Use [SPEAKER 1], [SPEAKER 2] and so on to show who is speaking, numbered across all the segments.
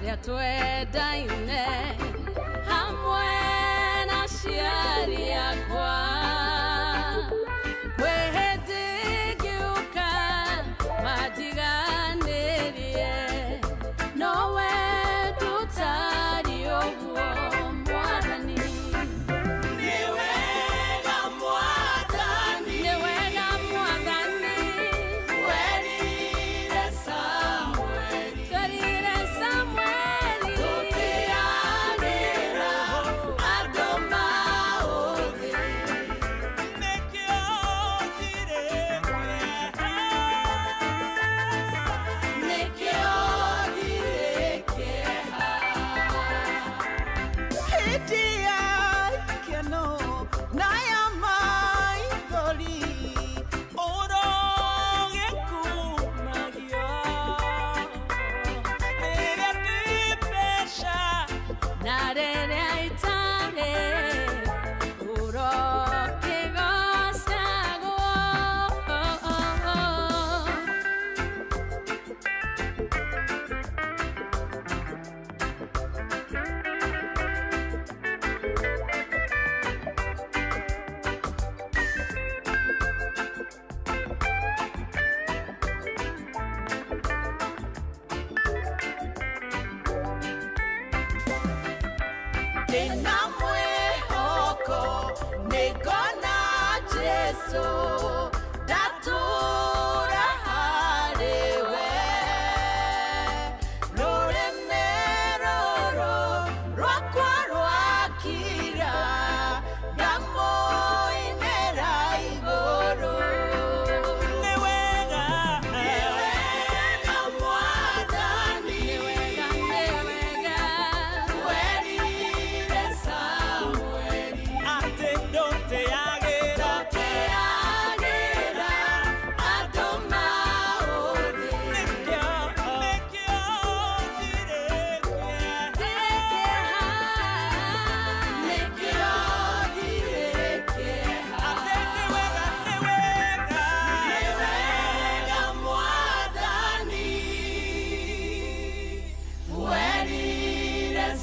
[SPEAKER 1] aria twendaine hamwe na ciari yakwa kwehĩtĩkiuka matiganĩrie nowe ndũtari ũguo mwathani niwega mwathani werire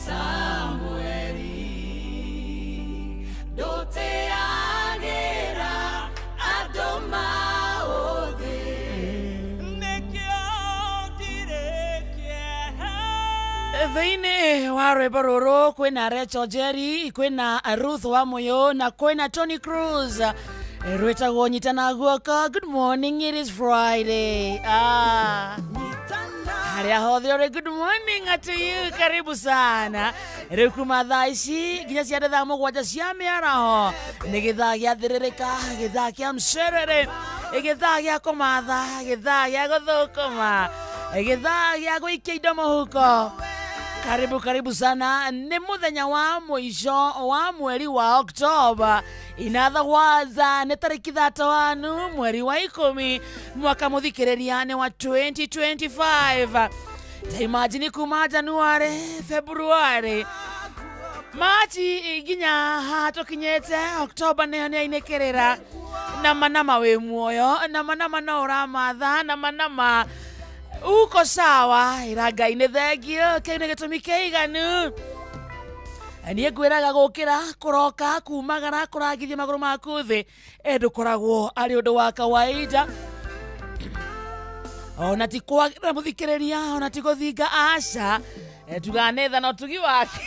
[SPEAKER 1] Samueli tũtĩagĩra andũ maũthĩ
[SPEAKER 2] Thĩinĩ wa rwĩmbo rũrũ kwĩna Rachel Jerry, kwĩna Ruth Wamuyo na kwĩna Tony Cruz rwĩtagwo nyitana guoko. Good morning, it is Friday. Harĩa hothe ũrĩ, good morning to you, karibu sana. Rĩu kuma thaa ici nginya cia thaa mũgwanja cia mĩaraho nĩ gĩthaa gĩa thĩrĩrĩka, gĩthaa kĩa mcerere, gĩthaa gĩa kũmatha, gĩthaa gĩa gũthũkũma, gĩthaa gĩa gũikia indo mũhuko. Karibu sana. Ni muthenya wa mwisho wa mweri wa Oktoba. In other words, ni tariki 31 mweri wa 10 mwaka muthikĩrĩria ni wa 2025. Imagine kuma Januari, Februari, Machi nginya hatukinyete Oktoba nĩyo nĩainĩkĩrĩra. Nama we muoyo, nama no ũramatha, nama uko sawa, iragai-inĩ thengio, kĩu nĩ gĩtũmi kĩiganu. Niĩ ngwĩraga gũkĩra, kũroka, kumagara, kũrangithia magũrũ maku thĩ, ndũkoragwo arĩ ũndũ wa kawaida. Ona ti kwagĩra mũthikĩrĩria, ona ti gũthinga aca, tuganetha na ũtugi wake.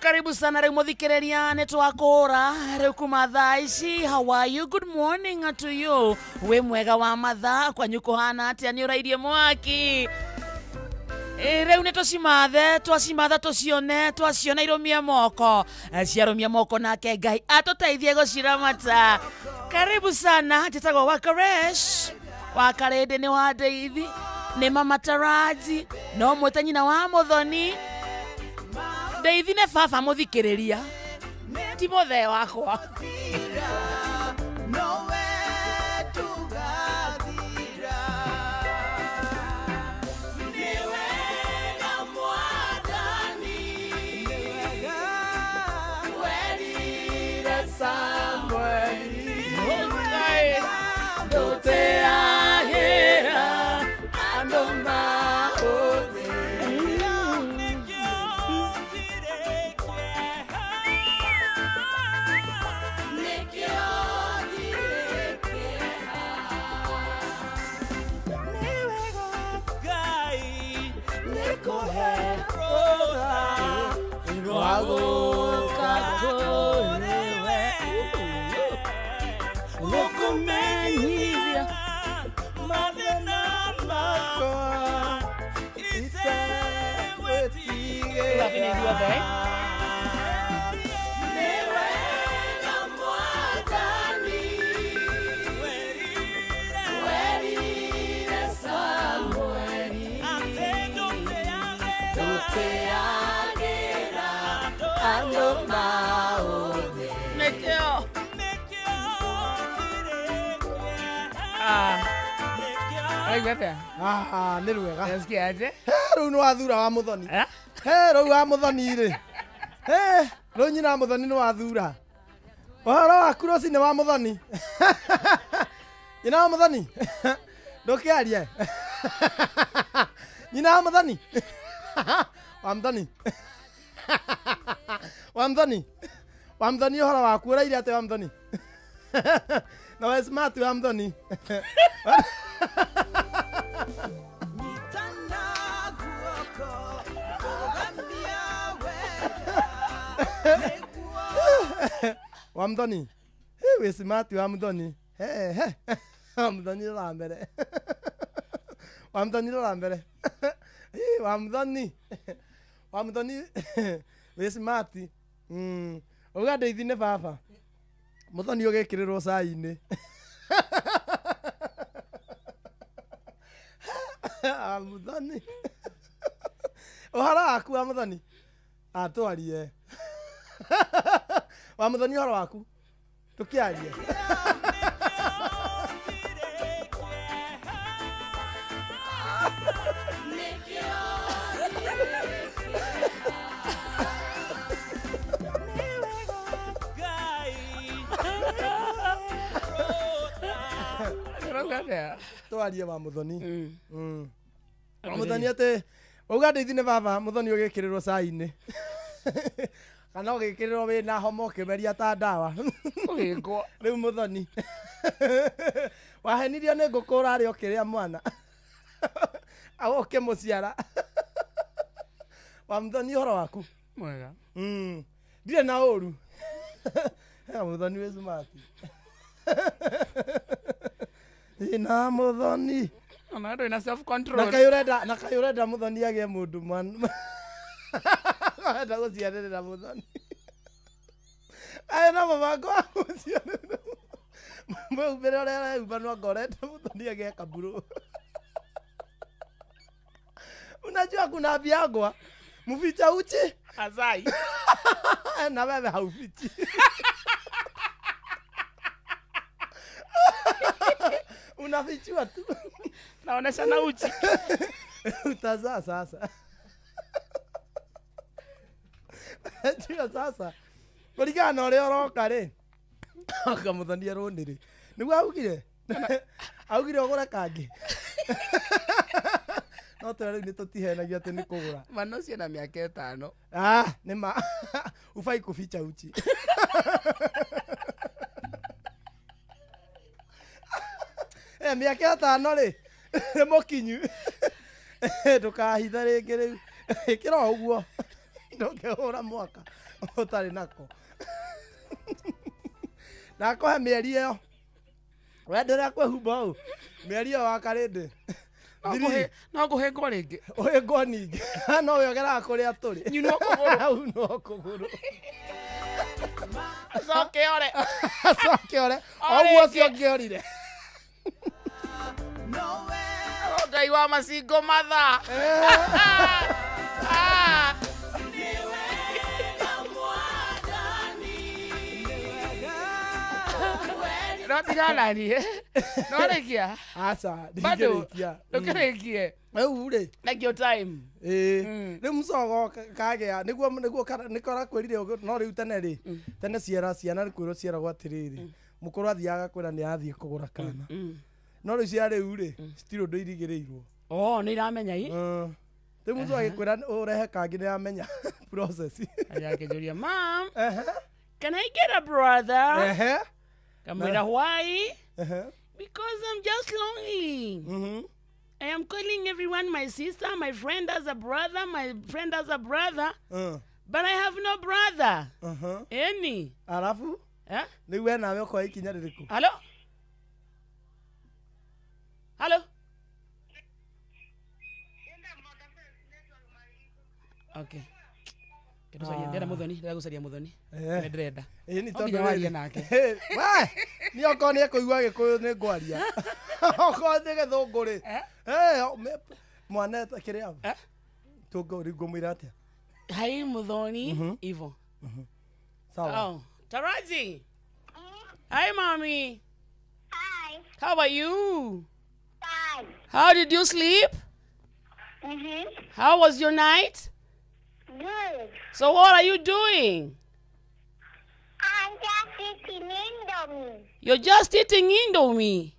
[SPEAKER 2] Karibu sana rĩu mũthikĩrĩria, nĩ twakũra rĩu kuma thaa ici. How are you? Good morning to you. We mwega wa mathaa kwanyu kũhana atĩa? Nĩ ũrairie mwaki? Rĩu nĩ tũcimathe twacimatha twaciona irũmia moko ciarũmia moko nake Ngai atũteithie gũciramata. Karibu sana, njĩtagwo Wakaresh Wakarĩndĩ nĩ wa Ndeithi nĩ Mama Taraji no mwĩte nyina wa Mũthoni. Ndeithi nĩ baba mũthikĩrĩria ti mũthee wakwa.
[SPEAKER 3] Nĩ rwega.
[SPEAKER 2] Nasikiaje?
[SPEAKER 3] Rĩu nĩ wathura wa Mũthoni. Rĩu wa Mũthoni rĩ. Rĩu nyina wa Mũthoni nĩ wathura. Ũhoro waku rũcinĩ wa Mũthoni. Nyina wa Mũthoni. Ndũkĩarie. Nyina wa Mũthoni. Wa Mũthoni. Wa Mũthoni. Wa Mũthoni ũhoro waku ũraire atĩa wa Mũthoni? Na we smart wa Mũthoni. Wa Mũthoni. We smart wa Mũthoni. Wa Mũthoni rora mbere. Wa Mũthoni rora mbere. Wa Mũthoni. Wa Mũthoni. We smart. Uga Ndeithi nĩ baba. Mũthoni ũgĩkĩrĩrwo cai-inĩ. Wa Mũthoni. Ũhoro waku wa Mũthoni? Twarie. Wa Mũthoni ũhoro waku? Tũkĩarie. Twarie wa Mũthoni. Wa Mũthoni atĩ uga Ndeithi nĩ baba Mũthoni ũgĩkĩrĩrwo cai-inĩ. Kana ũgĩkĩrĩrwo wĩna homa ũkĩmeria ta ndawa. Ũgĩkwo. Rĩu Mũthoni. Wahenirio nĩ ngũkũ ũrarĩ ũkĩrĩa mwana. Ũkĩmũciara. Wa Mũthoni ũhoro waku?
[SPEAKER 2] Mwega.
[SPEAKER 3] Ndirĩ na ũru. Wa Mũthoni wĩ smart. Ina Mũthoni.
[SPEAKER 2] Ona ndũ ina self control.
[SPEAKER 3] Na kaĩ ũrenda Mũthoni agĩe mũndũ mwana. Wenda gũciarĩrĩra Mũthoni. Na mũbango wa gũciarĩrĩra. Mwĩhumbĩre ũrĩa arehumba no ngorete Mũthoni agĩe kaburu. Unajua kuna biagwa mficha uchi
[SPEAKER 2] Azai.
[SPEAKER 3] Na wewe haufichi. Unafichua tu.
[SPEAKER 2] Naonesha na uchi.
[SPEAKER 3] Utazaa sasa. Ndio sasa. Kuringana na ũrĩa ũroka rĩ. Aka Mũthoni arũnĩ rĩ. Nĩguo augire. Augire ũgũre kangĩ. No tũrĩa rĩu nĩ tũtihenagia atĩ nĩ kũgũra.
[SPEAKER 2] Mwana ũcio na mĩaka 5.
[SPEAKER 3] Nĩ ma. Ufai kuficha uchi. Mĩaka 5 rĩ. Nĩ mũkinyu. Ndũkahitha rĩngĩ rĩu. Ĩkĩra ũguo. Ndũkĩhũra mwaka. Ũtarĩ nako. Nakũhe mĩeri ĩyo. Wendera kwĩhumba ũũ. Mĩeri ĩyo Wakarĩndĩ.
[SPEAKER 2] no kuhengo ringi
[SPEAKER 3] Oye ngoni. No we ogera kuria turi.
[SPEAKER 2] nyuno kuguru
[SPEAKER 3] Au no kuguru.
[SPEAKER 2] soke ore
[SPEAKER 3] Soke ore. Ogwo cio ngiorire.
[SPEAKER 2] ngai wa macingo matha Rotiralani no rekia
[SPEAKER 3] Aca.
[SPEAKER 2] bado
[SPEAKER 3] Ndingirikia.
[SPEAKER 2] ndokerekie
[SPEAKER 3] Au ri.
[SPEAKER 2] like your time
[SPEAKER 3] Rä mucogo kagea niguo nikora kwirire no riu tene ri tene ciana nä kwä rwo ciaragwo atä rä rä må kå rwo athiaga kwä ra nä athiä kå gå ra kana no rä u cia rä u rä citirå ndå irigä rä irwo
[SPEAKER 2] nä iramenya i
[SPEAKER 3] rä muco agä kwä ra å rehe kangä nä ramenya
[SPEAKER 2] ajakejuria mam can I get a brother kamwira why because I'm just lonely I am calling everyone my sister, my friend has a brother, my friend has a brother, but I have no brother. Any.
[SPEAKER 3] Arafu? Ni we nawe ukoa ikinya ririku.
[SPEAKER 2] Hello? Hello? Okay. Kendo saria ndera muthoni, ndera gucaria muthoni. Ni ndrenda.
[SPEAKER 3] Ni
[SPEAKER 2] tondu waria nake.
[SPEAKER 3] Wa, ni oko ni ekuigua gikuyu ni ngwaria. Oko ni githungu ri. Mwana kiria. Tungo ri ngumwira atia.
[SPEAKER 2] Hai muthoni, Ivo.
[SPEAKER 3] Sawa.
[SPEAKER 2] Oh, Taraji. Hi mommy.
[SPEAKER 4] Hi.
[SPEAKER 2] How are you?
[SPEAKER 4] Fine.
[SPEAKER 2] How did you sleep? How was your night?
[SPEAKER 4] Good.
[SPEAKER 2] So what are you doing?
[SPEAKER 4] I'm just eating Indomie.
[SPEAKER 2] You're just eating Indomie.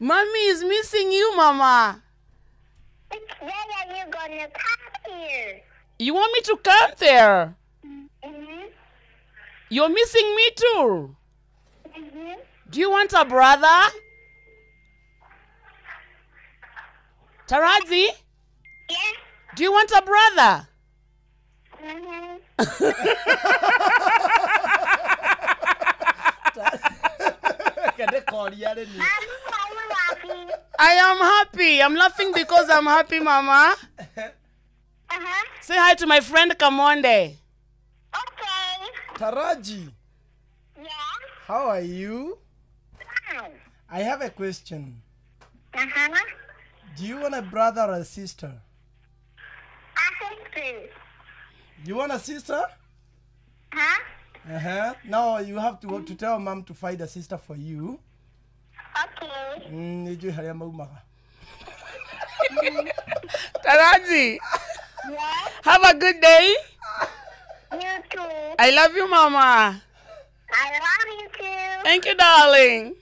[SPEAKER 2] Mommy is missing you, Mama.
[SPEAKER 4] Which day are you gonna come here?
[SPEAKER 2] You want me to come there?
[SPEAKER 4] Mm-hmm.
[SPEAKER 2] You're missing me too.
[SPEAKER 4] Mm-hmm.
[SPEAKER 2] Do you want a brother? Tarazi,
[SPEAKER 4] Yeah.
[SPEAKER 2] do you want a brother?
[SPEAKER 4] Mm-hmm.
[SPEAKER 2] I am happy. I'm laughing because I'm happy, Mama.
[SPEAKER 4] Uh-huh.
[SPEAKER 2] Say hi to my friend Kamonde.
[SPEAKER 4] Okay.
[SPEAKER 3] Taraji,
[SPEAKER 4] Yeah.
[SPEAKER 3] how are you?
[SPEAKER 4] Fine.
[SPEAKER 3] I have a question.
[SPEAKER 4] Uh-huh.
[SPEAKER 3] Do you want a brother or a sister?
[SPEAKER 4] Sister.
[SPEAKER 3] You want a sister?
[SPEAKER 4] Huh?
[SPEAKER 3] Now you have to go to tell mom to find a sister for you.
[SPEAKER 4] Okay.
[SPEAKER 3] Nijui haria maumaga.
[SPEAKER 2] Taraji,
[SPEAKER 4] Yeah.
[SPEAKER 2] have a good day.
[SPEAKER 4] You too.
[SPEAKER 2] I love you, Mama.
[SPEAKER 4] I love you too.
[SPEAKER 2] Thank you, darling.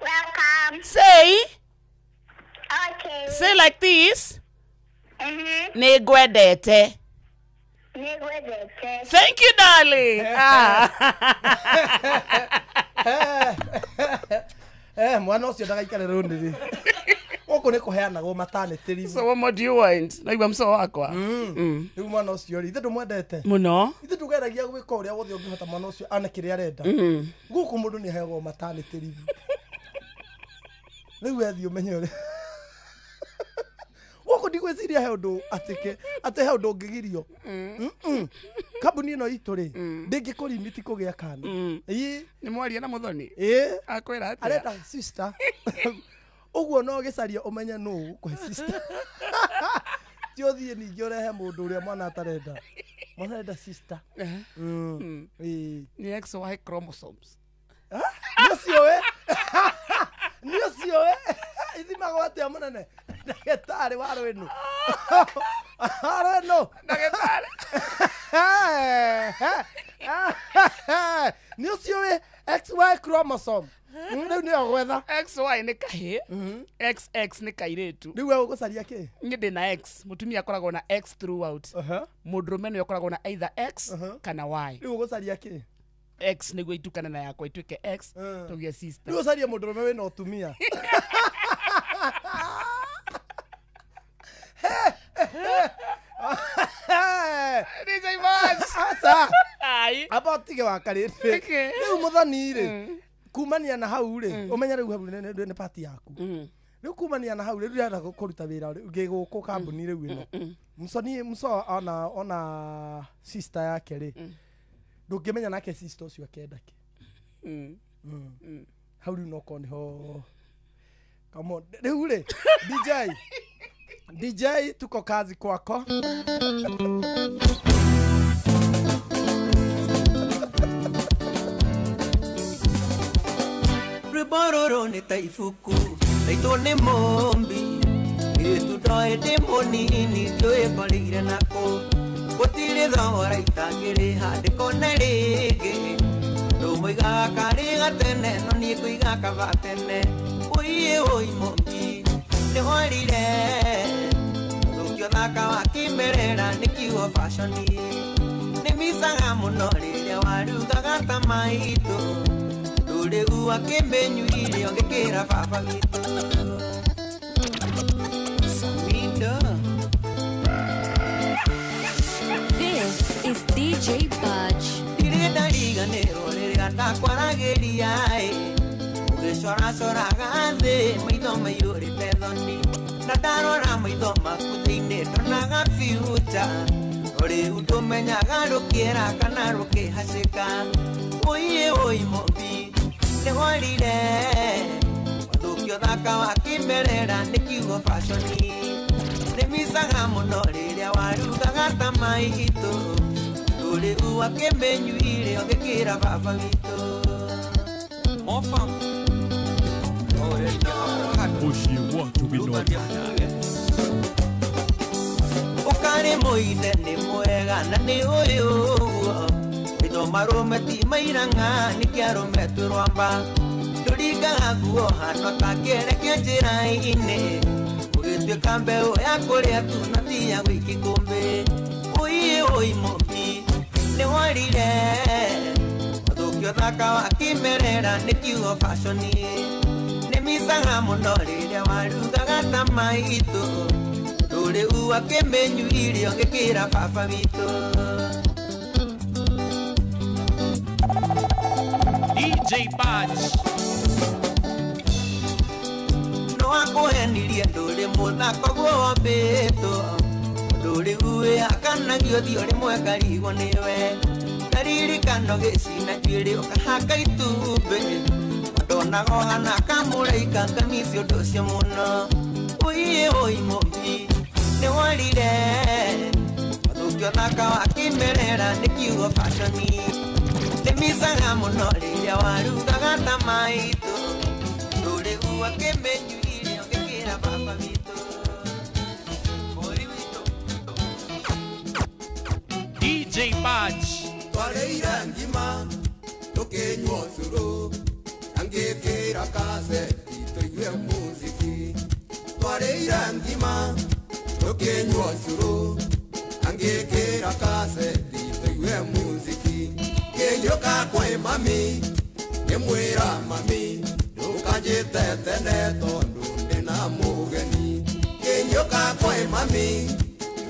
[SPEAKER 4] Welcome.
[SPEAKER 2] Say
[SPEAKER 4] Okay.
[SPEAKER 2] like this.
[SPEAKER 4] Mm-hmm.
[SPEAKER 2] Negwedete. Thank you, darling.
[SPEAKER 3] Mwana ucio ndagaikare rundi guku ni kuheanagwo maternity leave.
[SPEAKER 2] So what more do you want? Naigua mso wakwa.
[SPEAKER 3] Riu mwana ucio ri ithe ndumwendete
[SPEAKER 2] Muno.
[SPEAKER 3] ithe tugeragia gwika uria wothe ungihota mwana ucio ane kiria arenda guku mundu ni aheagwo maternity leave. Riu ethi umenye uri guku ndigwiciria he undu atike ate he undu ungigirio kambuni ino itu ri ndingikurimiti kugia kana ii
[SPEAKER 2] Ni mwaria na muthoni. Akwira atia.
[SPEAKER 3] arenda sister uguo no gicaria umenye no kuhe sister ti uthie ningi urehe mundu uria mwana atarenda mwana arenda sister
[SPEAKER 2] Ni XY chromosomes.
[SPEAKER 3] Nĩcio we nĩcio we ithimagwo atia munene ndagĩtarĩ wa rwĩnu rwĩnu
[SPEAKER 2] Ndagĩtarĩ.
[SPEAKER 3] nĩcio we XY chromosome rĩu nĩyo gwetha
[SPEAKER 2] XY ni kahĩ. XX ni kairĩtu.
[SPEAKER 3] rĩu we ũgũcaria kĩ
[SPEAKER 2] Niĩ ndĩ na X. Mũtumia akoragwo na X throughout. Mũndũrũme nĩ akoragwo na either X kana Y.
[SPEAKER 3] rĩu ũgũcaria kĩ
[SPEAKER 2] X nĩguo itukane na yakwa ituĩke X tũgĩe sister.
[SPEAKER 3] rĩu ũcarie mũndũrũme wĩna ũtumia
[SPEAKER 2] DJ Boss.
[SPEAKER 3] aca
[SPEAKER 2] Ai.
[SPEAKER 3] amba ũtige wakarĩte
[SPEAKER 2] Okay.
[SPEAKER 3] rĩu mũthoni rĩ kumania na hau ri umenya riu hau ne party yaku riu kumania na hau riu rira kuruta wira ngiguko kambuni riu ino muso ona sister yake ri ndungimenya nake sister ucio akendake hau riu no koni ho come on riu ri DJ tuko kazi kwako
[SPEAKER 5] Bororo ni taifuku Taito ni mombi Itu doe demonini Tue koligire nako Kotire dhora itagire Hade kone lege Domo iga kariga tene Noni kuiga kavatene Oye oi mombi Ne horire Tukyo dhaka wakimerera Nikiwa fashoni Nimisanga monore Waruga gata maito Ule uwa kemenyu ile ongekera papa gitu Saminda
[SPEAKER 6] This is DJ Budge.
[SPEAKER 5] Dire dariga nero le gata kwarageria Uge shora shora gande Maito mayuri pedoni Nadarora maito makutine Tonaga future Ore utomenya garo kiera Kanaro ke haseka Oye oi mobi Ne horire Wadukio dhaka wakimerera Nikiwa fashoni Nemisaga muno riria waruga gata maito Ule uwa kemenyu ile Ongekira baba wito Mofam
[SPEAKER 7] Push you want to be known
[SPEAKER 5] Ukare moine ni mwega na ni uyu Marume ti mairanga ni kiaro metu rwamba Turiga guo hano takere kenjira ine Ugitwe kambe ya kuria tu na ti ya wiki kumbe Oye oi mombi ne warire Adukyo thaka wakimerera ni kiuo fashoni Ne misaga muno riria waruga gata maito Dore uwa kemenyu ili ongekira papa wito
[SPEAKER 7] DJ Budge
[SPEAKER 5] No akohenirie nduri muthako guo mbito nduri uwe akanagio thiori mwekarigo niwe kariri kano gicina twiri ukahaka itumbe ndonago hana kamureika kamisi undu ucio muno uiye oi mombi ni warire athukio thaka wakimerera ni kiugo fashoni Nemisaga muno riria waruga gata maito Ndure uwa kemenyu ile ongekira baba wito Ori wito
[SPEAKER 7] DJ Budge
[SPEAKER 8] Twareira ngima Tukenywa curu Angekira kaseti Tuigue muziki Twareira ngima Tukenywa curu Angekira kaseti Tuigue muziki Yoka kwe mami Kemwira mami Nukajite tene tondu Ndina mugeni Yoka kwe mami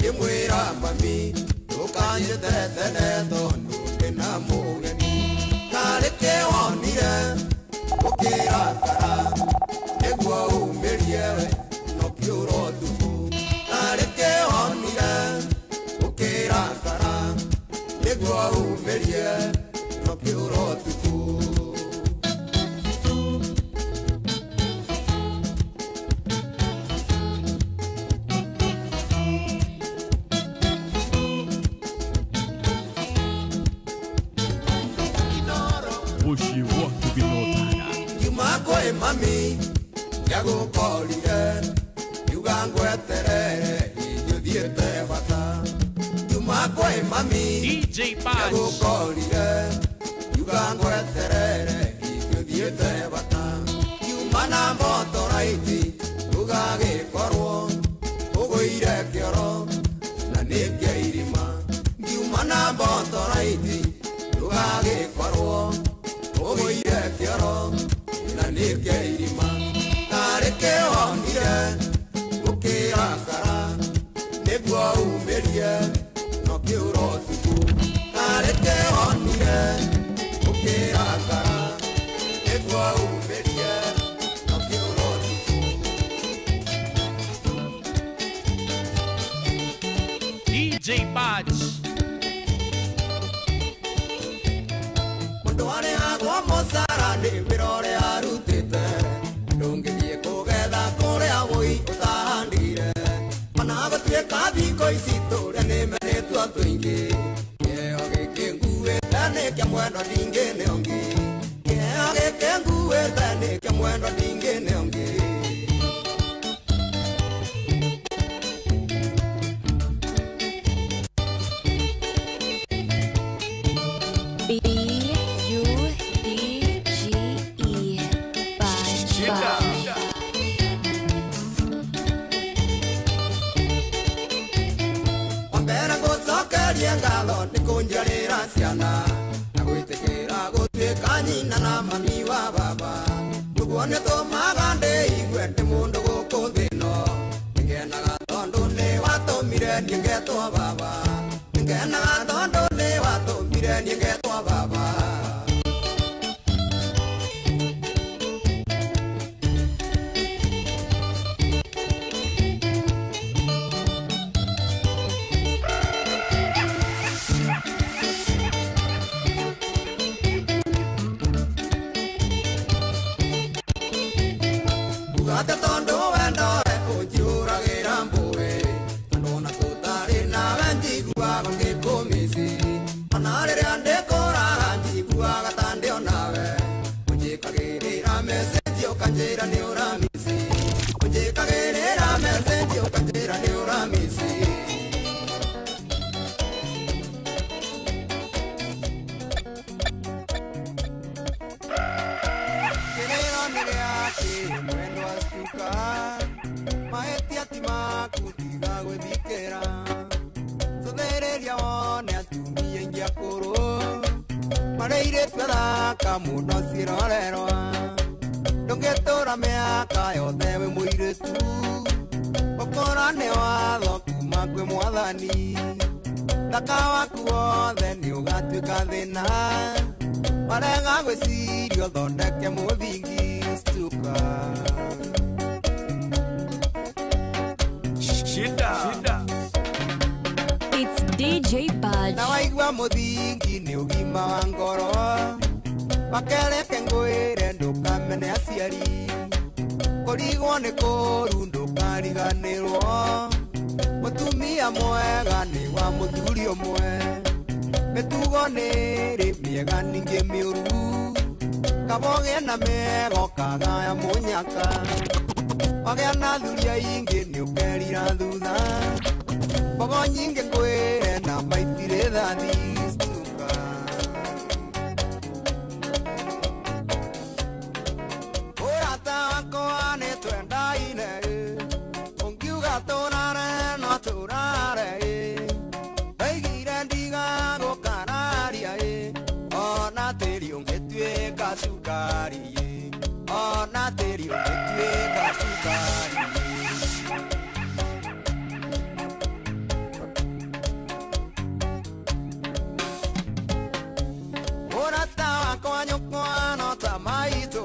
[SPEAKER 8] Kemwira mami Nukajite tene tondu Ndina mugeni Kareke onire Ukira kara Negua umiriewe Nokiuro tufu Kareke onire Ukira kara Negua umiriewe Nokiuro tufu
[SPEAKER 7] Push you want to be known
[SPEAKER 8] Yumako mami Yago kolire Yugangweterere Yudhiete bata Yumako mami
[SPEAKER 7] DJ
[SPEAKER 8] Yago
[SPEAKER 7] Budge
[SPEAKER 8] kolire Yugangweterere Yudhiete bata Yumana motoraiti Ugage korwo Ugoire kioro Na nike irima Yumana motoraiti Ugage korwo Ugoire kioro Na nike irima Kareke onire Ukira kara Negua umerie Nokiuro tufu Kareke onire Ukira kara Negua
[SPEAKER 7] Badge.
[SPEAKER 8] Mundware agwa mosara ni birore arutite. Ndungithie kugetha kuria woi utahandire. Managa tue kathiko ici turia ni menetwo twingi. Keo giki nguite ni kia mwendo ndingi ni ongi. Keo giki nguite ni kia mwendo ndingi ni ongi. Ngalo nikunjarira ciana na gwitikira gutwika nyina na mami wa baba nuguo nitumaga ndiigue ndi mundu guku thino ningenaga tondu ni watumire nie ngetwo baba ningenaga tondu ni watumire nie ngetwo baba. Ugate tondu wendo unjuragira mbuĩ tondu ona tutari nawe njiguaga ngĩkũmĩci ona rĩrĩa ndĩkũraga njiguaga ta ndĩ o nawe ũnjĩkagĩrĩra mecenji ũkanjĩra nĩ ũramĩci ũnjĩkagĩrĩra mecenji ũkanjĩra nĩ ũramĩci. Kĩrĩro nĩ gĩakĩ mwendwa stuka mahĩtia ti maku tiga gwĩthikĩra cũthĩrĩria wone atumia aingĩ akũrũ marĩirĩtu athaka mũno cirorerwa ndũngĩtũra mĩaka yothe wĩ mũirĩtu ũkora nĩ watho kuma kwĩ mwathani thaka waku wothe nĩ ũgatuĩka thĩna marega gwĩciria ũthondeke mũthingi stuka.
[SPEAKER 6] It's DJ Badge.
[SPEAKER 8] Na waigua mũthingi nĩ ũgima wa ngoro makereke ngwĩre ndũkamene aciari kũrigwo nĩ kũru ndũkariganĩrwo mũtumia mwega nĩ wa mũthuri ũmwe mĩtugo nĩrĩ mĩega ningĩ mĩũru kabogĩa na mĩego kagaya mũnyaka wagĩa na thuri aingĩ nĩ ũkerira thutha mbogo nyingĩ ngwĩre na maitirĩ thathi stuka. Ũrata wakwa nĩ twendaine ũngiuga tũrare no tũrare ndaigire ndigagũkararia ona tĩri ũngĩtuĩka cukari ona tĩri ũngĩtuĩka cukari. Ũrata wakwa nyũkwa no ta maitũ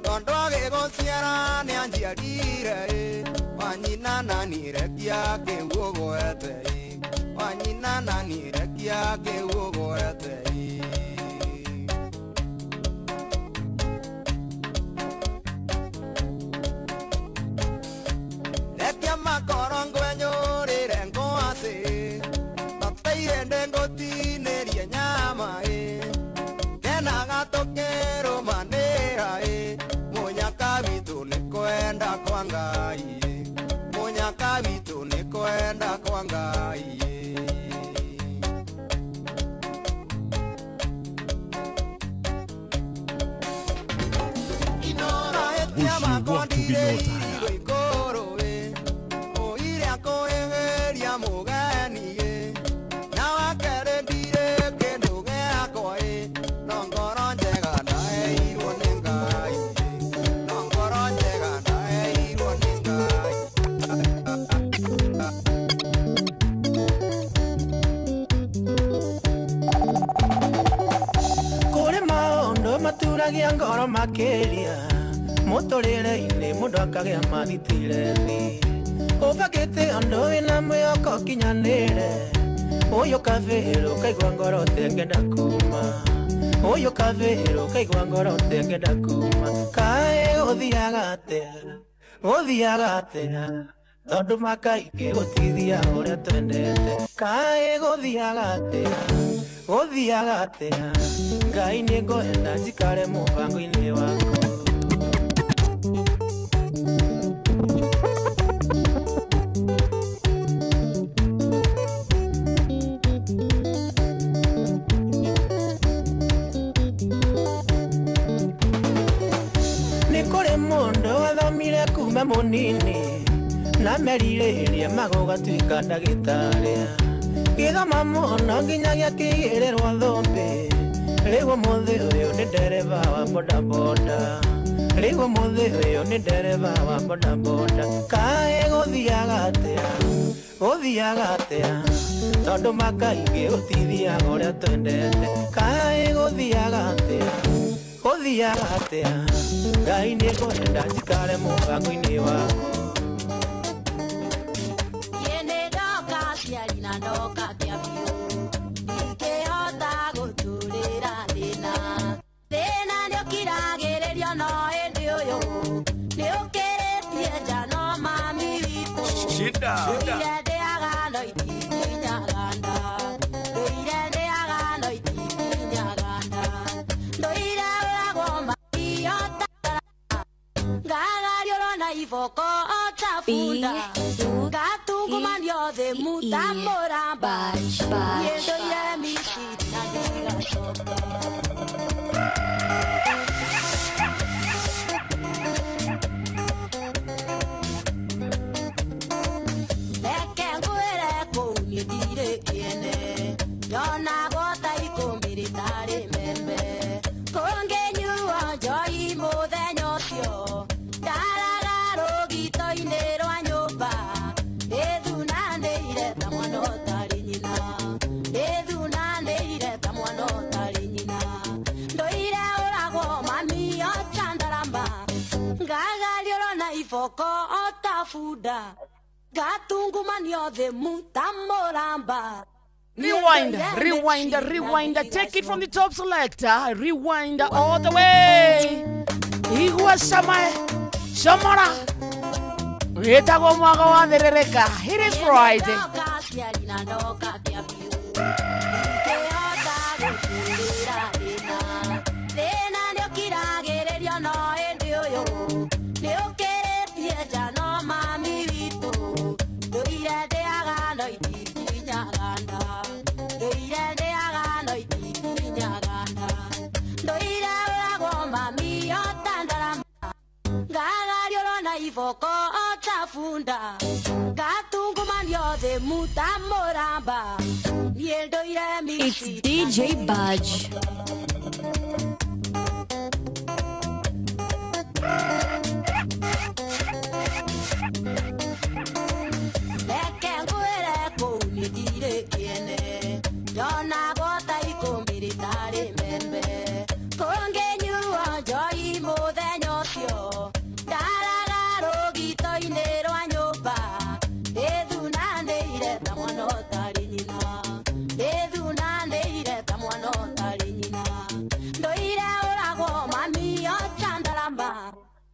[SPEAKER 8] tondũ agĩgũciara nĩ anjiarire wanyina nanirekia kĩguogwete wanyina nanirekia kĩguogwete. Rekia makoro ngwenyũrĩre ngwacĩ tateire ndengũtinĩrie nyama kenaga tũkĩrũmanĩra mũnyaka witũ nĩ kwenda kwa Ngai mũnyaka witũ nĩ kwenda kwa Ngai. Mahĩtia makwa ndirĩirwo igũrũ ũire akũhĩhĩria mũgeni na wakerĩ ndirĩ kĩndũ gĩakwa no ngoro njega ndaheirwo nĩ Ngai no ngoro njega ndaheirwo nĩ Ngai.
[SPEAKER 3] Kũrĩ maũndũ maturagia ngoro makĩria mũtũrĩre-inĩ mũndũ akagĩa mathitire thĩ ũbakĩte ũndũ wĩna mwĩhoko kinyanĩre
[SPEAKER 5] Oyo kavero kaigwa ngoro tengenda kuma Oyo kavero kaigwa ngoro tengenda kuma Kae Othiaga atea Tondu makaike gutithia uria twendete Kae guthiaga atea Ngai ni ngwenda njikare mubango-ini wako Kuma munini na merire magoga twika ndagitaria githoma muno nginyagia kigirerwa thombe rigo muthe uyu ni dereva wa bodaboda rigo muthe uyu ni dereva wa bodaboda kae guthiaga atia tondu makaige gutithia uria twendete kae guthiaga atia Ngai ni ngwenda njikare mubango-ini wako
[SPEAKER 1] Yene ndoka ciari na ndoka kia biũ Ingĩhota gũtũũrĩra thĩna Thĩna nĩũkiragĩrĩrio no hĩndĩ ũyũ Nĩũkĩrĩtie njano mami witũ Ndũire ndĩaga no itikinyaga nda Ndũire ndĩaga no itikinyaga nda Ndũire ũragwo mahiota Gagario na ivoko otafunda Gatungumanio de mutamoramba Yendo ya misi na diga sopa Leke nguere kuni dire kiene Yona gota iko militari membe Kongenyua joi muthenyosio Foko otafuda Gatungumanio de mutamoramba
[SPEAKER 2] Rewind, take it from the top selector. Rewind all the way. Igwa Samara. Rita gomaga wa derereka. It is Friday.
[SPEAKER 1] Foko otafunda Gatungumanio de mutamoramba Yendo ire misi
[SPEAKER 6] It's DJ Budge.
[SPEAKER 1] Leke nguere kuni dire kiene Yona gota iko militari membe Kongenyua joi muthenyosio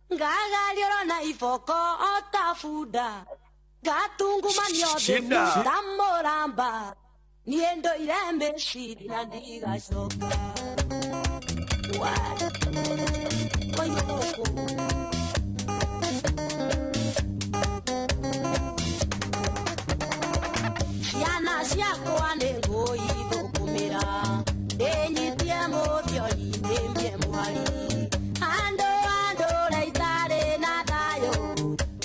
[SPEAKER 1] Gagario na ifoko otafuda Gatungumanio de mutamoramba Niendo irembe siri na diga soka What? Yana siako anengo idokumira Enyitie movio indembie mwari Ando reitare na dayo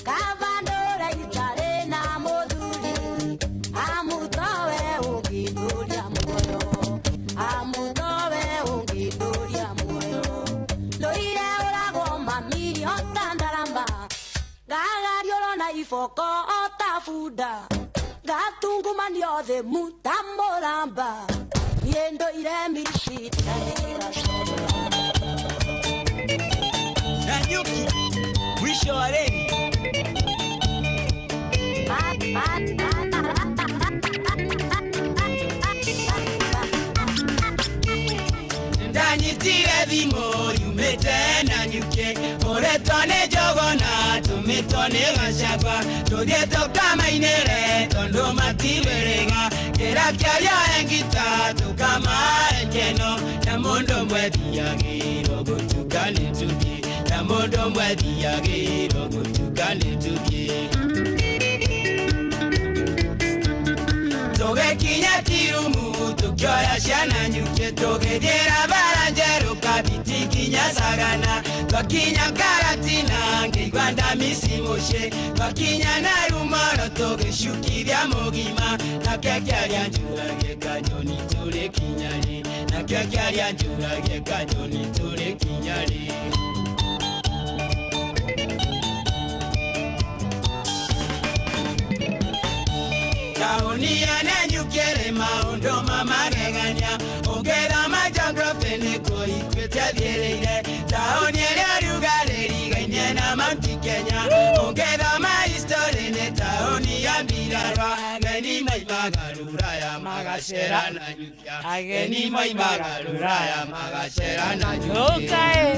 [SPEAKER 1] Kavando reitare na moduli Amutowe ungiduria moyo Amutowe ungiduria moyo Loire orago mami otandaramba Gagario na ifoko otafuda Gatungumanio de mutamoramba Yendo iremisi na soba
[SPEAKER 5] Nanyuki, mwisho wa reli. thimo yumete na nyuke ore tone jogona tumitone gashaba tudie toka mainere tondo matiberega kera kya engita tukama ekeno na mondo mwedi yagiro gutukane tuki na mondo mwedi yagiro gutukane tuki toge kinya tirumu tukyoya shana nyuke toge dera baranjero kabiti kinya sagana twakinya karatina ngigwanda misimoshe twakinya na rumoro toge shukirya mogima na kyakya njurage kanyoni tule kinyari na kyakya njurage kanyoni tule kinyari Kaonia na nyukere maundo mamageganya ongera majografe ne koi kwete bierere Taonia ya rugaleri ganya na Mount Kenya ongera ma history ne Taonia birara gani mai magarura ya magashera na nyukia gani mai magarura ya magashera na nyukia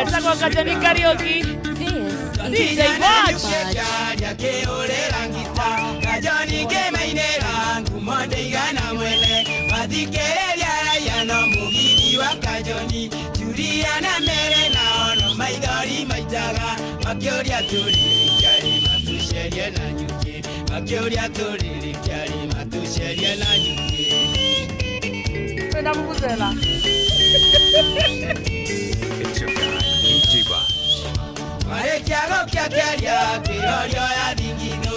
[SPEAKER 2] Esta kwa kajani karaoke DJ Batch
[SPEAKER 5] ya ke orera ngita kajani ke mainera ngumonde igana mwele madikereria ya no mugidi wa kajoni juria na mere na ono maidori maitaga makioria turi kyari matusherie na nyuki makioria turi kyari matusherie na nyuki
[SPEAKER 2] Penda mukuzela
[SPEAKER 7] It's your guy, DJ Batch.
[SPEAKER 5] Marekiago kiakeria kirorio ya dingino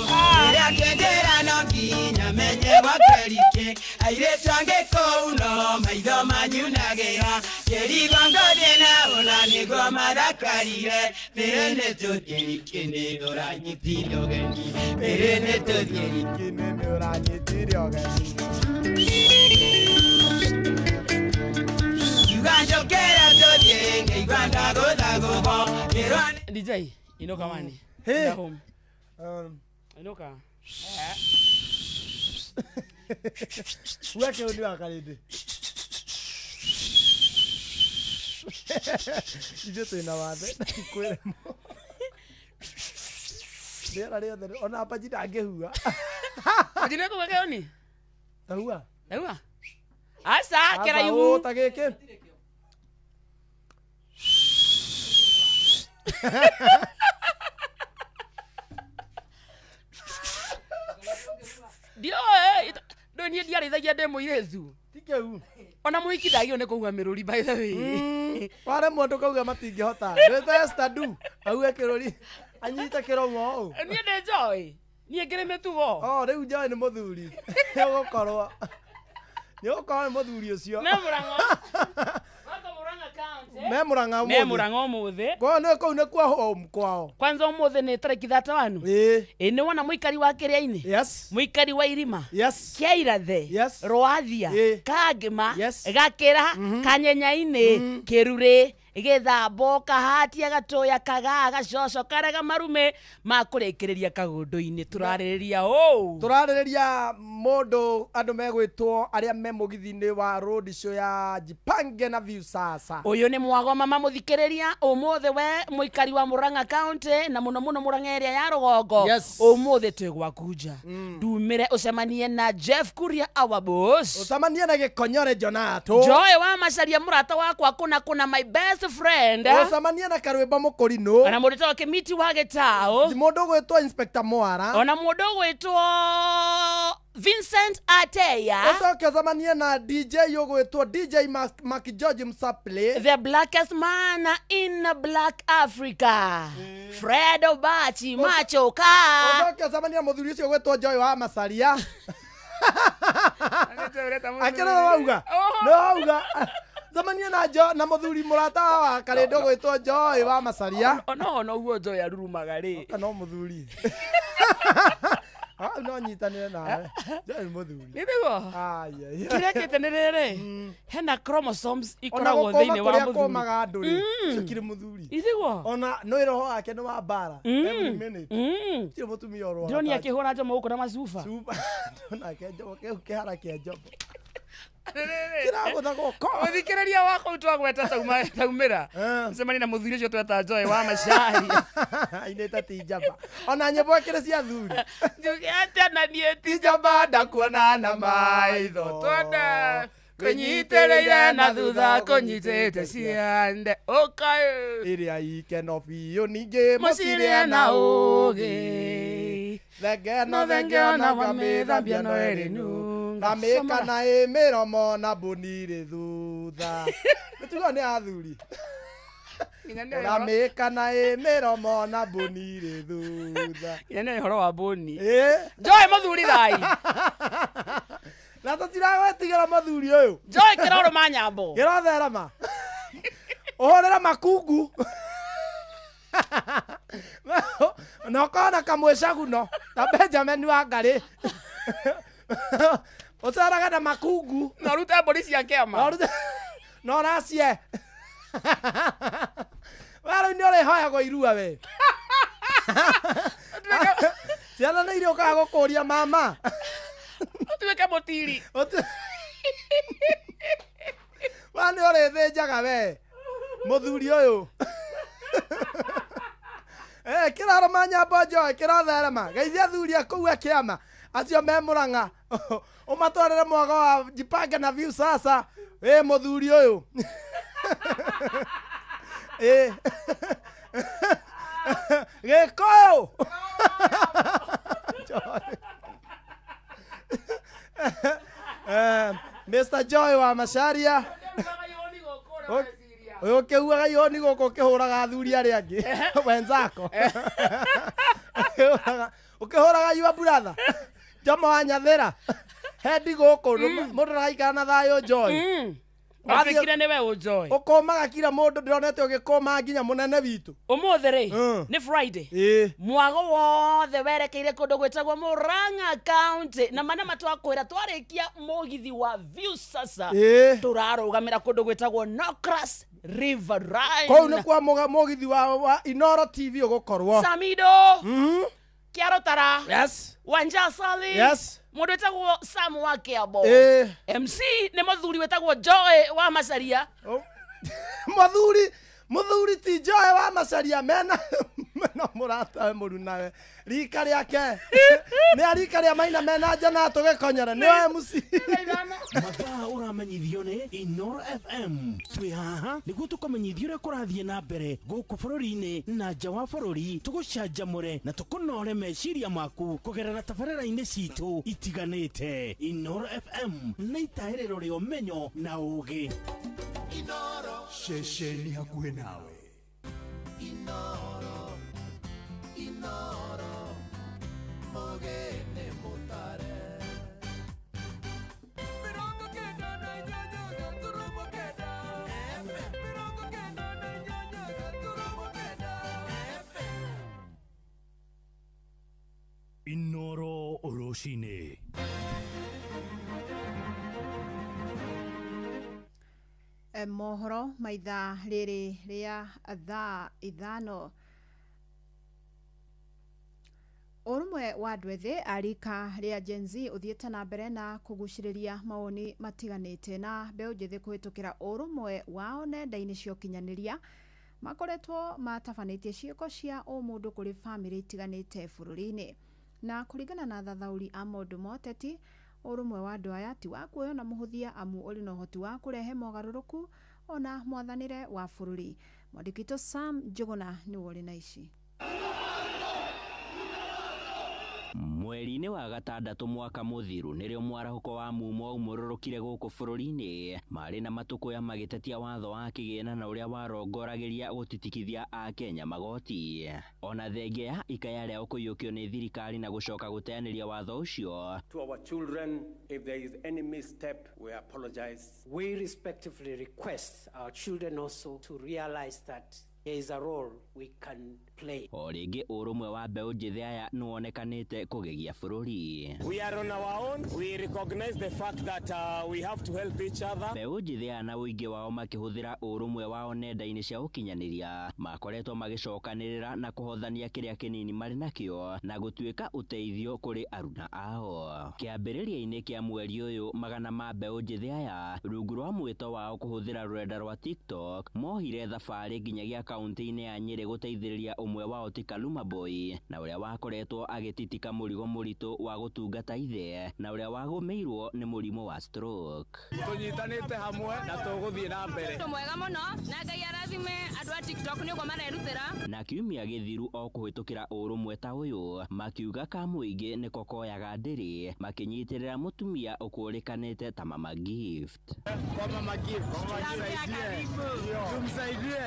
[SPEAKER 5] Ira kendera no ginya menye wakerike Aire twange kouno maido manyunagera Keri gongo dena ona nigo madakarire Perene todieni kene ora nyitiro geni Perene todieni kene ora nyitiro geni Yuganjo kera todienge Uganda goda gogo
[SPEAKER 2] DJ, inoka mani.
[SPEAKER 3] Hey.
[SPEAKER 2] Home. Inoka.
[SPEAKER 3] Weke uni wakaridi. Ije tu ina wathe. Kikwele mo. Dera leo dera. Ona hapa jita angehua.
[SPEAKER 2] Ajine ko weke oni.
[SPEAKER 3] Tahua.
[SPEAKER 2] Tahua. Asa kera yu.
[SPEAKER 3] Asa tageke.
[SPEAKER 2] Dio do ni dia rithagia demo irezu.
[SPEAKER 3] Tikeu.
[SPEAKER 2] Ona muikithagio ne kuga miruri by the way.
[SPEAKER 3] Wale mundu kauga matingihota. Ndete stadu. Au ekirori. Anyita kiromo.
[SPEAKER 2] Ni de joy. Ni ngire metugo.
[SPEAKER 3] Oh, riu joy ni muthuri. Yogokorwa. Yogokorwa ni muthuri ucio.
[SPEAKER 2] Ne murango.
[SPEAKER 3] Memuranga
[SPEAKER 2] me murango omuthe
[SPEAKER 3] kwa no ko ne kwa home kwao
[SPEAKER 2] kwanza omuthe ne tariki 31 ni wona muikari wa kiria-ini
[SPEAKER 3] yes
[SPEAKER 2] muikari wa irima
[SPEAKER 3] yes
[SPEAKER 2] kiairathe
[SPEAKER 3] yes
[SPEAKER 2] rwathia kangima
[SPEAKER 3] yes
[SPEAKER 2] gakira kanyenya-ini kirure githambo kahatia gatoya kaga gacoco karega marume makurekereria kagundu-ini turaririria mundu andu megwitwo aria me mugithi-ini wa road show ya Jipange na View sasa uyu ni mwago mama muthikiriria umuthe we muikari wa Murang'a County na muno muno Murang'a area ya rugongo umuthe twigwakuja ndumire ucemanie na Jeff Kuria our boss
[SPEAKER 3] ucemanie na Gikonyore Jonato
[SPEAKER 2] Joy wa macaria murata wakwa kuna my best friend
[SPEAKER 3] ucemanie na Karwimba Mukurino
[SPEAKER 2] ona mundu to kimiti wa Gitao
[SPEAKER 3] mundu gwitwo Inspector Mwara
[SPEAKER 2] ona mundu gwitwo Vincent Ateya
[SPEAKER 3] ucoke ucemanie na DJ yugwitwo DJ Mark George Msaple
[SPEAKER 2] the blackest man in Black Africa Fred Obachi Machoka
[SPEAKER 3] ucoke ucemanie na muthuri ucio gwitwo Joy wa Masaria akira wauga no wauga zamania na muthuri murata wa Karindo gwitwo Joy wa Masaria
[SPEAKER 2] no uguo Joy arurumaga ri
[SPEAKER 3] no muthuri no nyitanire nawe Joy muthuri
[SPEAKER 2] nithigo kirekete ni riri hena chromosomes ikoragwo thiini wa muthuri
[SPEAKER 3] komaga anduri cikiri muthuri
[SPEAKER 2] ithigo
[SPEAKER 3] ona no iroho wake ni wa bara every minute tio mutumia oro
[SPEAKER 2] ndoni akihura njomo guko na macuba
[SPEAKER 3] ndona ke njomo ke kihara ke njomo Kiragutha goko.
[SPEAKER 2] Uthikiriria wako utwagweta taumira. Semani na muthuri ucio tweta Joy wa Machari.
[SPEAKER 3] Aineta tijamba. Ona nyimbo kire cia thuri.
[SPEAKER 2] Njuge atia na nie tijamba ndakuona na maitho. Twenda. Kunyitereire na thutha kunyitete ciande. Okay.
[SPEAKER 3] Iria ikeno biũ ningĩ
[SPEAKER 2] Musirie na ugi.
[SPEAKER 3] Thengeno na wamĩthambia no ĩrĩnu. Ngamĩka na ĩmĩromo na mbũni ĩrĩ thutha. Nĩtugo nĩ athuri. Ngamĩka na ĩmĩromo na mbũni ĩrĩ thutha.
[SPEAKER 2] Nĩ ũhoro wa mbũni.
[SPEAKER 3] Joy mũthuri thai. Na tũtiragwetigĩra mũthuri ũyũ.
[SPEAKER 2] Joy kĩroro manyambo.
[SPEAKER 3] Kĩrotherema. Ũhũrĩra makungu. Na ũkona kamwĩcaguno na Benjamin Wangari. Ũcaraga na makungu.
[SPEAKER 2] Na rute mbũri cia kĩama.
[SPEAKER 3] No nacie. Waro nĩ ũrĩhoyagwo irua we. Ciana nĩ irĩũkaga gũkũria mama.
[SPEAKER 2] Tuweke motiri.
[SPEAKER 3] Wani ũrĩthĩnjaga we. Mũthuri ũyũ. Kĩraro manyambo Joy kĩrotherema. Geithia athuri akũu kĩama. Acio me Mũrang'a. Ũmatwarĩre mwaga wa Jipange na View sasa. Mũthuri ũyũ. Gĩkũyũ. Mr. Joy wa Macharia. Ũyũ kĩuaga ihũni gũkũ kĩhũraga athuri arĩa angĩ. Wenzako. Ũkĩhũraga your brother. Jomo wa Nyathĩra. Hendi gũkũ mũndũ araikara na thayũ Joy.
[SPEAKER 2] Wathikire niwe ujoy.
[SPEAKER 3] Ukomaga kila mundu ndionete ugikoma nginya munene witu.
[SPEAKER 2] Umuthi ri ni Friday. Mwago wothe werekeire kundu gwetagwo Murang'a County na mana matwakwira twarikia mugithi wa View sasa. Turarugamira kundu gwetagwo Nokras River Rhine.
[SPEAKER 3] Kou ni kwa mugithi wa Inoro TV ugukorwo.
[SPEAKER 2] Samido. Kiaro Tara.
[SPEAKER 3] Yes.
[SPEAKER 2] Wanja Sali.
[SPEAKER 3] Yes.
[SPEAKER 2] Mundu wetagwo Sam wa Kiambo. MC ni muthuri wetagwo Joy wa Macharia.
[SPEAKER 3] Muthuri ti Joy wa Macharia mena murata muru nawe. Rika riake. Ni arika ria maina mena jana tugikonyera ni MC.
[SPEAKER 9] Mathaa uramenyithio ni Inoro FM. Twi haha niguo tukomenyithio ria kurathie na mbere guku bururi-ini na nja wa bururi tugucanjamure na tukunore meciria maku kugerera tabarĩra-inĩ citu itiganĩte. Inoro FM na itaĩrĩro rĩa ũmenyo na ũũgĩ.
[SPEAKER 8] Inoro ceceni hakuhĩ nawe. Inoro Mogene Mutare. Mirongo kenda na nyanya turumo kenda. Mirongo kenda na nyanya turumo kenda.
[SPEAKER 9] Inoro Oroshine.
[SPEAKER 10] Mohoro maitha rĩrĩ rĩa thaa ithano. Ũrũmwe wa andũ ethĩ arika rĩa Gen Z ũthiĩte na mbere na kũgucĩrĩria maoni matiganĩte na mbeũ njĩthĩ kũhĩtũkĩra ũrũmwe wao nenda-inĩ cia ũkinyanĩria makoretwo matabanĩtie ciĩko cia ũmũndũ kũrĩ bamĩrĩ itiganĩte bũrũri-inĩ. Na kũringana na thathaũri a maũndũ ma ũteti, ũrũmwe wa andũ aya ti wa kuoywo na mũhũthia amu ũrĩ na ũhoti wa kũrehe mogarũrũku ona mwathanĩre wa bũrũri. Mwandĩki Sam Njuguna nĩ ũrĩ na ici.
[SPEAKER 11] Mweri-inĩ wa gatandatũ mwaka mũthiru nĩrĩo mwarahuko wa mumo umũrũrũkire gũkũ bũrũri-inĩ marĩ na matũkũya magĩtetia watho wa kĩgĩna na ũrĩa warongoragĩria gũtitikithia a Kenya magoti. Ona thengia ya ikaya rĩa kũiyũkio nĩ thirikari na gũcoka gũteanĩria watho ũcio.
[SPEAKER 12] To our children, if there is any misstep, we apologize.
[SPEAKER 13] We respectfully request our children also to realize that
[SPEAKER 12] there is a role we can play.
[SPEAKER 11] O rĩngĩ ũrũmwe wa mbeũ njĩthĩ aya nĩwonekanĩte kũgegia bũrũri.
[SPEAKER 12] We are on our own. We recognize the fact that we have to help each other.
[SPEAKER 11] Mbeũ njĩthĩ aya na ũingĩ wao makĩhũthĩra ũrũmwe wao nenda-inĩ cia ũkinyanĩria makoretwo magĩcokanĩrĩra na kũhothania kĩrĩa kĩnini marĩ nakĩo na gũtuĩka ũteithio kũrĩ aruna ao. Kĩambĩrĩria-inĩ kĩa mweri ũyũ magana ma mbeũ njĩthĩ aya rungu rwa mwĩto wao kũhũthĩra rũrenda rwa TikTok mohire thabarĩ nginyagia kaunti-inĩ ya Nyĩrĩ gũteithĩrĩria ũmwe wao ti Kaluma Boy na ũrĩa wakoretwo agĩtitika mũrigo mũritũ wa gũtungata ithe na ũrĩa wagũmĩirwo nĩ mũrimũ wa stroke.
[SPEAKER 12] Tũnyitanĩte hamwe na tũgũthiĩ na mbere.
[SPEAKER 13] Ũndũ mwega mũno na Ngai arathime andũ a TikTok nĩ ũguo marerutĩra.
[SPEAKER 11] Na kiumia gĩthiru o kũhĩtũkĩra ũrũmwe ta ũyũ makiuga ka mũingĩ nĩko koyaga ndĩrĩ makĩnyitĩrĩra mũtumia ũkũrĩkanĩte ta Mama Gift.
[SPEAKER 12] Kwa Mama Gift, tumsaidie.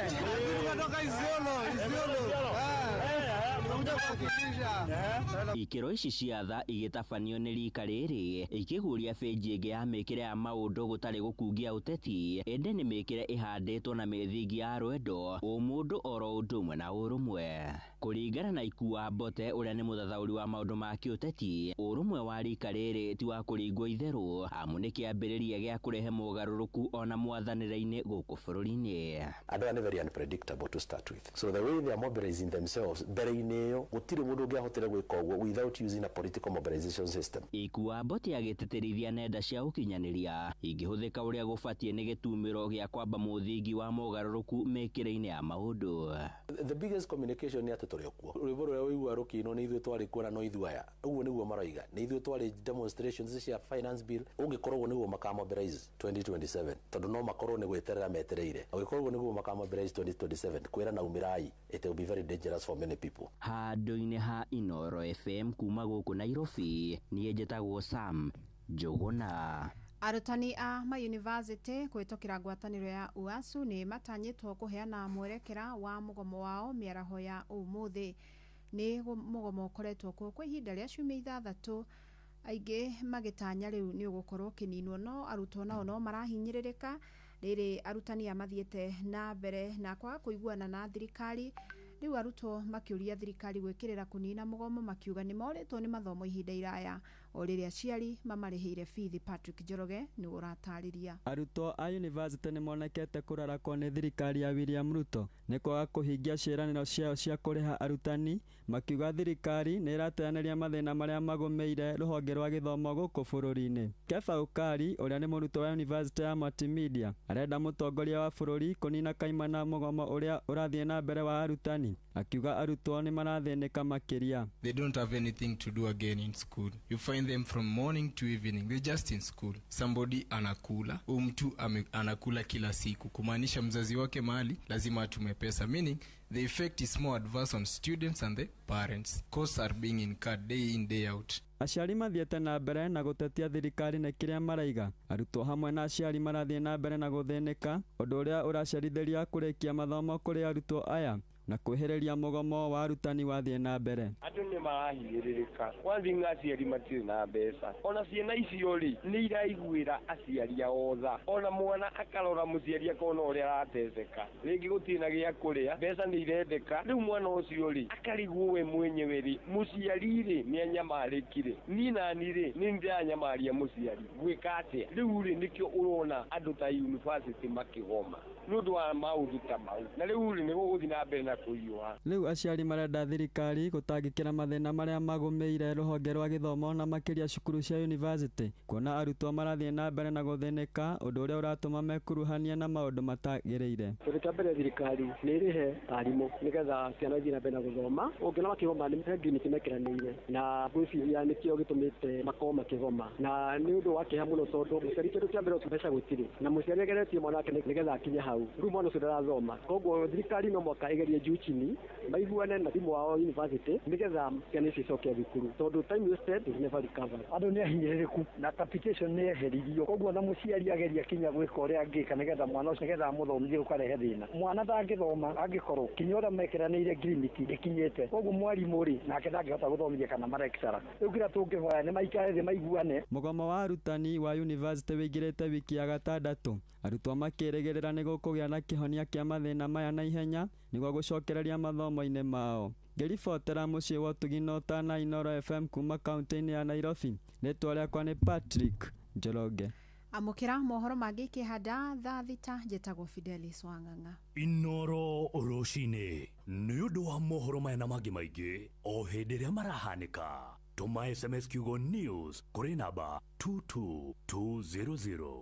[SPEAKER 11] Ikĩro ici cia tha igĩtabanio nĩ rika rĩrĩ ikĩguria benji ĩngĩ ya mĩkĩre ya maũndũ gũtarĩ gũkungia ũteti ĩndĩ nĩ mĩkĩre ĩhandĩtwo na mĩthingi ya rwendo ũmũndũ oro ũndũ ũmwe na ũrũmwe. Kũringana na Ikua Mbote ũrĩa nĩ mũthathaũri wa maũndũ ma kĩũteti ũrũmwe wa rika rĩrĩ ti wa kũringwo itherũ amu nĩ kĩambĩrĩria gĩa kũrehe mũgarũrũku ona mwathanĩre-inĩ gũkũ bũrũri-inĩ.
[SPEAKER 14] Andũ aya nĩ very unpredictable to start with, so the way they are mobilizing themselves mbere-inĩ ĩyo gũtirĩ mũndũ ũngĩahotire gwĩka ũguo without using a political mobilization system.
[SPEAKER 11] Ikua Mbote agĩtĩtĩrithia nenda cia ũkinyanĩria ingĩhũthĩka ũrĩa gũbatiĩ nĩ gĩtumĩro gĩa kwamba mũthingi wa mũgarũrũku mĩkĩre-inĩ ya maũndũ.
[SPEAKER 14] The biggest communication nĩ atĩ tũrĩ kuo. Rwĩmbo rũrĩa wĩigua rũkĩinwo nĩ ithuĩ twarĩ kuo na no ithuĩ aya. Ũguo nĩguo maroiga. Nĩ ithuĩ twarĩ demonstrations cia finance bill. Ũngĩkorwo nĩguo makamobilize 2027. Tondũ no makorwo nĩ gwĩterera metereire. Ũngĩkorwo nĩguo makamobilize 2027 kwĩra na umĩrai. It will be very dangerous for many people.
[SPEAKER 11] Handũ-inĩ ha Inoro FM kuma gũkũ Nairobi niĩ njĩtagwo Sam Njũgũna.
[SPEAKER 10] Arutani a mayunivasĩtĩ kũhĩtũkĩra ngwatanĩro ya UASU nĩ matanyĩtwo kũheana mwerekera wa mũgomo wao mĩaraho ya ũmũthĩ. Nĩ mũgomo ũkoretwo kuo kwa ihinda rĩa ciumia 6 aingĩ magĩtanya rĩu nĩ ũgũkorwo kĩninwo no arutwo nao no marahinyĩrĩrĩka rĩrĩ arutani amathiĩte na mbere na kwaga kũiguana na thirikari. Rĩu arutwo makĩũria thirikari gwĩkĩrĩra kũnina mũgomo makiuga nĩ morĩtwo nĩ mathomo ihinda iraya o rĩrĩa aciari mamarĩhĩire bithi. Patrick Njoroge nĩ ũratarĩria.
[SPEAKER 15] Arutwo a yunivasĩtĩ nĩ monekete kũrarakwo nĩ thirikari ya William Ruto nĩ kwaga kũhingia ciĩranĩro ciao cia kũrĩha arutani makiuga thirikari nĩ ĩrateanĩria mathĩna marĩa magũmĩire rũhonge rwa gĩthomo gũkũ bũrũri-inĩ. Kefa Ukari ũrĩa nĩ mũrutwo wa yunivasĩtĩ ya Multimedia arenda mũtongoria wa bũrũri kũnina kaimana mũgomo ũrĩa ũrathiĩ na mbere wa arutani. Akiuga arutwo nĩ marathĩnĩka makĩria.
[SPEAKER 16] They don't have anything to do again in school. You find them from morning to evening. They're just in school. Somebody anakula, mtu anakula kila siku. Kumaanisha mzazi wake mahali lazima atume pesa. Meaning the effect is more adverse on students and the parents. Costs are being incurred day in day out.
[SPEAKER 15] Aciari mathiĩte na mbere na gũtetia thirikari na kĩrĩa maraiga. Arutwo hamwe na aciari marathiĩ na mbere na gũthĩnĩka ũndũ ũrĩa ũracerithĩria kũrĩkia mathomo kũrĩ arutwo aya na kwĩhĩrĩria mũgomo wa arutani wathiĩ na mbere.
[SPEAKER 17] Andũ nĩ marahinyĩrĩrĩka. Kwanza aciari matirĩ na mbeca. Ona ciana icio rĩ nĩ iraiguĩra aciari ao tha. Ona mwana akarora mũciari akona ũrĩa arateseka. Rĩngĩ gũtirĩ na gĩa kũrĩa, mbeca nĩ irendeka. Rĩu mwana ũcio rĩ akarigwo we mwenyewe rĩ mũciari rĩ nĩ anyamarĩkire. Niĩ nani rĩ nĩ ndĩranyamaria mũciari. Gwĩka atĩa? Rĩu rĩ nĩkĩo ũrona andũ ta yunivasĩtĩ makĩgoma. Nĩ ũndũ wa maũndũ ta mau. Na rĩu rĩ nĩ gũgũthiĩ na mbere na kũiyũha.
[SPEAKER 15] Rĩu aciari marenda thirikari gũtangĩkĩra mathĩna marĩa magũmĩire rũhonge rwa gĩthomo na makĩria cukuru cia yunivasĩtĩ kuona arutwo marathiĩ na mbere na gũthĩnĩka ũndũ ũrĩa ũratũma mekuruhania na maũndũ matagĩrĩire.
[SPEAKER 18] Kĩndũ kĩa mbere thirikari nĩ ĩrĩhe arimũ nĩgetha ciana ithiĩ na mbere na gũthoma. Ũngĩona makĩgoma nĩ ngirimiti mekĩranĩire na gwĩciria nĩkĩo gĩtũmĩte makorwo makĩgoma na nĩ ũndũ wa kĩeha mũno tondũ mũciari kĩndũ kĩa mbere mbeca gũtirĩ na mũciari ageretie mwana wake nĩgetha akinye hau. Rĩu mwana ũcio ndarathoma koguo thirikari no mwaka ĩgerie juu chini maiguane na timu wao university nĩgetha ciana ici icoke thukuru tondũ time wasted is never recovered. Andũ nĩ ahinyĩrĩrĩku na application nĩ eheririo koguo na mũciari ageria kinya gwĩka ũrĩa angĩka nĩgetha mwana ũcio nĩgetha amũthomithie gũkarehe thĩna. Mwana ndangĩthoma angĩkorwo kinya ũrĩa mekeranĩire ngirimiti ndĩkinyĩte koguo mwarimũ rĩ nake ndangĩhota gũthomithia kana marekcara. Rĩu kĩrĩa tũngĩhoya nĩ maikare thĩ maiguane.
[SPEAKER 15] Mũgomo wa arutani wa yunivasĩtĩ wĩingĩrĩte wiki ya gatandatũ arutwo makĩrĩgĩrĩra nĩ gũkũgĩa na kĩhonia kĩa mathĩna maya na ihenya nĩguo gũcokereria mathomo-inĩ mao. Ngĩribotera mũciĩ wa Ũtugi Nota na Inooro FM kuma kaunti-inĩ ya Nairobi. Rĩtwa rĩakwa nĩ Patrick Njoroge.
[SPEAKER 10] Amukira mohoro mangĩ kĩhanda thaa thita njĩtagwo Fidelis Wang'ang'a.
[SPEAKER 19] Inooro rũcinĩ nĩ ũndũ wa mohoro maya na mangĩ maingĩ o hĩndĩ ĩrĩa marahanĩka. Tuma SMS kiugo news kũrĩ namba 22200.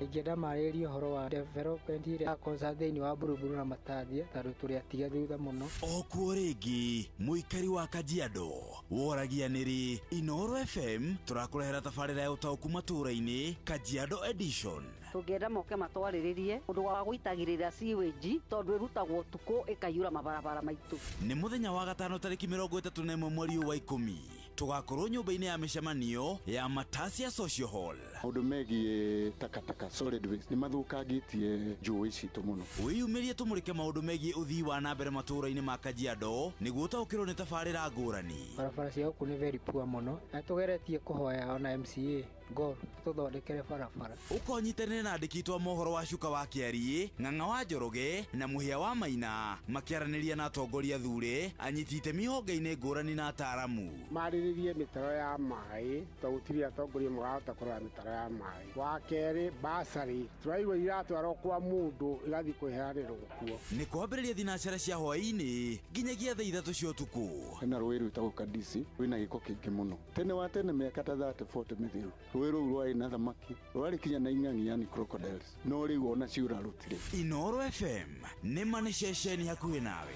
[SPEAKER 20] Ingĩenda marĩrie ũhoro wa development ĩrĩa akonsa thĩinĩ wa Buruburu na Matathia tondũ tũrĩ atiga thutha mũno.
[SPEAKER 21] Okuo rĩngĩ mũikari wa Kajiado woragia nĩrĩ Inooro FM tũrakũrehera tabarĩra ya ũtaũku matũũra-inĩ Kajiado edition.
[SPEAKER 22] Tũngĩenda moke matwarĩrĩrie ũndũ wa gũitagĩrĩra sewage tondũ ĩrutagwo ũtukũ ĩkaiyũra mabarabara maitũ.
[SPEAKER 21] Nĩ mũthenya wa gatano tarĩki 31 mweri wa 10 tũgakorwo nyũmba-inĩ ya mĩcemanio ya Matasia Social Hall.
[SPEAKER 23] Maũndũ megiĩ takataka solid waste nĩ mathũkangĩtie njũĩ citũ mũno.
[SPEAKER 21] Wĩyumĩrie tũmũrĩke maũndũ megiĩ ũthii wa na mbere matũũra-inĩ ma Kajiado nĩguo ũtaũkĩrwo nĩ tabarĩra ngũrani.
[SPEAKER 20] Barabara cia gũkũ nĩ very poor mũno na tũgeretie kũhoya ona MCA Gor tũthondekere barabara.
[SPEAKER 21] Ũkonyitanĩra na andĩki twa mohoro wa Cuka wa Kĩarie, Ng'ang'a wa Njoroge na Mũhĩa wa Maina makĩaranĩria na atongoria thure anyiti itemi honge-inĩ ngũrani na ataaramu.
[SPEAKER 24] Marĩrĩrie mĩtaro ya maĩ tondũ gũtirĩ atongoria marahota kũrora mĩtaro ya maĩ. Wa kerĩ basarĩ tũraigua iratwarwo kwa mũndũ igathiĩ kwĩheanĩrwo kuo.
[SPEAKER 21] Nĩ kwambĩrĩria thinacara cia hwaĩ-inĩ nginyagia thaa 3 cia ũtukũ.
[SPEAKER 23] Hena rũĩ rwĩtagwo Kadisi rwĩna gĩko kĩingĩ mũno. Tene wa tene mĩaka ta 30-40 mĩthiru rũĩ rũu rwarĩ na thamaki rwarĩ kinya na ing'ang'i yani crocodiles no rĩu ona ciura rutire.
[SPEAKER 21] Inooro FM nĩ mane ceceni hakuhĩ nawe.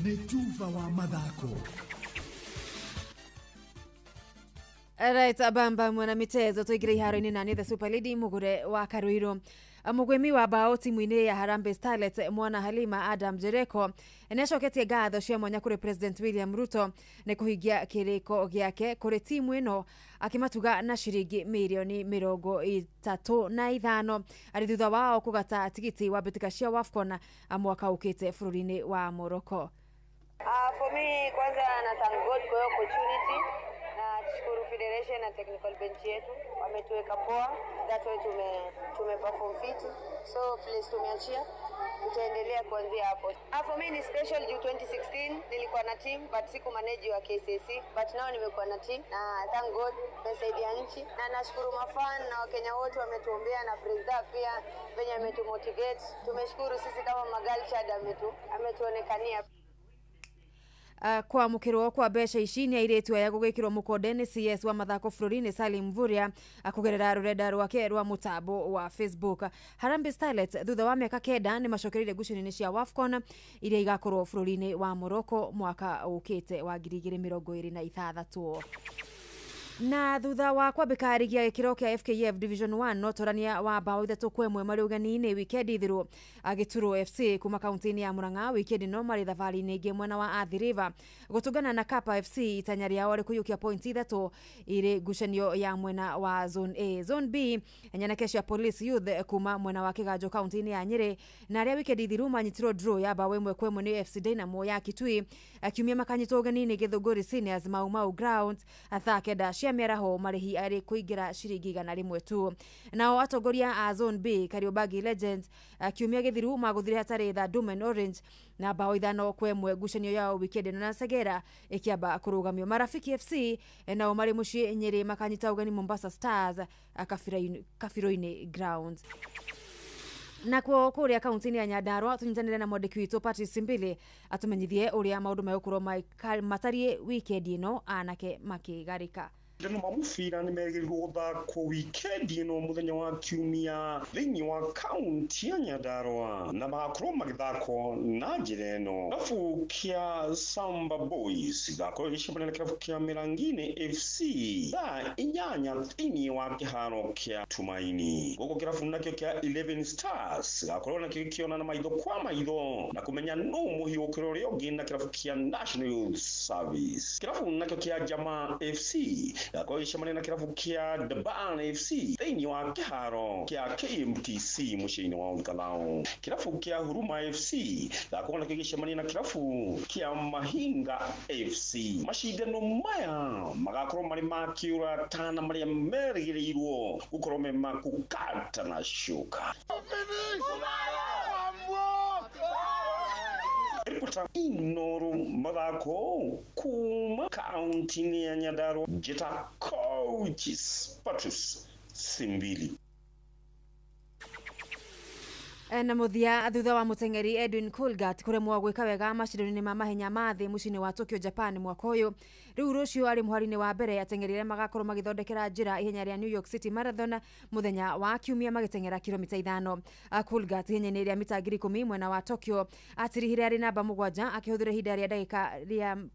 [SPEAKER 25] Nĩ Tuva wa mathako.
[SPEAKER 10] Alright, abamba mwana mitezo tuigire iharo-inĩ na nĩ the Super Lady Mugure wa Karuiro. Mugwimi wa bao timu-inĩ ya Harambee Starlets mwana Halima Adam Jereko nĩacoketie ngatho cia mwanya kũrĩ President William Ruto nĩ kũhingia kĩrĩko gĩake kũrĩ timu ĩno akĩmatuga na ciringi mirioni 35 arĩ thutha wao kũgata tigiti wa mbĩtĩka cia WAFCON mwaka ũkĩte bũrũri-inĩ wa Morocco.
[SPEAKER 26] For me kwanza na thank God kwa opportunity na shukuru Federation na technical bench yetu wametuweka poa, that way tume perform fit, so please tumeachia tutaendelea kuanzia hapo. For me ni special juu 2016 nilikuwa na team but siku manage wa KCC, but now nimekuwa na team na thank God tumesaidia nchi na nashukuru mafan na Wakenya wote wametuombea na president pia venye ametumotivate. Tumeshukuru sisi kama Magal Chad ametuonekania.
[SPEAKER 10] Kwa mukirwo kwa mbeca ici nĩ airĩtu aya gũgĩkĩrwo mũkonde-inĩ CS wa mathako bũrũri-inĩ Salim Mvurya kũgerera rũrenda rwake rwa mũtambo wa Facebook. Harambee Starlets thutha wa mĩaka 9 nĩ macokereire ngucanio-inĩ cia WAFCON iria igakorwo bũrũri-inĩ wa Morocco mwaka ũkĩte wa 2026. Na thutha wa kwambĩka rigi ya gĩkĩro kĩa FKF Division 1 notorania wa bao 3-1 marĩ ũgeni-inĩ wikendi thiru agĩturwo FC kuma kaunti-inĩ ya Murang'a wikendi no marĩ thabarĩ-inĩ ĩngĩ mwena wa Athi River gũtũngana na Kapa FC itanya rĩao rĩkũiyũkia pointi 3 irĩ ngucanio ya mwena wa Zone A. Zone B nyanake cia Police Youth kuma mwena wa Kĩganjo kaunti-inĩ ya Nyĩrĩ na arĩa wikendi thiru manyitirwo draw ya bao 1-1 nĩ FC Dynamo ya Kitui akiumia makanyitwo ũgeni-inĩ Gĩthũngũri Seniors Mau Grounds thaa 9 cia mĩaraho marĩhi arĩ kũingĩra ciringi 100 tu. Nao atongoria a Zone B Kariobangi Legends kiumia gĩthiru magũthire hatarĩ tha Dumen Orange na bao 5-1 ngucanio yao wikendi na Segera ikiamba kũrũgamio. Marafiki FC nao marĩ mũciĩ Nyĩrĩ makanyita ũgeni Mombasa Stars Kafiro-inĩ Grounds. Na kũrĩa kaunti-inĩ ya Nyandarua tunyitanĩre na mwandĩki witũ Patrice Mbili atumenyithie ũrĩa maũndũ megũkorwo matariĩ wikendi ĩno anake makĩgarĩka.
[SPEAKER 27] Ndano mamufira ni merĩgĩrĩrwo gũthakwo wikendi ĩno mũthenya wa kiumia thĩinĩ wa kaunti ya Nyandarua na magakorwo magĩthakwo na njĩra ĩno. Kĩrabu kĩa Samba Boys gĩgakorwo gĩgĩcemania na kĩrabu kĩa Merangini FC thaa 8 thĩinĩ wa kĩharo kĩa Tumaini. Gũkũ kĩrabu nakĩo kĩa 11 Stars gĩgakorwo nakĩo gĩkĩonana maitho kwa maitho na kũmenya nũ mũhiũkĩro ũrĩa ũngĩ na kĩrabu kĩa National Youth Service. Kĩrabu nakĩo kĩa Jamaa FC gako icemania na kirabu kia Daban FC thĩinĩ wa kĩharo kia KMTC mũciĩ-inĩ wa Olkalau. Kirabu kia Huruma FC gako na gĩcemania na kirabu kia Mahinga FC. Macindano maya magakorwo marĩ ma kĩũra tana marĩa merĩgĩrĩirwo gũkorwo me makukata na shuka. Ripota Inooro mathako kuma kaunti ya Nyandarua. Jeta coaches Patrice Simbili.
[SPEAKER 1] Na muthia thutha wa mutengeri Edwin Colgate kuremwo gwika wega macindano-ini ma mahenya ma thi muciĩ-inĩ wa Tokyo Japan mwaka uyu. Riu rucio ari muhari-ini wa mbere atengerire magakorwo magithondekera njira ihenya ria New York City Marathon muthenya wa kiumia magitengera kilomita 5. Colgate ihenya-ini ria mita 10,000 mwena wa Tokyo atirihire ari namba 7 akihuthira hinda ria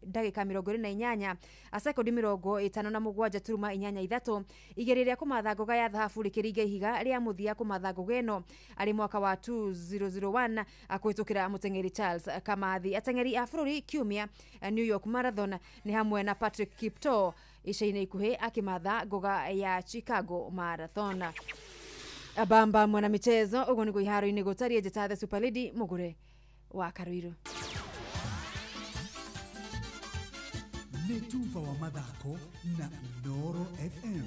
[SPEAKER 1] ndagika 28 sekondi 57.83 igeri ria kumatha ngoga ya thahabu rikiringa ihiga ria muthia kumatha ngoga ino ari mwaka wa 2001 akwĩtũkĩra mutengeri Charles Kamathi. Atengeri a bũrũri kiumia New York Marathon ni hamwe na Patrick Kipto ica-inĩ ikuhĩ akimatha ngoga ya Chicago Marathon. Bamba mwana michezo ugo ni iharo-inĩ gũtarie Njata the Super Lady Mugure wa Karuiru.
[SPEAKER 2] Nĩ tuva wa mathako na Inooro FM.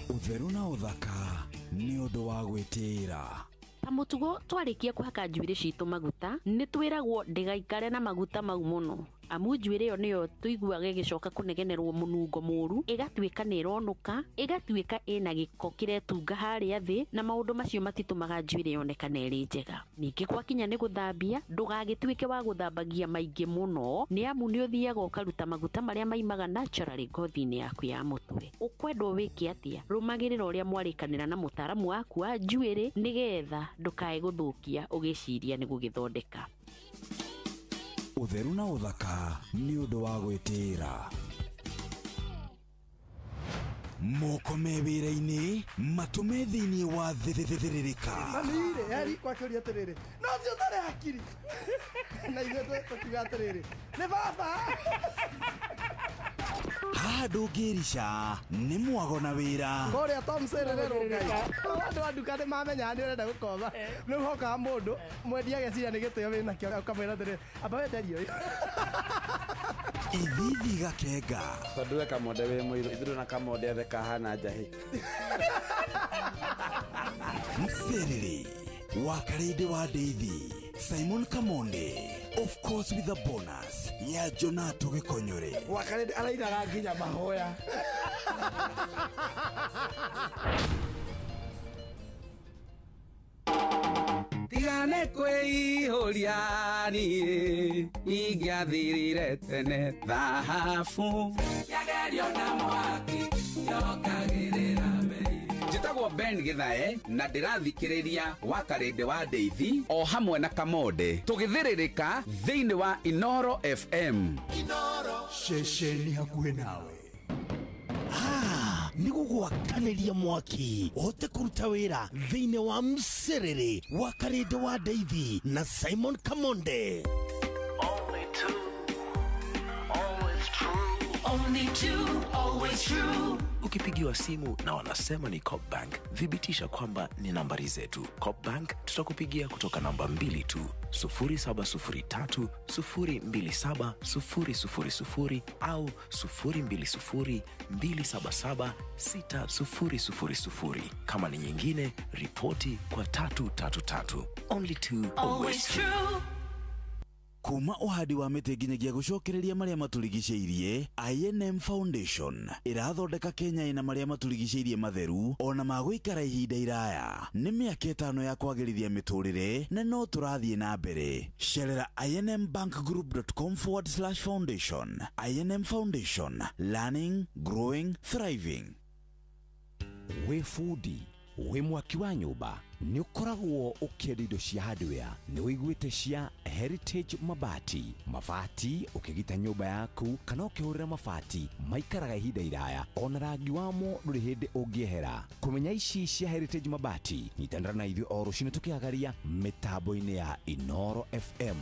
[SPEAKER 21] Utheru na uthaka ni undu wa gwitira.
[SPEAKER 4] Pamutugo twarikia kuhaka njuire citu maguta ni twiragwo ndigaikare na maguta mau muno. Amu njuire yo niyo tuiguaga gicoka kunegenerwo munungo muru igatuika nironuka igatuika ina giko kiretunga haria thi na maundu macio matitumaga njuire yonekana iri njega. Ningi gwakinya ni guthambia ndugagituike wa guthambagia maingi muno ni amu ni uthiaga ukaruta maguta maria maimaga naturally ngothi-ini yaku ya mutwe. Ukwendwo wiki atia rumagirira uria mwarikanira na mutaramu waku wa njuire nigetha ndukae guthukia ugiciria ni gugithondeka.
[SPEAKER 21] Utheru na uthaka ni undu wa gwitira. Moko mewira-ini matume thiini wa thithiririka.
[SPEAKER 3] Manire yari kwa kĩũria atĩrĩrĩ no cio tare hakiri na ithuĩ tũkiuga atĩrĩrĩ nĩ baba.
[SPEAKER 21] Ndũngĩrica nĩ mwago na wĩra.
[SPEAKER 3] Kũrĩa Tom Sererero Ngai andũ a nduka nĩmamenya nĩ ũrenda gũkomba rĩu hokaga mũndũ mwendia ageciria nĩ gĩtĩo wĩna kĩo ũkamwĩra atĩrĩrĩ amba wenderio ũyũ.
[SPEAKER 21] Ithithi gakenga
[SPEAKER 5] tondũ we kamonde wĩ mũirũ ithuĩ na kamonde athe kahana njahĩ.
[SPEAKER 21] Mserere wa Karede wa Deithi Simon Kamonde, of course with a bonus ya Jonato Gikonyore.
[SPEAKER 3] Wa Karede arainaga nginya mahoya.
[SPEAKER 6] Tigane kwĩihũria niĩ ingĩathirire tene thahabu yagerio na mwaki yokagĩrĩra mbei. Njĩtagwo Ben Githae na ndĩrathikĩrĩria wa Karede wa Deithi o hamwe na Kamonde tũgĩthĩrĩrĩka thĩinĩ wa Inooro FM.
[SPEAKER 2] Inooro ceceni hakuhĩ nawe.
[SPEAKER 9] Ni gũgwakanĩria mwaki ũhote kũruta wĩra thĩinĩ wa Mserere wa Karede wa Deithi na Simon Kamonde.
[SPEAKER 7] Only two, always true.
[SPEAKER 25] Ukipigiwa simu na wanasema ni Copbank, thibitisha kwamba ni nambari zetu. Copbank tutakupigia kutoka namba 2 tu, 0703 027 000 au 020 277 6000. Kama ni nyingine, ripoti kwa 333. Only two, always true.
[SPEAKER 21] Kuma uhadi wa mĩtĩ nginyagia gũcokereria marĩa matũrigicĩirie, INM Foundation irathondeka Kenya ina marĩa matũrigicĩirie matheru ona ma gũikara ihinda iraya. Nĩ mĩaka 5 ya kwagĩrithia mĩtũrĩre na no tũrathiĩ na mbere. Cerera inmbankgroup.com/foundation. INM Foundation, learning, growing, thriving.
[SPEAKER 28] We foodie, we mwaki wa nyũmba, nĩ ũkoragwo ũkĩendia indo cia hardware, nĩ wĩiguĩte cia Heritage Mabati. Mabati ukigita nyumba yaku kana ukihurira mabati maikaraga ihinda iraya ona rangi wamo nduri hindi ungiehera. Kumenya ici cia Heritage Mabati nyitandara na ithuĩ o rũciinĩ tukiagaria mitambo-inĩ ya Inoro FM.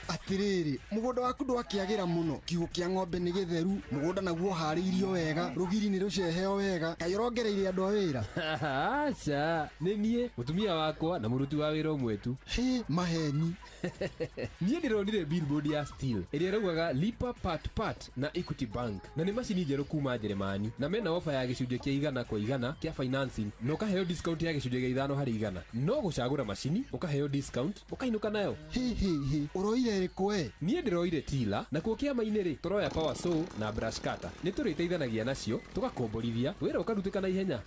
[SPEAKER 8] Atiriri, mugunda waku ndwakiagira muno, kiugũ kia ng'ombe ni githeru, mugunda naguo harĩirio wega, rugiri ni ruceheo wega, kaĩ ũrongereire andũ a wĩra.
[SPEAKER 11] Aca, nĩ niĩ mũtumia wakwa na mũruti wa wĩra ũmwe tu.
[SPEAKER 8] Maheni.
[SPEAKER 11] Niĩ ndĩronire billboard ya Steel ĩrĩa ĩraugaga lipa part na Equity Bank, na nĩ macini njerũ kuma Njĩrĩmani, na mena ofa ya gĩcunjĩ kĩa 100% kĩa financing, na ũkaheo discount ya gĩcunjĩ kĩa 5/100. No gũcagũra macini ũkaheo discount ũkainũka nayo.
[SPEAKER 8] Ũroire ĩrĩkũ?
[SPEAKER 11] Niĩ ndĩroire tila na kuo kĩama-inĩ rĩ tũroya power saw na brush cutter. Nĩ tũrĩteithanagia nacio tũgakomborithia wĩra ũkarutĩka na ihenya.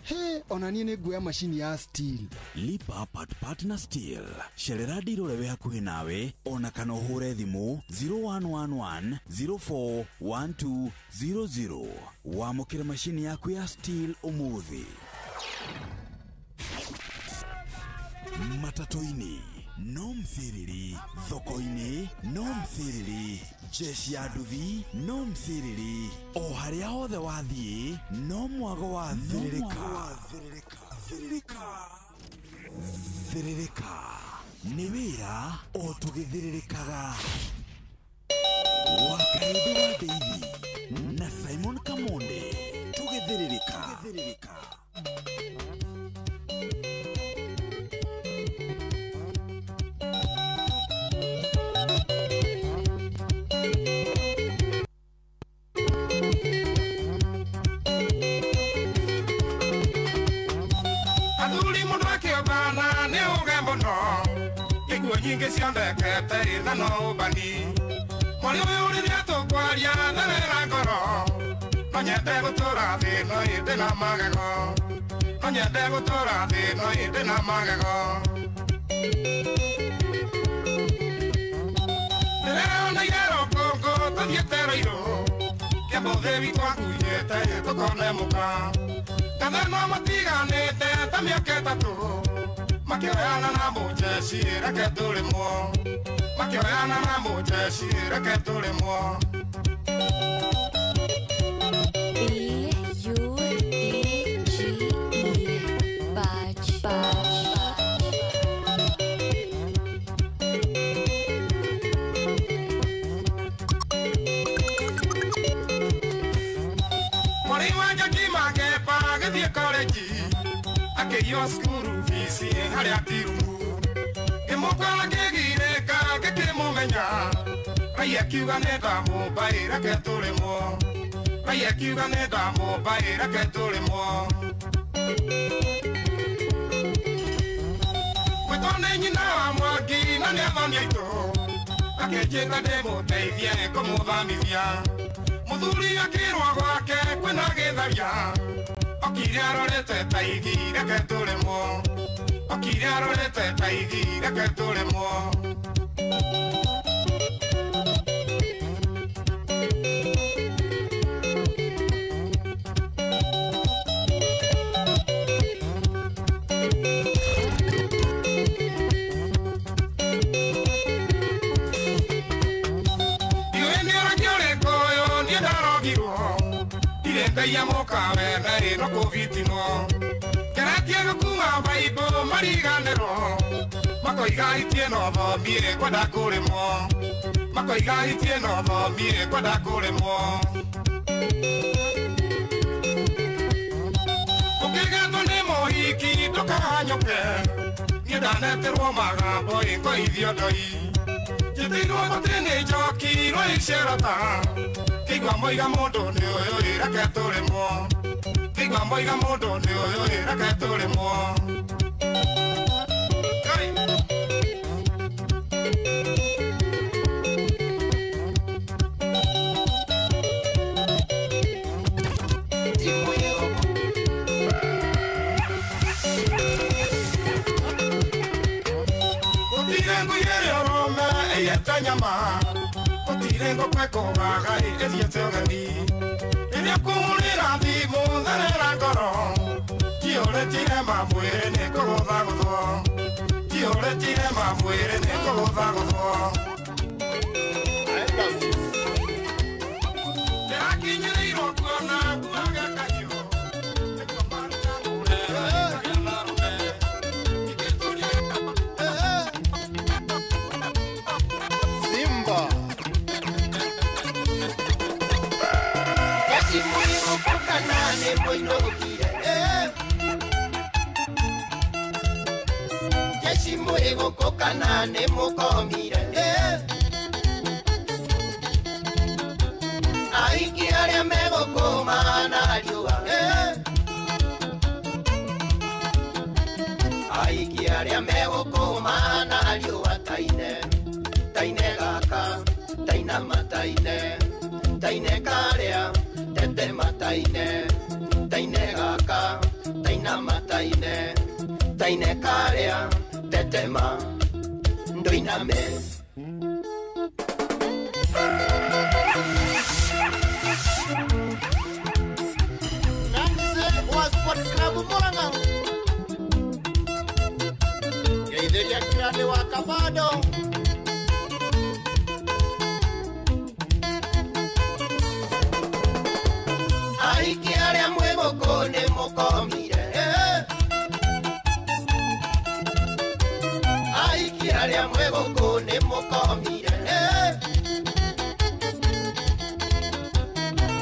[SPEAKER 8] Ona niĩ nĩ nguoya macini ya Steel.
[SPEAKER 21] Lipa part na Steel. Cerera ndirore wĩ hakuhĩ nawe ona kana ũhũre thimũ 0111 04 1200 wamũkĩre macini yaku ya Steel ũmũthĩ. Matatu-inĩ no mthiriri, thoko-inĩ no mthiriri, jeshi ya nduthi no mthiriri, o harĩa hothe wathiĩ no mwago wa thiririka. Thiririka nĩ wĩra o tũgĩthiririkaga. Wakaĩndũ wa Daisy na Simon Kamonde tũgĩthiririka.
[SPEAKER 12] Athuri mũndũ akĩũmbana nĩ ũge mũno, iguo nyingĩ ciondekete ĩtha no ũmbani. Mwarĩ ũyũ rĩrĩa tũkwaria therera ngoro, no nyende gũtũra thĩ ĩno ĩndĩ na magego, no nyende gũtũra thĩ ĩno ĩndĩ na magego. Rĩrĩa oneire rũkũngũ tũthiĩte rũirũ, kĩambũthĩ witũ akuĩte tũkone mũka. Kathano matiganĩte ta mĩaka ĩtatũ, makĩoyana na mũjeshi reke tũrĩmwo, makĩoyana na mũjeshi reke tũrĩmwo. Akĩiywo cukuru bici harĩa Kirumu, ngĩmũkora ngĩgirĩka ngĩkĩmũmenya, Ngai akiuga nĩ ndamũmbai reke tũrĩmwo, Ngai akiuga nĩ ndamũmbai reke tũrĩmwo. Gwĩtwo nĩ nyina wa Mwangi na nĩ athoni aitũ, akĩnjĩta ndĩmũteithie kũmũthomithia, mũthuri akĩrwo gwake kwĩna gĩtharia, okire arorete taigi reke tũrĩmwo, okire arorete taigi reke tũrĩmwo. Iwe nĩ ũrakio rĩkũyũ niĩ ndarogirwo, ngai amokawe ndarĩ no kũbitinwo, keratie gũkua baibũ mariganĩrwo, makoiga hitie no thomie kwenda kũrĩmwo, makoiga hitie no thomie kwenda kũrĩmwo. Ũkĩgetwo nĩ mũhiki ndũkahanyũke, niĩ ndaneterwo magambo ĩkoithio ndoi, njĩtĩirwo gũtĩ nĩ njoki rwa icerota, kĩigua moiga mũndũ nĩ ũyũ reke tũrĩmwo, kĩigua moiga mũndũ nĩ ũyũ reke tũrĩmwo. Gũtirĩ ngũire ũrũme ĩyete nyama, gũtirĩ ngũkwe kũgaga ĩthiĩte ũgeni, rĩrĩa kũhũrĩra thimũ therera ngoro, kĩũrĩtire mamwĩrĩ nĩ kũgũthagũthwo, kĩũrĩtire Turetire mamwire nikugutha guthwo Nĩakinyĩrĩirwo kuona guoya kahiũ nĩguo maruta
[SPEAKER 3] Simba
[SPEAKER 13] Yesi muhimu kukana ni moino ukire Yesi muhimu kukana ni mukomire Aiki aria mego kumana riua Aiki aria mego kumana riua taine Taine gaka, taina mataine Taine karia, tete mataine Taine gaka, taina mataine Taine karia, tete ma Ndoiname Grande wa Cavado Ai que área muevo con el moco mire Ai que área muevo con el moco mire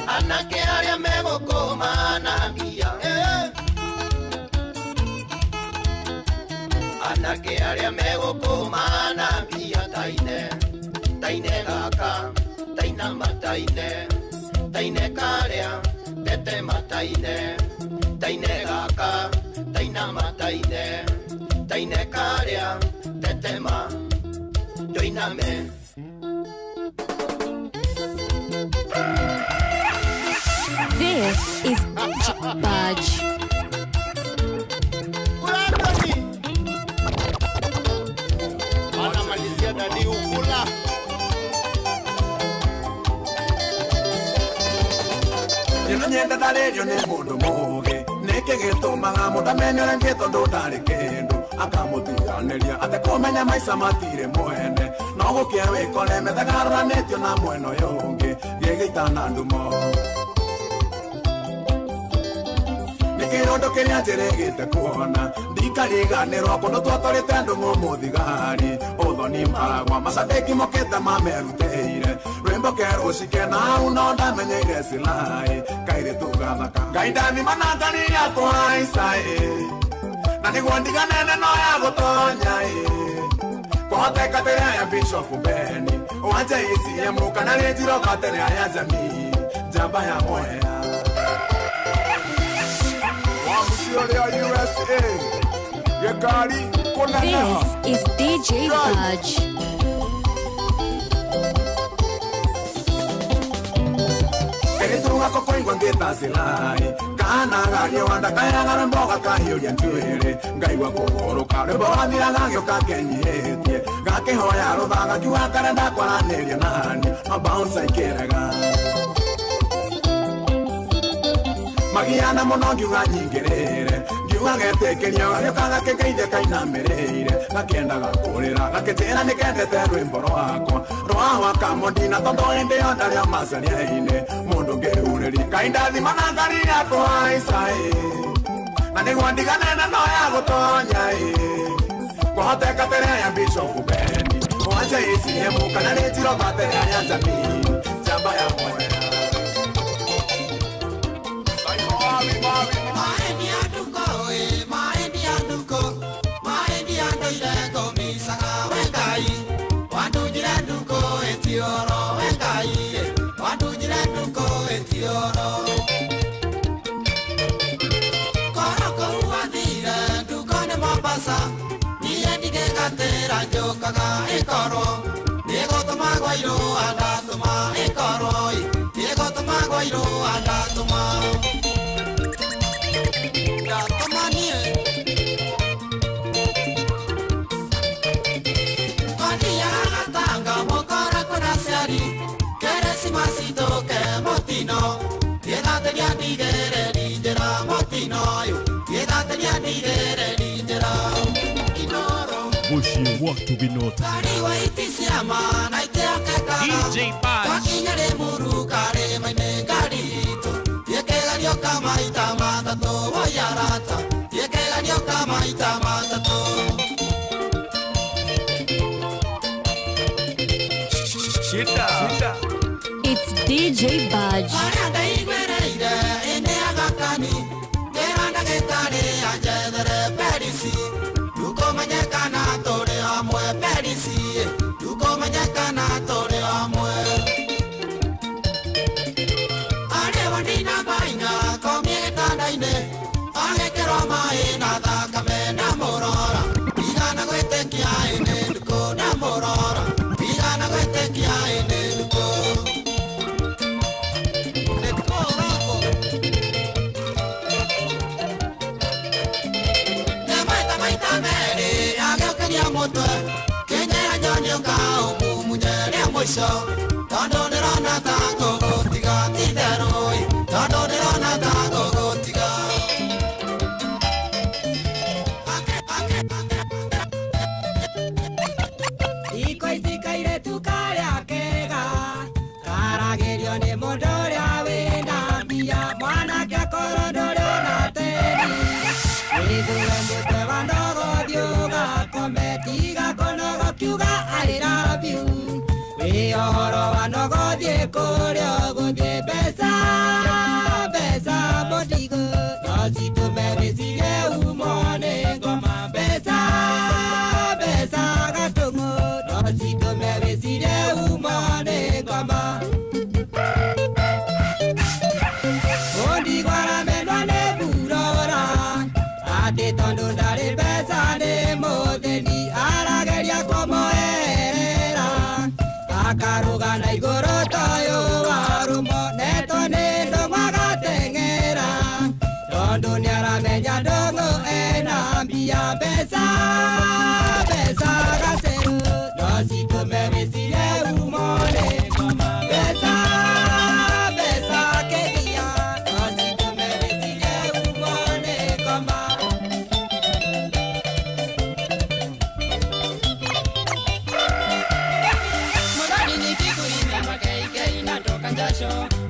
[SPEAKER 13] Ana que área muevo con mana mía Ana que área mego kumana mia taine Taine gaka, taina mataine Taine karea, tete mataine Taine gaka, taina mataine Taine karea, tete ma Doiname
[SPEAKER 14] This is Budge.
[SPEAKER 13] Anamalizia dadi ukula
[SPEAKER 12] Ino nyenda ndarerio nĩ mũndũ mũũgĩ nĩkĩ gĩtũmaga mũndũ amenye ũrĩa ngĩ tondũ ndarĩ kĩndũ akamũtiganĩria atĩ kũmenya maica matirĩ mwene no gũkĩa wĩkore methagarũranĩtio na mwena ũyũ ũngĩ gĩgĩitana ndumo Kĩrondo kĩrĩa njĩrĩgĩte kuona ndikariganĩrwo kũndũ twatwarĩte andũ mũthigari ũthoni maragwa macabĩki mokĩte mamerutĩire rwĩmbo kerũcike na hau no ndamenyeire silai kairĩtu gathaka Ngai ndathima na ngari yakwa Isai na nĩguo ndiganene no ya gũtonya kwahoteka tĩrĩa ya Bishop Beni wanja ICM kana rĩnjiro gatĩrĩa ya jamii njamba ya Mwea USA.
[SPEAKER 14] This is DJ Budge.
[SPEAKER 12] Keritunga kokoingwa ngeta silai kana gario wanda kaya garamboga kahiuria njuire ngai wa kugoroka rebo wathira gagio kakenyihetie gakihoya ruthaga kiuga kare ndakwaraniria nani mabounce ikiraga Magiana muno ngiuga nyingĩrĩre ngiuga getĩkĩrio gario kagakĩngeithia kainamĩrĩire gakĩendaga kũrĩra gakĩnjĩra nĩkendete rwĩmbo rwakwa rwa kamondina tondũ hĩndĩ ĩyo ndarĩ macaria-inĩ mũndũ ngĩrurĩria Ngai ndathima na ngari yakwa Isai na nĩguo ndiganene no ya gũtonya kwahoteka tĩrĩa ya Bishop Beni wanja ICM kana rĩnjiro gatĩrĩa ya jamii njamba ya Mwea
[SPEAKER 15] Bushi watu binota.
[SPEAKER 16] DJ Baj.
[SPEAKER 14] It's DJ Baj.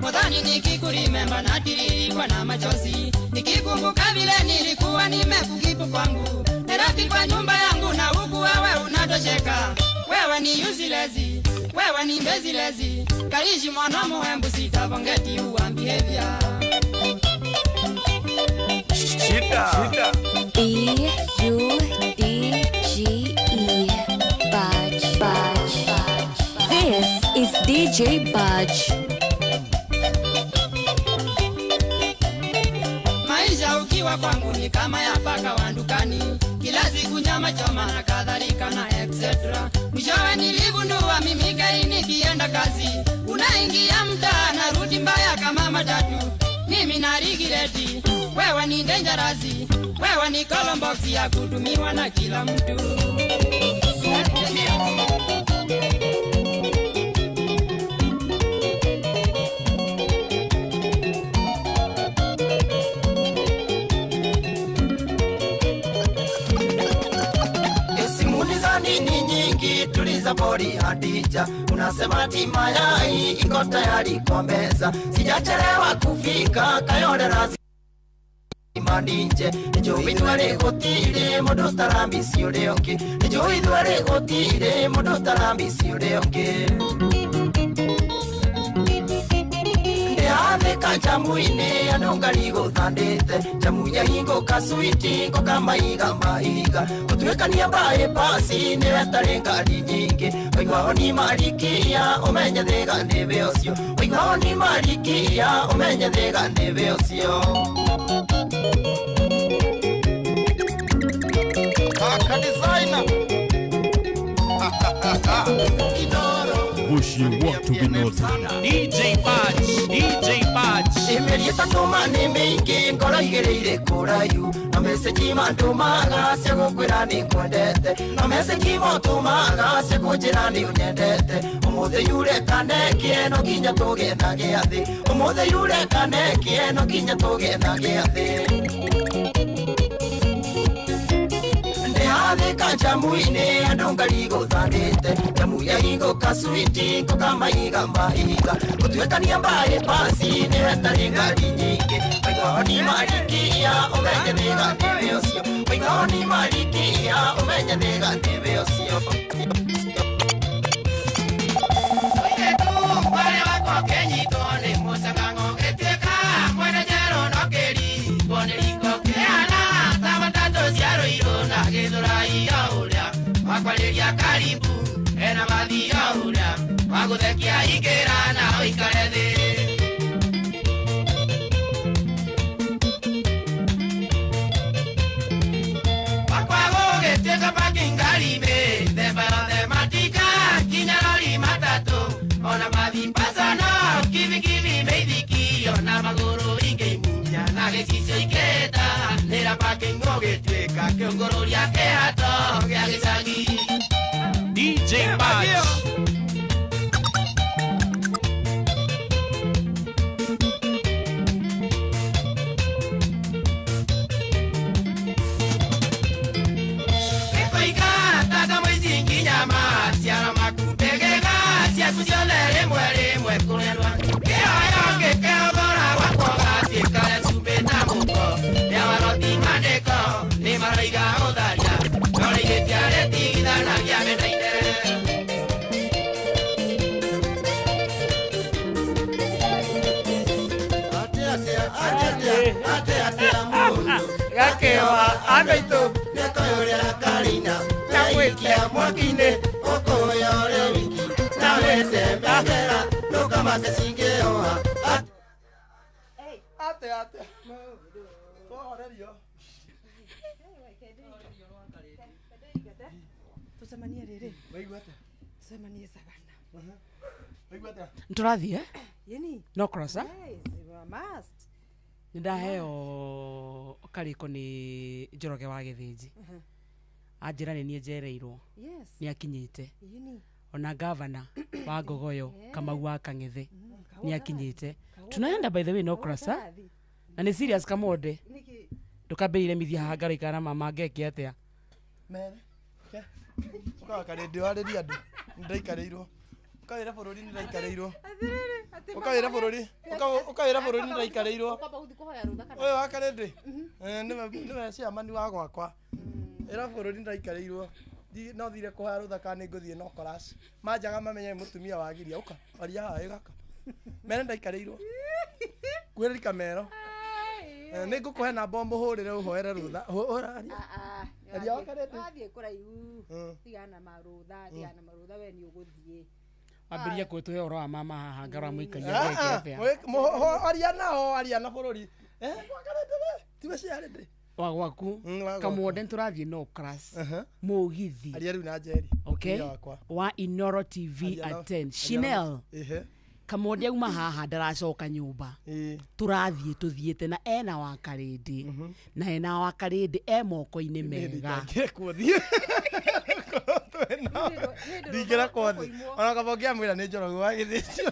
[SPEAKER 17] Modhani nikikurimemba natiririkwa na machozi, nikikumbuka vile nilikuwa nimekukipu kwangu, nerafi kwa nyumba yangu na huku wewe unatosheka. Wewe ni useless, wewe ni mbezilezi, kaishi mwana muhembu sitavongeti uambihevya.
[SPEAKER 16] Shida.
[SPEAKER 14] B-U-D-G-E Baj. This is DJ Baj.
[SPEAKER 17] Maisha ukiwa kwangu ni kama ya paka wa dukani, kila siku nyama choma na kadhalika na etc. Mwishowe niligundua mimi kai nikienda kazi, unaingia mtaa na rudi mbaya kama matatu. Mimi na rigireti, wewe ni dangerous, wewe ni columbox ya kutumiwa na kila mtu.
[SPEAKER 13] Nini nyingi tuliza bodi Hadija, unasema tima yai iko tayari kwa meza, sijachelewa kufika Kayole razi mandinje, nijo idware gotire modo tarambisi ureonge, nijo idware gotire modo tarambisi ureonge. Ndehane jamuine anongari gothandete, jamu ya hingo kasuiti ko kamaiga maiga, kutwekania bae pasi ne atarenga nyingi, oigwa ni marikia omenya thega ndebe ocio, oigwa ni marikia omenya thega ndebe ocio. Aka designer
[SPEAKER 15] Bushi watu binota.
[SPEAKER 16] DJ Baj.
[SPEAKER 13] Imelieta toma ni mingi ngora igereire kurayu, na message mandumaga cia gukwira ni kwendete, na message motumaga cia kunjira ni unyendete. Umuthe yure kanekie no kinya tuge na giathi, umuthe yure kanekie no kinya tuge na giathi. wathika njamu-inĩ andũ ngarigo thandĩte njamu ya hingo kasuiti kokamaiga mahiga gũtuĩkania mbaĩ pasi nĩ hatarĩ ngari nyingĩ maigoni marikia ũmenye nĩ gatĩbe ũcio maigoni marikia ũmenye nĩ gatĩbe ũcio
[SPEAKER 17] wale wako kenyitwo nĩ mũcakango gĩtuĩka mwene njerũ no kĩrigwo nĩ riko kĩana ta matatũ cia rũirũ na gĩthũrai o ũrĩa wakwarĩria karimbu ena mathi o ũrĩa wagũthekia ingĩra na ũikare thĩ wakwago gĩtuĩka pakingari mĩthemba yothe matika kinya rori matatũ ona mathi pasano kivikivi meithikio na magũrũ ingĩimunya na gĩcicio ikĩta nĩra paking'o gĩtuĩka kĩongororia kĩhato gĩa gĩcagi
[SPEAKER 16] DJ Baj.
[SPEAKER 3] Gakewa anaito
[SPEAKER 13] nekoyora karina
[SPEAKER 3] nawekia mwakine
[SPEAKER 13] okoyore wiki nawete mbegera nukamake singeoha
[SPEAKER 3] ate tohorerio
[SPEAKER 1] tucemanie rĩrĩ
[SPEAKER 3] waiguate
[SPEAKER 1] tucemanie sagana
[SPEAKER 3] waiguate
[SPEAKER 10] ntũrathiĩ
[SPEAKER 1] yeni
[SPEAKER 10] no crossa
[SPEAKER 1] must
[SPEAKER 10] nindaheo kariko ni Njoroge wa Gĩthĩnji anjĩra nĩ niĩ njereirwo nĩ akinyĩte ona gavana wa Ngogoyo Kamau wa Kang'ethe nĩ akinyĩte tunaenda by the way no crossa na nĩ serious Kamode ndũkambĩrĩre mithia haha ngaraikara na mama ngeke atĩa
[SPEAKER 3] mere ke ukakare ndiwarĩria andũ ndaikarĩirwo ukawĩra bũrũri nĩ ndaikarĩirwo ukawĩra bũrũri nĩ ndaikarĩirwo ũyũ wa karĩndĩ nĩwe ciamani wa gwakwa ĩra bũrũri nĩ ndaikarĩirwo no thire kũhaya rũtha kana nĩ ngũthiĩ no koraci manjaga mamenye mũtumia wagiria ũka waria haha gaka mere ndaikarĩirwo kwĩrĩka mero nĩ ngũkũhe namba mũhũrĩre ũhoere rũtha aria wa karĩndĩ
[SPEAKER 1] athiĩ kũraihu tigana marũtha we nĩ ũgũthiĩ
[SPEAKER 10] ambĩria kwĩtũhe ũhoro wa mama haha ngarora mũikaria ngeke
[SPEAKER 3] atĩa aria na bũrũri tiwe ciarĩndĩ
[SPEAKER 10] wa gwaku Kamwode tũrathiĩ no class mũgithi
[SPEAKER 3] aria rĩu na njeri
[SPEAKER 10] okay wa Inoro TV at 10 Chanel Kamwode auma haha ndaracoka nyũmba tũrathiĩ tũthiĩte na ena wa Karĩndĩ na ena wa Karĩndĩ moko-inĩ mega
[SPEAKER 3] ndingĩra kothi ona kaba ngĩamwĩra nĩ Njoroge wa Gĩthĩnji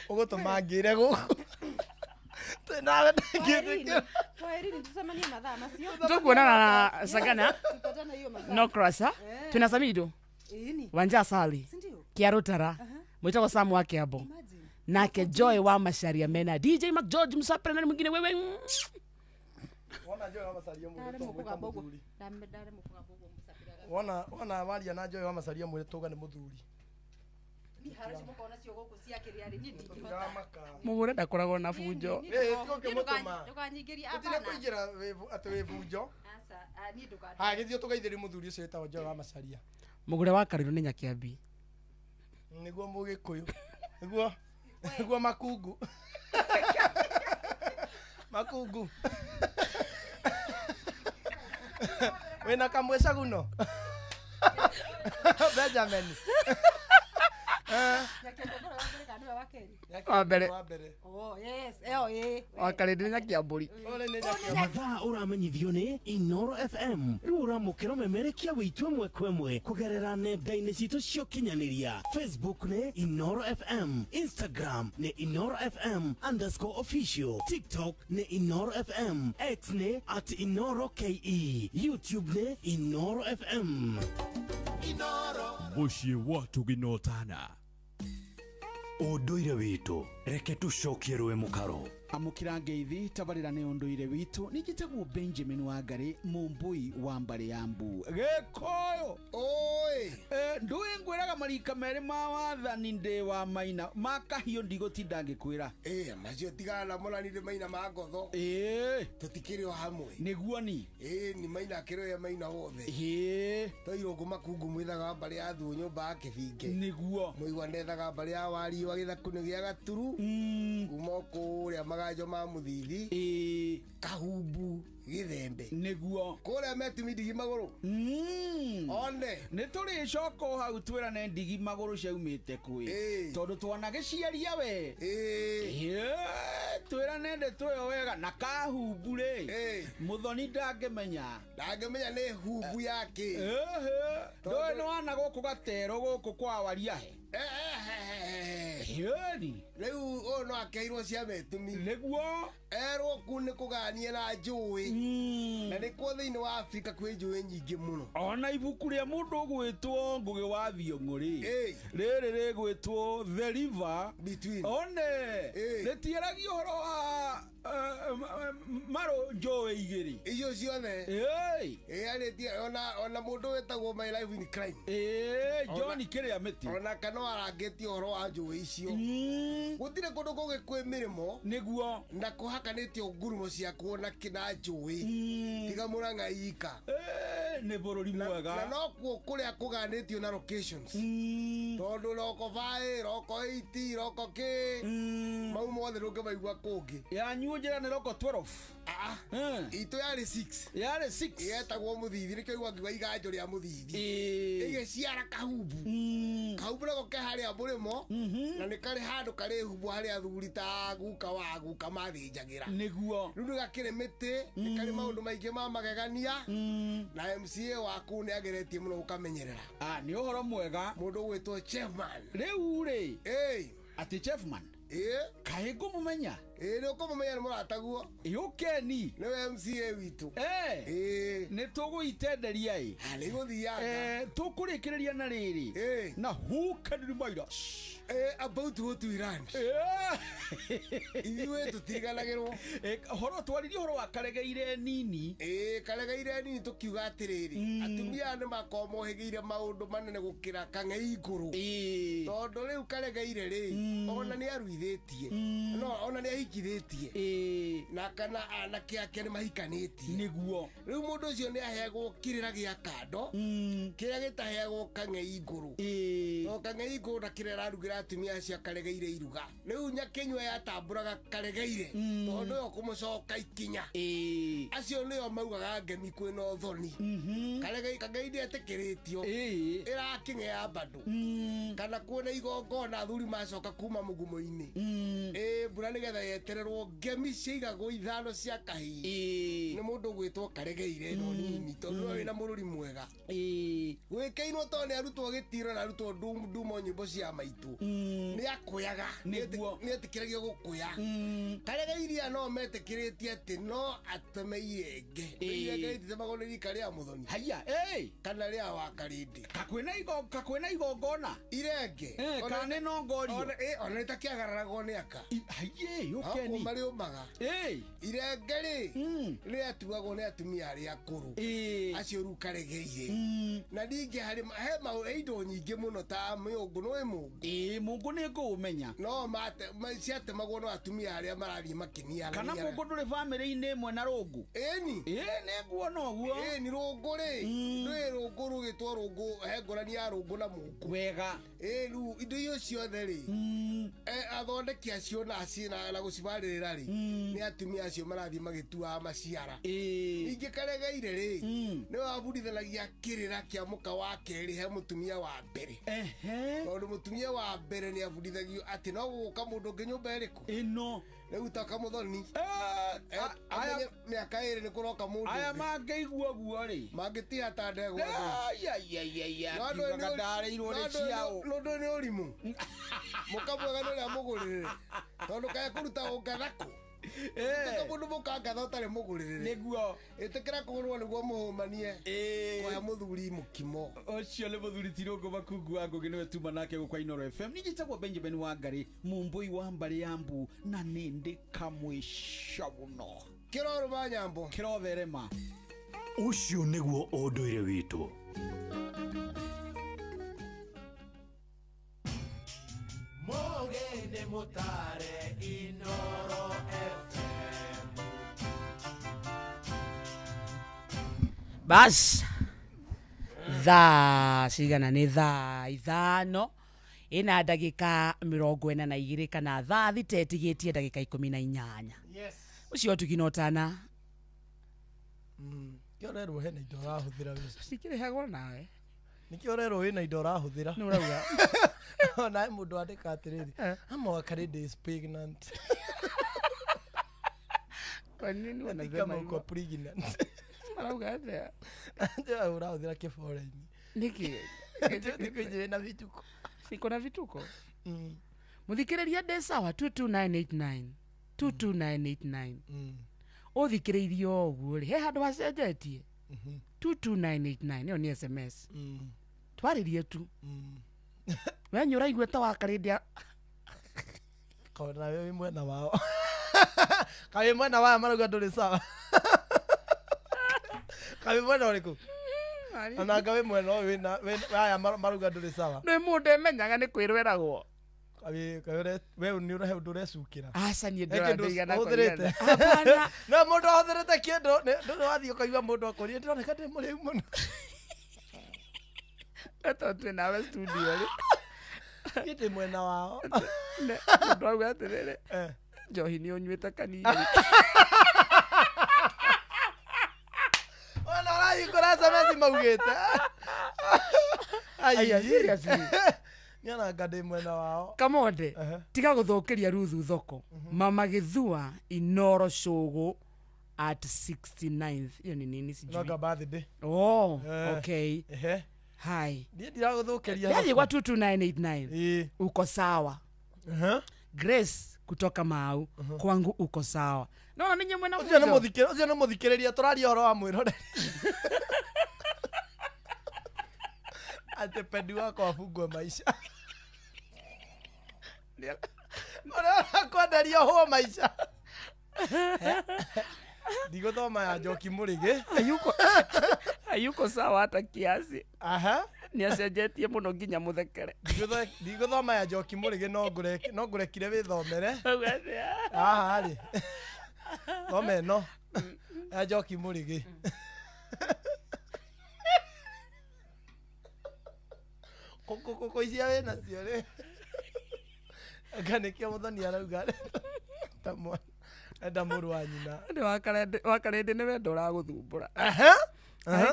[SPEAKER 3] ũgũtũma ngĩre gũkũ nawe ndingĩthĩkĩra
[SPEAKER 10] tũkuonana na Sagana no crossa twĩna Samido Wanja Sali Kiarutara mwĩtagwo Sam wa Kiambu nake Joy wa Macharia mena DJ Mac George Msapre na mwingine wewe
[SPEAKER 3] wona Joy wa Macharia mũthuri wona waria na Joy wa Macharia mwĩre toga nĩ mũthuri
[SPEAKER 10] mũgũre ndakoragwo na bunjo
[SPEAKER 3] ndũkanyingĩria apana kũingĩra atĩ wĩ bunjo gĩthiĩ tũgeithĩrie mũthuri ũcio wĩtagwo Joy wa Macharia
[SPEAKER 10] mũgũre wa Karĩrũ nĩ Nyakĩambi
[SPEAKER 3] nĩguo mũgĩkũyũ nĩguo makungu wĩna kamwe caguno Benjamin
[SPEAKER 10] Wambere.
[SPEAKER 1] Oh, yes.
[SPEAKER 10] Wakarĩndĩ na kĩambũri.
[SPEAKER 9] Mathaa ũramenyithio nĩ Inoro FM. Rĩu ũramũkĩra ũmemerekia wĩitũ ĩmwe kwa ĩmwe kũgerera nenda-inĩ citũ cia ũkinyanĩria. Facebook nĩ Inoro FM, Instagram nĩ Inoro FM _official, TikTok nĩ Inoro FM, X nĩ @InoroKE, YouTube nĩ Inoro FM.
[SPEAKER 15] Mũciĩ wa tũginotana.
[SPEAKER 18] Ũndũire witũ reke tũcokie rwe mũkaro.
[SPEAKER 19] Amukira ngeithi tabarĩra nĩ ũndũire witũ nĩnjĩtagwo Benjamin Wangari Mũmbui wa Mbare ya Mbu Gĩkũyũ. Oi ndũĩ ngwĩraga marika merĩ ma wathani ndĩ wa Maina makahiũ ndigũtinda ngĩkwĩra.
[SPEAKER 3] Macio tigana na Mũrani ndĩ Maina ma ngotho. Tũtikĩrĩ o hamwe
[SPEAKER 19] nĩguo ni
[SPEAKER 3] ni Maina akĩroya Maina wothe. Toirũngũ makungu mwĩthaga Mbare ya Thuo nyũmba ya Kĩbinge
[SPEAKER 19] nĩguo
[SPEAKER 3] mũigua nethaga Mbare ya Wari wa Gĩthaku nĩ gĩa Gaturu kuma kũrĩa Magajo ma Mũthithi Kahumbu Gĩthembe
[SPEAKER 19] nĩguo
[SPEAKER 3] kũrĩa metumi ndigi magũrũ one
[SPEAKER 19] nĩ tũrĩ coko hau twĩrane ndigi magũrũ ciaumĩte kwĩ tondũ twanagĩciaria we twĩrane ndĩ twĩyo wega na Kahumbu rĩ Mũthoni ndangĩmenya
[SPEAKER 3] nĩ humbu yake
[SPEAKER 19] ndũĩ nĩ wana gũkũ Gatero gũkũ kwa Wariahe
[SPEAKER 3] rĩu ũyũ no akeirwo cia metumi
[SPEAKER 19] nĩguo
[SPEAKER 3] erwo ku nĩ kũgania na njũĩ na nĩkuo thĩinĩ wa Afrika kwĩ njũĩ nyingĩ mũno.
[SPEAKER 19] Ona ibuku rĩa mũndũ ũgwĩtwo Ngũgĩ wa Thiong'o rĩrĩ rĩgwĩtwo The River
[SPEAKER 3] Between
[SPEAKER 19] one rĩtiaragia ũhoro wa Maro njũĩ igĩrĩ
[SPEAKER 3] icio ciothe ona mũndũ wĩtagwo My Life in Crime
[SPEAKER 19] John kĩrĩa mĩtĩ
[SPEAKER 3] ona kana arangĩtie ũhoro wa njũĩ icio gũtirĩ kũndũ kũngĩ kwĩ mĩrĩmo
[SPEAKER 19] nĩguo
[SPEAKER 3] na kũhakanĩtio ngurumo cia kuona kĩna njũĩ tiga Mũrang'a ika
[SPEAKER 19] nĩ bũrũri mwega
[SPEAKER 3] na no kuo kũrĩa kũganĩtio na locations tondũ roko 5 roko 8 roko kĩ mau mothe ndũngĩmaigua kũngĩ
[SPEAKER 19] yanyu njĩra nĩ roko 12
[SPEAKER 3] itũ yarĩ 6 yetagwo Mũthithi nĩkĩo igua ngiuga iganjo rĩa Mũthithi ĩgĩciara Kahumbu Kahumbu nako ke harĩa mũrĩmo na nĩ karĩ handũ karĩ humbu harĩa athuri ta guka wa guka mathĩnjagĩra
[SPEAKER 19] nĩguo
[SPEAKER 3] rĩu nĩ gakĩrĩ mĩtĩ nĩ karĩ maũndũ maingĩ ma magegania na MCA waku nĩ ageretie mũno gũkamenyerera
[SPEAKER 19] nĩ ũhoro mwega
[SPEAKER 3] mũndũ ũgwĩtwo Chefman
[SPEAKER 19] rĩu rĩ atĩ Chefman kaĩ ngũmũmenya
[SPEAKER 3] nĩ ũkũmũmenya nĩ mũrataguo
[SPEAKER 19] ũkeni
[SPEAKER 3] nĩwe MCA witũ
[SPEAKER 19] nĩ tũgũitenderia
[SPEAKER 3] nĩ gũthiaga
[SPEAKER 19] tũkũrĩkĩrĩria na rĩrĩ na who can remind us
[SPEAKER 3] about what we learned ithuĩ tũtiriganagĩrwo
[SPEAKER 19] horo twaririe horo wa Karegeire nini
[SPEAKER 3] Karegeire nini tũkiuga atĩrĩrĩ atumia nĩ makorwo mohĩgĩire maũndũ manene gũkĩra Kang'ei igũrũ tondũ rĩu Karegeire rĩ ona nĩ aruithĩtie ona nĩ ahikithĩtie na kana anake ake nĩ mahikanĩtie
[SPEAKER 19] nĩguo
[SPEAKER 3] rĩu mũndũ ũcio nĩ aheagwo kĩrĩra gĩa kando kĩrĩa gĩtaheagwo Kang'ei igũrũ no Kang'ei igũrũ na kĩrĩa ararugĩra atumia cia Karegeire iruga rĩu Nyakenyua yatambũraga Karegeire tondũ yo kũmũcoka ikinya acio nĩo maugaga ngemi kwĩna ũthoni Kang'ei ndĩetĩkĩrĩtio ĩrakĩng'ea bado kana kuona igongona athuri macoka kuma mũgumo-inĩ mbura nĩgetha yetererwo ngemi ciaigagwo 5 cia kahii nĩ mũndũ ũgwĩtwo Karegeire no nini tondũ wĩna mũrũri mwega gwĩkĩinwo tondũ nĩ arutwo gĩtiro na arutwo ndumo nyĩmbo cia maitũ nĩ akũyaga nĩ etĩkĩragio gũkũya Karegeire no metĩkĩrĩtie atĩ no ateme irenge irenge rĩtitemagwo nĩ rika rĩa Mũthoni
[SPEAKER 19] haya
[SPEAKER 3] kana rĩa wa Karĩndĩ
[SPEAKER 19] kakwĩna igongona
[SPEAKER 3] irenge
[SPEAKER 19] kana no ngorio
[SPEAKER 3] ona rĩtakĩagararagwo nĩ aka
[SPEAKER 19] ũkeni
[SPEAKER 3] marĩ ũmaga irenge rĩ rĩatuagwo nĩ atumia arĩa akũrũ acio rĩu Karegeire na ningĩ he indo nyingĩ mũno ta mĩũngũ nĩ mũngũ
[SPEAKER 19] nĩ ngũũmenya
[SPEAKER 3] no ciatemagwo no atumia arĩa marathiĩ makĩniara
[SPEAKER 19] kana mũngũ ndũrĩ bamĩrĩ-inĩ ĩmwe na rũngũ
[SPEAKER 3] nĩ
[SPEAKER 19] nguona ũguo
[SPEAKER 3] nĩ rũngũ rĩ rũngũ
[SPEAKER 4] gwitwo rungu hengorani ya rungu na mungu
[SPEAKER 19] wega
[SPEAKER 4] riu indo iyo ciothe ri athondeki acio na gucibarĩrĩra ri ni atumia acio marathie magituaga maciara ningĩ karegeire ri nĩ wabundithanagia kĩrĩra kĩa mũka wa kerĩ he mũtumia wa mbere tondũ mũtumia wa mbere nĩ abundithagio atĩ no gũka mũndũ ũngĩ nyũmba ĩrĩkũ
[SPEAKER 19] ĩno
[SPEAKER 4] rĩu taka mũthoni mĩaka ĩrĩ nĩ kũroka mũndũ
[SPEAKER 19] aya mangĩigua guo rĩ
[SPEAKER 4] mangĩtiga ta ndegwa
[SPEAKER 19] ndarĩirwo nĩ ciao
[SPEAKER 4] nũndũ nĩ ũrimũ mũka mwega nĩ ũrĩa mũgũrĩrĩre tondũ kae kũruta ũngathakũ ĩka mũndũ mũkangatha ũtarĩ mũgũrĩrĩre
[SPEAKER 19] nĩguo
[SPEAKER 4] ĩtĩkĩra kũgũrwo nĩguo mũhũmanie kwaya mũthuri mũkimo
[SPEAKER 19] ũcio nĩ mũthuri Tirũngũ Makungu wa Ngũgĩ nĩwe tuma nake gũkwa Inooro FM nĩnjĩtagwo Benjamin Wangari Mũmbũi wa Mbari ya Mbu na nĩndĩ kamwĩca mũno
[SPEAKER 4] kĩrorũma nyambo
[SPEAKER 19] kĩrotherema
[SPEAKER 18] ũcio nĩguo ũndũire witũ
[SPEAKER 5] Mogene motare Inooro FM.
[SPEAKER 10] Bas thaa cigana nĩ thaa ithano ĩna ndagĩka 42 kana thaa thita ĩtigĩtie ndagĩka 18 ũcio tuginotana
[SPEAKER 3] kĩorerwo hena indo ũrahũthĩra
[SPEAKER 10] cikĩrĩhagwo nawe
[SPEAKER 3] nĩkĩorerwo wĩna indo ũrahũthĩra
[SPEAKER 10] nĩ ũrauga
[SPEAKER 3] ona mũndũ andĩka atĩrĩrĩ Amoakarede is pregnant
[SPEAKER 10] kwa nini
[SPEAKER 3] wanasema uko pregnant
[SPEAKER 10] marauga atĩa
[SPEAKER 3] ndio ũrahũthĩra kĩbore-inĩ
[SPEAKER 10] nĩkĩ
[SPEAKER 3] nĩkĩje na vituko
[SPEAKER 10] niko na vituko muthikĩrĩria ndĩ sawa 22989 22989 ũthikĩrĩirio ũguo rĩ he handũ wacenjetie 22989 ĩyo nĩ SMS twarĩrie tu we nyũra igweta wa Karĩndĩ
[SPEAKER 3] kaona wewe mwena wao kawe mwena wao maruga ndũrĩ sawa kawe mwena ũrĩkũ ana kawe mwena wĩna aya maruga ndũrĩ sawa
[SPEAKER 10] nĩ mũndũ emenyaga nĩ kwĩrweragwo
[SPEAKER 3] kawe wewe nĩ ũrehe ũndũ ũrecukĩra
[SPEAKER 10] aca niĩ ndĩraigana
[SPEAKER 3] ũthĩrĩte hapana no mũndũ ũthĩrĩte kĩndũ ndũrĩ wathiĩ ũkaigua mũndũ akũria ndĩroneka ndĩ mũrĩu mũno
[SPEAKER 10] eto tu nawe studio rĩ
[SPEAKER 3] gĩtĩ mwena wao
[SPEAKER 10] mũndũ auga atĩrĩrĩ njohi nĩ ũnyuĩte kanini
[SPEAKER 3] ona ũrathiĩ kũra SMS maugĩte
[SPEAKER 10] aya seriously
[SPEAKER 3] nyana ngandĩ mwena wao
[SPEAKER 10] Kamonde tiga gũthũkĩria Ruthu thoko Mama Gĩthua Inooro Shogo at 69th iyo ni nini sijui
[SPEAKER 3] noga birthday
[SPEAKER 10] okay hi
[SPEAKER 3] ndiye ndiragũthũkĩria
[SPEAKER 10] yaani kwa 22989 uko sawa Grace kutoka Mau kwangu uko sawa naona ninyi mwena
[SPEAKER 3] ucio nĩ mũthikĩrĩria tũraria ũhoro wa mwĩrore ate pendi wako afungwe maisha ona kwenderia huo maisha Ndigũthoma ya Njoki Mũrĩgĩ
[SPEAKER 10] ayuko sawa hata kiasi ni acenjetie mũno nginya mũthekere
[SPEAKER 3] ndigũthoma ya Njoki Mũrĩgĩ no ngũrekire wĩthomere rĩ thome no ya Njoki Mũrĩgĩ koko icia wĩna cio rĩ nganĩkio mũthoni arauga tamwe enda mũrũ wa nyina
[SPEAKER 10] wa Karĩndĩ nĩ wendo ũragũthumbũra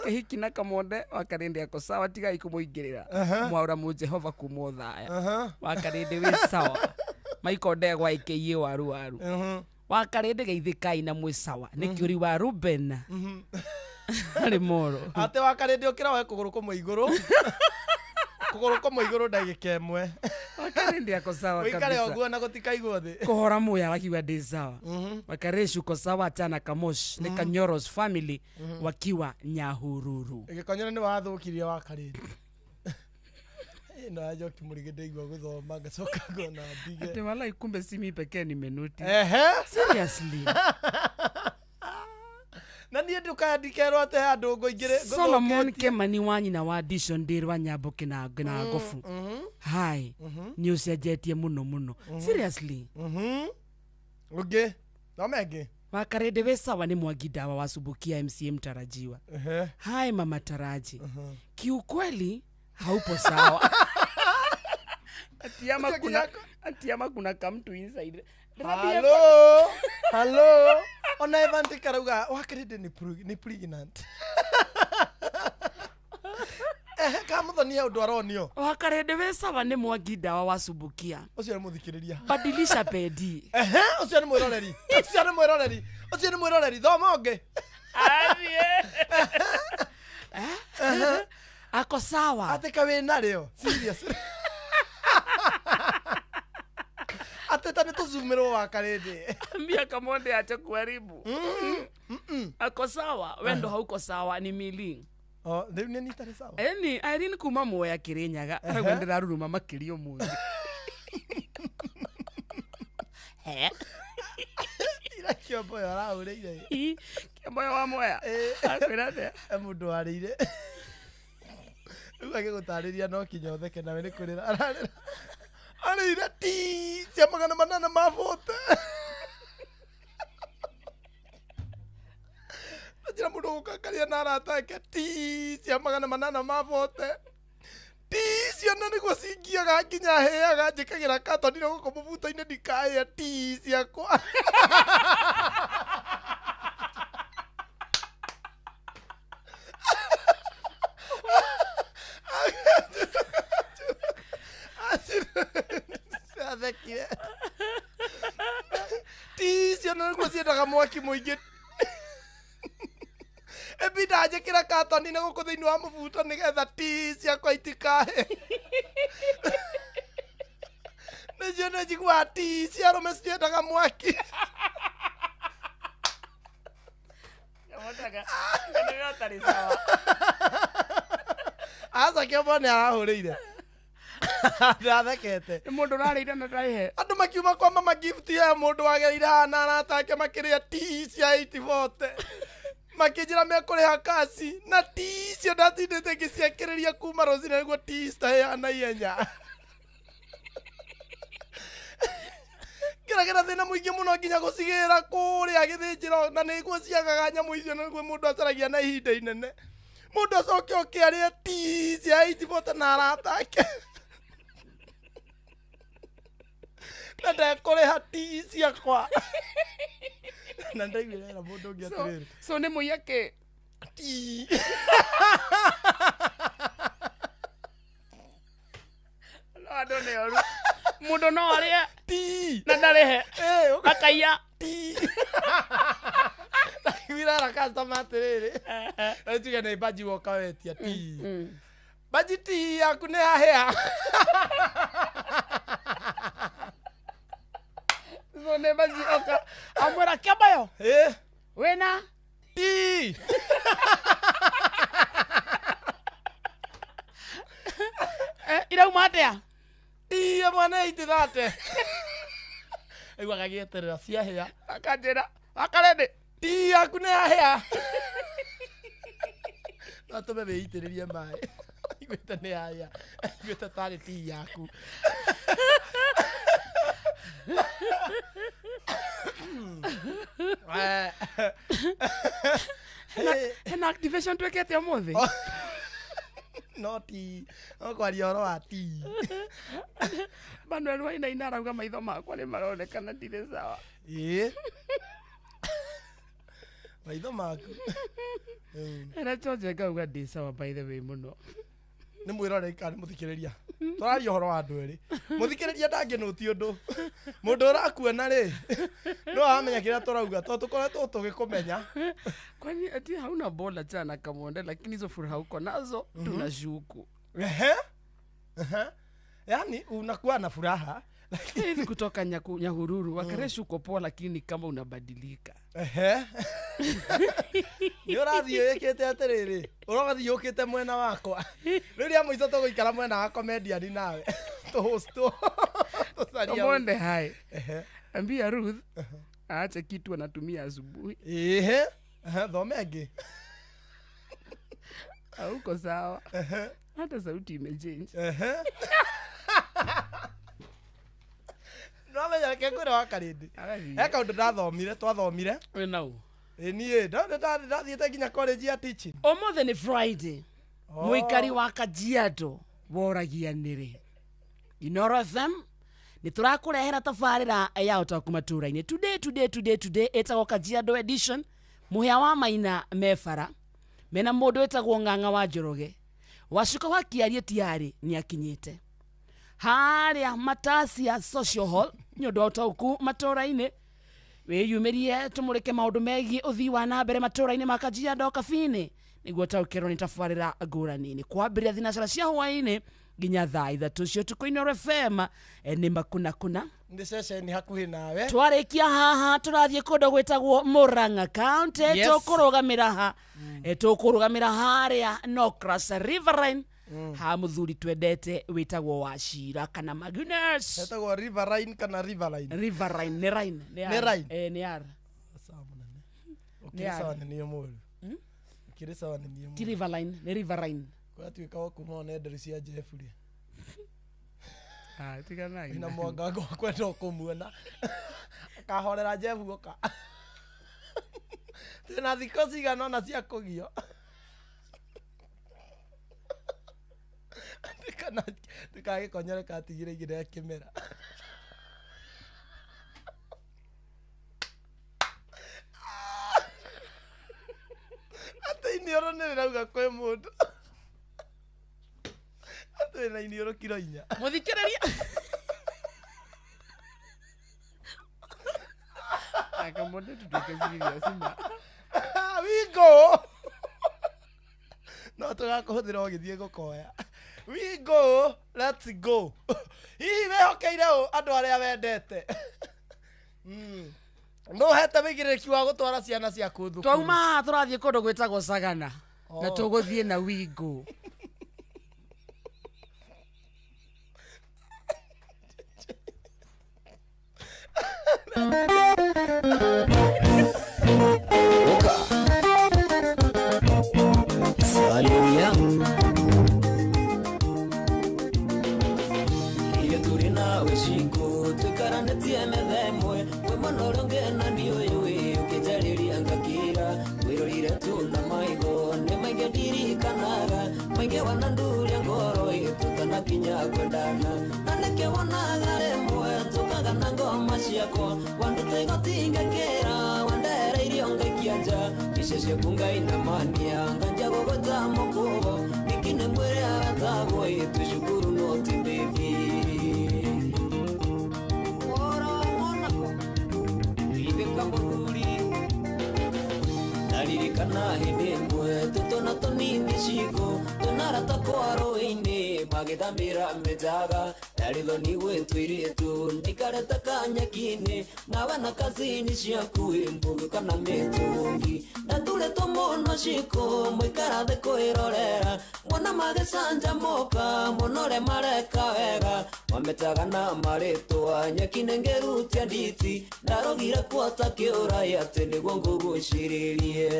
[SPEAKER 10] hiki na Kamonde wa Karĩndĩ ako sawa tigai kũmũingĩrĩra mwaura mu Jehova kuma ũthaya wa Karĩndĩ wĩ sawa Maiko Ndegwa ĩkĩiyĩ waru wa Karĩndĩ geithĩkai na mwĩ sawa nĩ kĩũri wa Ruben arĩ moro
[SPEAKER 3] ate wa Karĩndĩ ũkĩra we kũgũrũ kũmwe igũrũ ndagĩka ĩmwe
[SPEAKER 10] Karĩndĩ ako sawa kabisa
[SPEAKER 3] wĩikare ũguo na gũtikaigwo thĩ
[SPEAKER 10] kũhora muya wakiwa ndĩ sawa Wakaresh uko sawa Chana Kamosh ni Kanyoros family wakiwa Nyahururu
[SPEAKER 3] Gĩkonyore nĩ wathũkirie wa Karĩndĩ ĩno Njoki Mũrĩgĩ ndaigua gũthoma ngacoka ngona ndige
[SPEAKER 10] ate walai kumbe simi pekee nimenuti
[SPEAKER 3] seriously na niĩ ndũkandikerwo ate handũ ngũingĩre
[SPEAKER 10] Solomon Kemani wa nyina wa Dishon Ndirwa Nyamboke na Ngofu hi nĩ ũcenjetie mũno seriously
[SPEAKER 3] ũngĩ thome ngĩ
[SPEAKER 10] Wakarede we sawa ni Mwagidawa wasubukia MCA mtarajiwa. Hai mama taraji. Kiukweli haupo sawa. Atiama kuna kamtu inside.
[SPEAKER 3] Hello. Ona Evante Karuga wakarede ni pregnant. Kamuthoni ya undu aronio.
[SPEAKER 10] Wakarede we sawa ni Mwagidawa wasubukia.
[SPEAKER 3] Ucio ni muthikiriria.
[SPEAKER 10] Badilisha pedi.
[SPEAKER 3] Ucio ni mwiroreri. Ucio ni mwiroreri. Thoma onge.
[SPEAKER 10] Ako sawa.
[SPEAKER 3] Ateka we nario. Serious. Ateta ni tuzumirwo wakarede.
[SPEAKER 10] Ambia Kamonde acha kuharibu. Ako sawa. Wendo hauko sawa ni Mili.
[SPEAKER 3] Oh, ndio ni tare sawa.
[SPEAKER 10] Eni, Irene kuma moya Kirinyaga, aragwendera ruruma makirio muzi.
[SPEAKER 3] Ira kiombo ya raurire.
[SPEAKER 10] Kiombo ya moya. Akwirate.
[SPEAKER 3] Mundu arire. Uga gutariria no kinyotheke nawe ni kurira ararira. Arire ti cia magana manana mabote. Jira mundu gukakaria na aratake ti cia magana manana mabote. Ti ciana niguo cingiaga nginya heaga njikagira katoni no guko mubuto-ini ndikaya ti ciakwa. Athekire. Ti ciana niguo ciendaga mwaki muingi. Ebida njikira katoni na guko thiini wa mubuto nigetha ti ciakwa itikahe. Nijone jigwa ti ciarume ciendaga mwaki.
[SPEAKER 10] Yamotaga. Ndio atari sawa.
[SPEAKER 3] Asa kiombo ni arahurire. Ndathekete.
[SPEAKER 10] Mundu rarire na ndaihe.
[SPEAKER 3] Andu makiuma kwa mama gift ya mundu wagereire hana aratake makiria ti cia 80 makijira mekuriha kasi na ti cio ndatindite ngiciakiriria kuma rũcinĩ nĩguo ti citaheana ihenya. Ngeragira thĩna mũingĩ mũno nginya gũcigĩrĩra kũrĩa gĩthĩnjĩro na nĩguo ciagaga nyamũ icio na nĩguo mũndũ acaragia na ihinda inene. Mũndũ acoke ũkĩarie ti cia 80 na aratake. Na ndekũrĩha ti ciakwa. Na ndaigwĩra mũndũ ũngĩ atĩrĩrĩ.
[SPEAKER 10] So nĩ mũiyake
[SPEAKER 3] ti.
[SPEAKER 10] No andone oru. Mũndũ no arĩa
[SPEAKER 3] ti.
[SPEAKER 10] Na ndarehe. Akaiya
[SPEAKER 3] ti. Ndaigwĩra ra customer atĩrĩrĩ. Tuge nĩ baji woka wetia ti. Baji ti yaku nĩ hahĩa.
[SPEAKER 10] So nĩ baji oka. Amwĩra kĩambayo. Wena
[SPEAKER 3] ti.
[SPEAKER 10] Irauma atĩa?
[SPEAKER 3] Ti mwana itithate. Aigua gagĩeterera ciahĩa.
[SPEAKER 10] Akanjĩra akarende
[SPEAKER 3] ti yaku nĩ hahĩa. No tũme wĩitĩrĩrie maĩ. Aiguĩte nĩ hahĩa. Aiguĩte tarĩ ti yaku.
[SPEAKER 10] Hena activation twekete ũmũthĩ.
[SPEAKER 3] No ti. No kwaria ũhoro wa ti.
[SPEAKER 10] Manuel Wainaina arauga maitho makwa nĩ maronekana ndirĩ sawa.
[SPEAKER 3] Maitho maku.
[SPEAKER 10] Era George ngauga ndi sawa by the way mũno.
[SPEAKER 3] Nĩ mwĩrorei kana mũthikĩrĩria. Tũraria ũhoro wa andũ erĩ. Mũthikĩrĩria ndangĩnũti ũndũ. Mũndũ ũrakuona rĩ. No amenya kĩrĩa tũrauga tondũ tũkoretwo tũgĩkũmenya.
[SPEAKER 10] Kwani ati hauna bola jana Kamonde lakini hizo furaha uko nazo tunashuku.
[SPEAKER 3] Yaani unakuwa na furaha
[SPEAKER 10] lakini kutoka Nyahururu wakaresha uko poa lakini kama unabadilika.
[SPEAKER 3] Ni ũrathiĩ wĩkĩte atĩrĩrĩ. Ũrogathiĩ ũkĩte mwena wakwa. Rĩrĩa mũico tũgũikara mwena wa comedian nawe. Tũhosto.
[SPEAKER 10] Kamonde hai. Ambia Ruth aache kitu anatumia asubuhi.
[SPEAKER 3] Thome ĩngĩ.
[SPEAKER 10] Hauko sawa. Hata sauti imechange.
[SPEAKER 3] No Amenya kengwira wakarindi. Eka undu ndathomire twathomire.
[SPEAKER 10] We know.
[SPEAKER 3] Ni ndathiete nginya college ya teaching.
[SPEAKER 10] Omothe ni Friday. Muikari wa Kajiado woragia nire. Inoro FM ni turakurehera tabarira ya utaku maturaine. Today etagwo Kajiado edition. Muhia wa maina mefara. Mena mundu etagwo Ng'ang'a wa Njoroge. Wacuka wa Kiarie tiari ni akinyite. Haria matasi ya social hall nyondo utaku maturaine. We yumerie tumurike maundu megi uthi wa na mbere maturaine ma Kajiado Kabine. Niguo taukero ni tabarira ngurani kwambiria thinacara cia hwaini nginya thaa ithatu cio tukoinora FM ni makuna
[SPEAKER 3] ndi ceceni hakuhi nawe
[SPEAKER 10] twarikia haha turathie kundu gwitagwo Murang'a County tukurugamira ha tukurugamira haria Nokras Riverine ha muthuri twendete witagwo Wachira kana Magnus
[SPEAKER 3] etagwo Riverine kana Riverine
[SPEAKER 10] ni Rhine ni ar
[SPEAKER 3] sawa ni mulu kire sawa ni mulu
[SPEAKER 10] ni Riverine
[SPEAKER 3] kwa tuika wakuma na ndari cia Jeffrey
[SPEAKER 10] tigana
[SPEAKER 3] ina mwanga go kwenda kumuona akahorera Jeff goka tena thiko cigana na cia kugio tikage konyere katigire igire kimera ate inioro nere rauga kwe mundu ate na inioro kilo inya
[SPEAKER 10] muthikiriria akamonde tutekeziria sima
[SPEAKER 3] wingo no tugakuhuthira ogithie gukoya we go let's go iwe hokeire andu aria wendete no hete wigiriki wa gutwara ciana cia kuthu
[SPEAKER 10] twauma turathie kundu gwitagwo Sagana na tuguthie na wingo
[SPEAKER 2] Saludia Ile turina weshiko tukarane tiene demwe we monoronge na ndio yewe ukijaliria ngakira wirorire tuna maigo ne maigediri kanaga maige wananduria ngoro itutana kinya kwendana naneke wanagare mwe tukaga na ngoma ciako wandu tegotinga kera wandere irio ngakianja isheshe kunga ina mania nganja gogota mokubo nikine mwere aratago tushukuru noti baby ora monako ibe kamururi naririkana hinde mwe tutona tonini shiko tonara takwaro-ini magithambira mejaga narido niwe twiritu ndikareta kanyakini nawana kazini ciaku imbugu kana mitungi naturetwo muno ciko muikarathe kwirorera mwana magicanja moka munore mareka wega mametaga na maritwa nyakine ngerutia nditi ndarogire kuota kiura ati niguo nguguciririe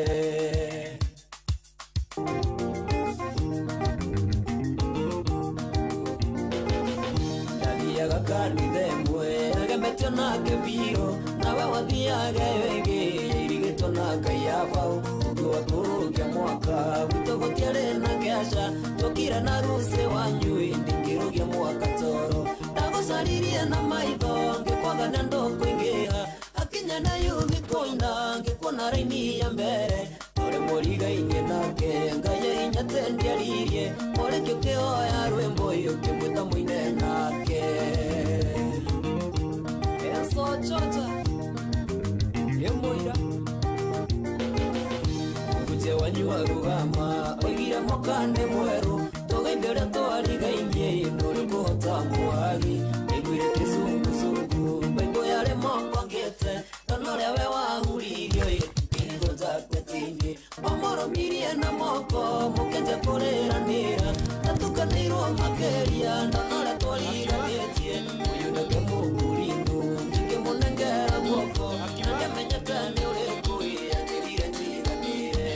[SPEAKER 2] Yaga kanithe mwe agemetio nake biro nawe wathiage wege irigitwo na Ngai abau tuwakurugia mwaka gwitũ gũtiarĩ na ngeca twokire na ruci wanyu ndingĩrũgia mwaka toro ndagũcaririe na maitho ngĩkwaga na ndũkũingĩha akinya na yuthi kũina ngĩkuona raini ya mbere ũrĩ mũrigaine nake Ngai hinya tendiaririe mũrĩkio kĩoya rwĩmbo ũkĩmwĩta mũine nake Chocha Yemoira Uje wanyua rugama Oigira mokande mweru Toga imbere twarigainye Nuri kuhota muhagi Egwire kizungu Baibo yale moko ngete Tonore we wahuririo Ingo zaketini Omoro mirie na moko Mukenje kureranira Natukanirwo makeria Tonore twariganietie Uyuna kemuguringu Munengera mwoko Ngemenya tani ule kuia Tirire tiganire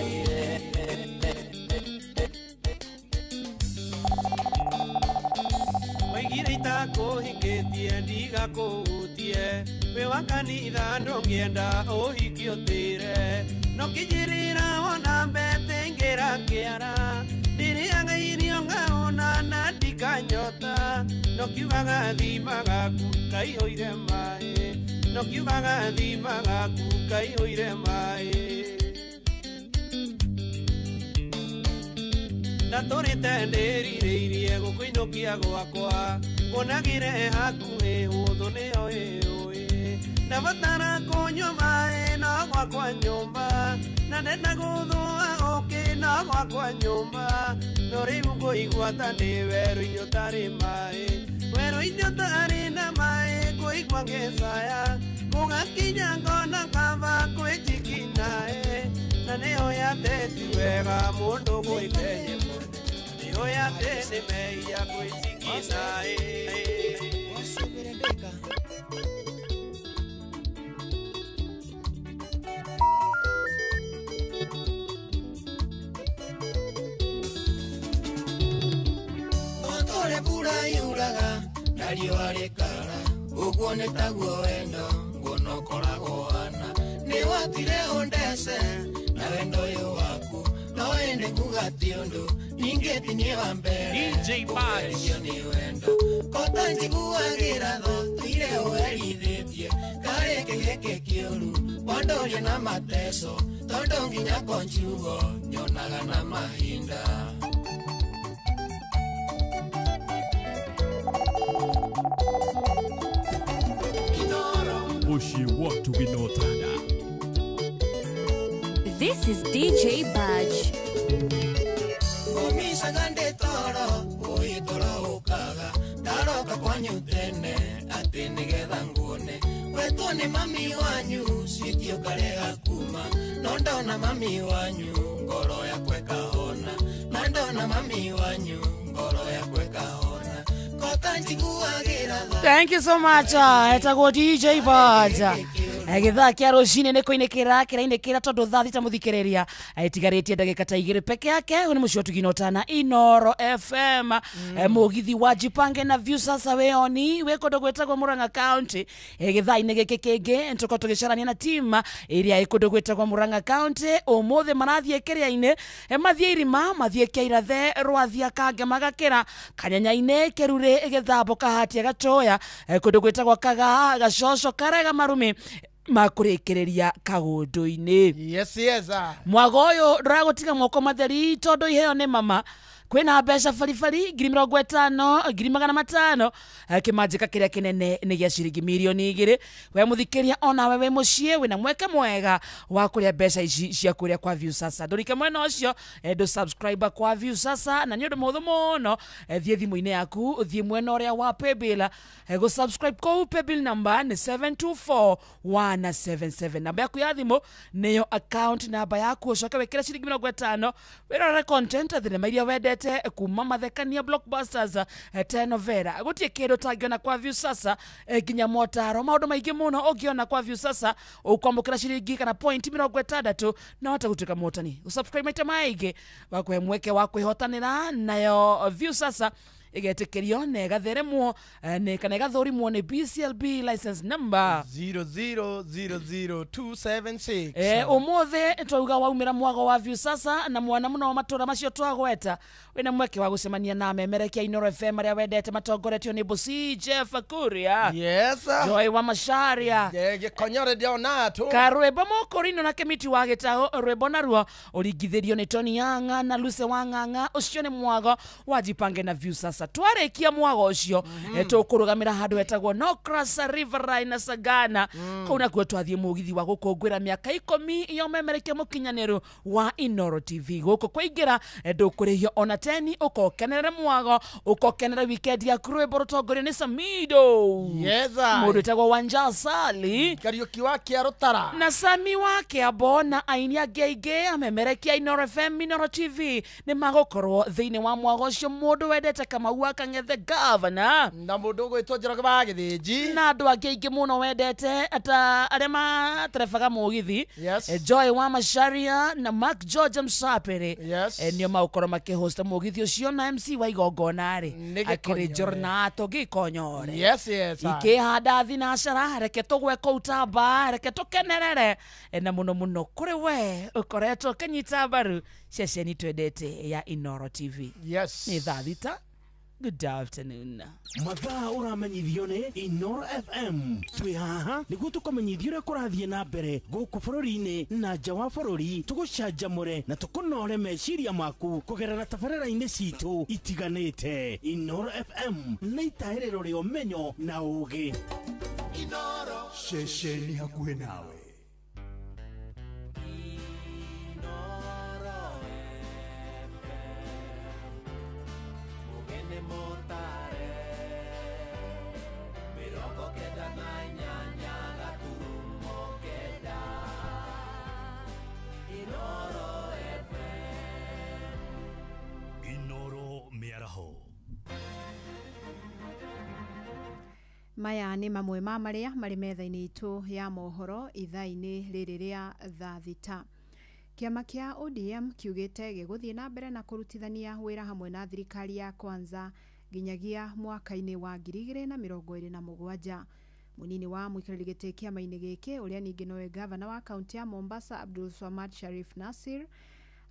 [SPEAKER 2] Waigire
[SPEAKER 6] Rita kuhikitie ndiga kuhutie we wakanitha ndungienda uhiki utire no kijirira wona mbete ngira kiara ndiriaga irio ngaona na ndikanyota no kiugaga thima gaku kaihũire maĩ no kiugaga thima gaku kaihũire maĩ na tũrĩte ndĩrirĩirie gũkũinũkia gwakwa wonagire hakuhĩ hũthũ nĩyo ĩũĩ ndabatara kũnyua maĩ no gwakwa nyũmba na ndenda gũthũa ũkĩ no gwakwa nyũmba no rĩu ngũigua ta ndĩ werũ-inĩ ũtarĩ maĩ werũ-inĩ ũtarĩ na maĩ ngũigua ngĩcaya gũgakinya ngona kaba kwĩnjikinaĩ na nĩyo yateti wega mũndũ gwĩkenye nĩyo yatete mehia kwĩnjikinaĩ
[SPEAKER 2] Otore mbura yuraga na riũa rĩkara ũguo nĩ taguo wendo nguona ũkoragwo hana nĩ watire ũndece na wendo ũyũ waku no ĩndĩ kuga ti ũndũ ningĩ ti niĩ wa mbere kũgerio nĩ wendo kota njiguagĩra tho tuire ũherithĩtie karĩ kĩgĩkĩ kĩũru wandoria na mateso tondũ nginya konjugo nyonaga na mahinda
[SPEAKER 14] This is DJ Budge.
[SPEAKER 2] Omisagande toro, oi toro ukaga, daroka kwanyu tene, ati nigetha nguone. Wetu ni mami wanyu, sitio karega kuma, nondona mami wanyu, ngoro ya kweka hona, nondona mami wanyu, ngoro ya kweka hona. Kota njiguagira tho.
[SPEAKER 10] Thank you so much. Etagwo DJ Budge. Githaa kia rucini ni kuinekera kirainekera tondu thaa thita muthikiriria tigaritie ndagika ta igiri peke yake ni mucio tuginotana Inoro FM mugithi wa Jipange na View sasa weoni wekondo gwetagwo Murang'a County githaa ine giki kingi ntuko tugicarania na team iria ikondo gwetagwo Murang'a County umuthi marathie kiria-ine mathie irima mathie kiairathe rwathia kange magakira kanyanya-ine kerure githambo kahatia gatoya kondo gwetagwo kaga gacoco karega marumi makurekereria kagundu-ini
[SPEAKER 3] yes
[SPEAKER 10] mwago uyu nduragutiga moko matheri tondu iheo ni mama kwina mbeca baribari 50,000 500,000 kimanjika kiria kinene ni gia ciringi milioni 2 we muthikiria ona wewe mucie wina mweke mwega wa kuria mbeca ici cia kuria kwa View sasa ndurike mwena ucio endo subscriber kwa View sasa na ni undu muthu muno thie thimu-ini yaku thie mwena uria wa paybill go subscribe ko paybill number ni 724177 namba yaku ya thimu niyo account namba yaku ucoke wekira ciringi 50 wirore content thinema iria wendete kuma mathekania blockbusters tenovera gutie kindu tangiona kwa View sasa nginya motaro maundu maingi muno ungiona kwa View sasa ukwamukira ciringi kana point 60 na wata gutuika motani usubscribe maita maingi wakwe mweke wa kwihotanira nayo View sasa igetekerio na gatheremwo ne kana gathorimwo ni BCLB license number
[SPEAKER 3] 0000276
[SPEAKER 10] umuthe twauga waumira mwago wa View sasa na mwana muno matura macio twagweta wina mweke wa gucemania na memerekia Inoro FM aria wendete matongoretio ni Busi Jeff Kuria
[SPEAKER 3] yes
[SPEAKER 10] Joy wa Masharia
[SPEAKER 3] gikonyore dionato
[SPEAKER 10] karwebo mokorino na kemiti wa gitaho rwebo naruo uringithirio ni Tony Yanga na Luce Wang'ang'a ucio ni mwago wa Jipange na View sasa twarekia mwago ucio tukurugamira handu etagwo Nocras Riverine Sagana kuna kuo twathie mugithi wa gukungwira miaka 10 iyo memerekia mukinyaniru wa Inoro TV guko kwaingira ndukurihio ona 10 ukokenera mwago ukokenera weekend ya Krwebo rutongorio ni Samido
[SPEAKER 3] yes
[SPEAKER 10] mundu etagwo Wanja Sali
[SPEAKER 3] Kariuki wake arutara
[SPEAKER 10] na Sami wake abona aini ageige amemerekia Inoro FM Inoro TV ni magokorwo thiini wa mwago ucio mundu wendete kama Kamau wa Kang'ethe governor
[SPEAKER 3] na mundu gwitwo Njoroge wa Githĩnji
[SPEAKER 10] na andu angĩ aingĩ mũno wendete ata arĩa materebaga mũgithi Joy wa Macharia na Mark George Msapere nĩo magũkorwo makĩhosta mũgithi ũcio na MC wa igongona akĩrĩ Jornato Gĩkonyore ikĩhanda thinacara reke tũgwe kũu Tamba reke tũkenerere na mũno kũrĩ we ũkoretwo kanyita mbaru ceceni twendete ya Inoro TV nĩ thaa thita. Good afternoon.
[SPEAKER 9] Mathaa ũramenyithio nĩ Inoro FM. Twĩ haha nĩguo tũkamenyithio ũrĩa kũrathiĩ na mbere gũkũ bũrũri-inĩ na nja wa bũrũri, tũgũcanjamũre na tũkũnore meciria maku kũgerera tabarĩra-inĩ citũ itiganĩte. Inoro FM nĩ itaĩrĩro rĩa ũmenyo na ũũgĩ.
[SPEAKER 18] Inoro ceceni hakuhĩ nawe.
[SPEAKER 7] Maya nĩ mamwe ma marĩa marĩ metha-inĩ itũ ya mohoro ithaa-inĩ rĩrĩ rĩa thaa thita. Kĩama kĩa ODM kiugĩte gĩgũthiĩ na mbere na kũrutithania wĩra hamwe na thirikari ya Kwanza nginyagia mwaka-inĩ wa 2027. Munini wa mũikarĩri gĩtĩ kĩama-inĩ gĩkĩ ũrĩa ningĩ nowe gavana wa kaunti ya Mombasa Abdulswamad Sharif Nassir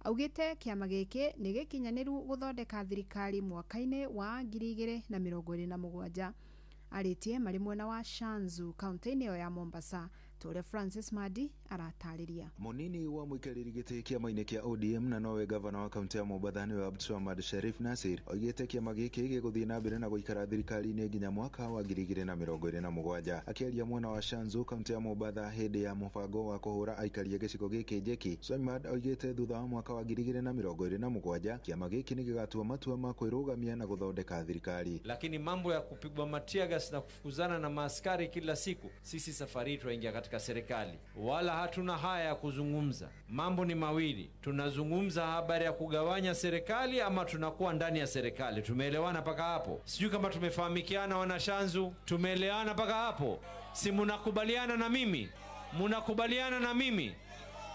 [SPEAKER 7] augĩte kĩama gĩkĩ nĩ gĩkinyanĩru gũthondeka thirikari mwaka-inĩ wa 2027. Arĩtie marĩ mwena wa Shanzu kaunti-inĩ ya Mombasa. Tore Francis Madi aratarĩria.
[SPEAKER 20] Munini wa mũikarĩri gĩtĩ kĩama-inĩ kĩa ODM na nowe gavana wa kaunti ya Mombasa nĩwe Abdulswamad Sharif Nassir oigĩte kĩama gĩkĩ gĩgũthiĩ na mbere na gũikara thirikari-inĩ nginya mwaka wa 2027. Akĩaria mwena wa Shanzu kaunti ya Mombasa hĩndĩ ya mũbango wa kũhũra aikari a gĩcigo gĩkĩ njeki, Swamad oigĩte thutha wa mwaka wa 2027 kĩama gĩkĩ nĩ gĩgatua matua ma kwĩrũgamia na gũthondeka thirikari.
[SPEAKER 22] Lakini mambo ya kupigwa matiagas na kufukuzana na maaskari kila siku, sisi safari tuingia katika serikali wala hatuna haya ya kuzungumza. Mambo ni mawili, tunazungumza habari ya kugawanya serikali ama tunakuwa ndani ya serikali. Tumeelewana paka hapo? Sijui kama tumefahamikiana wana Shanzu, tumeelewana paka hapo? Si munakubaliana na mimi? Munakubaliana na mimi?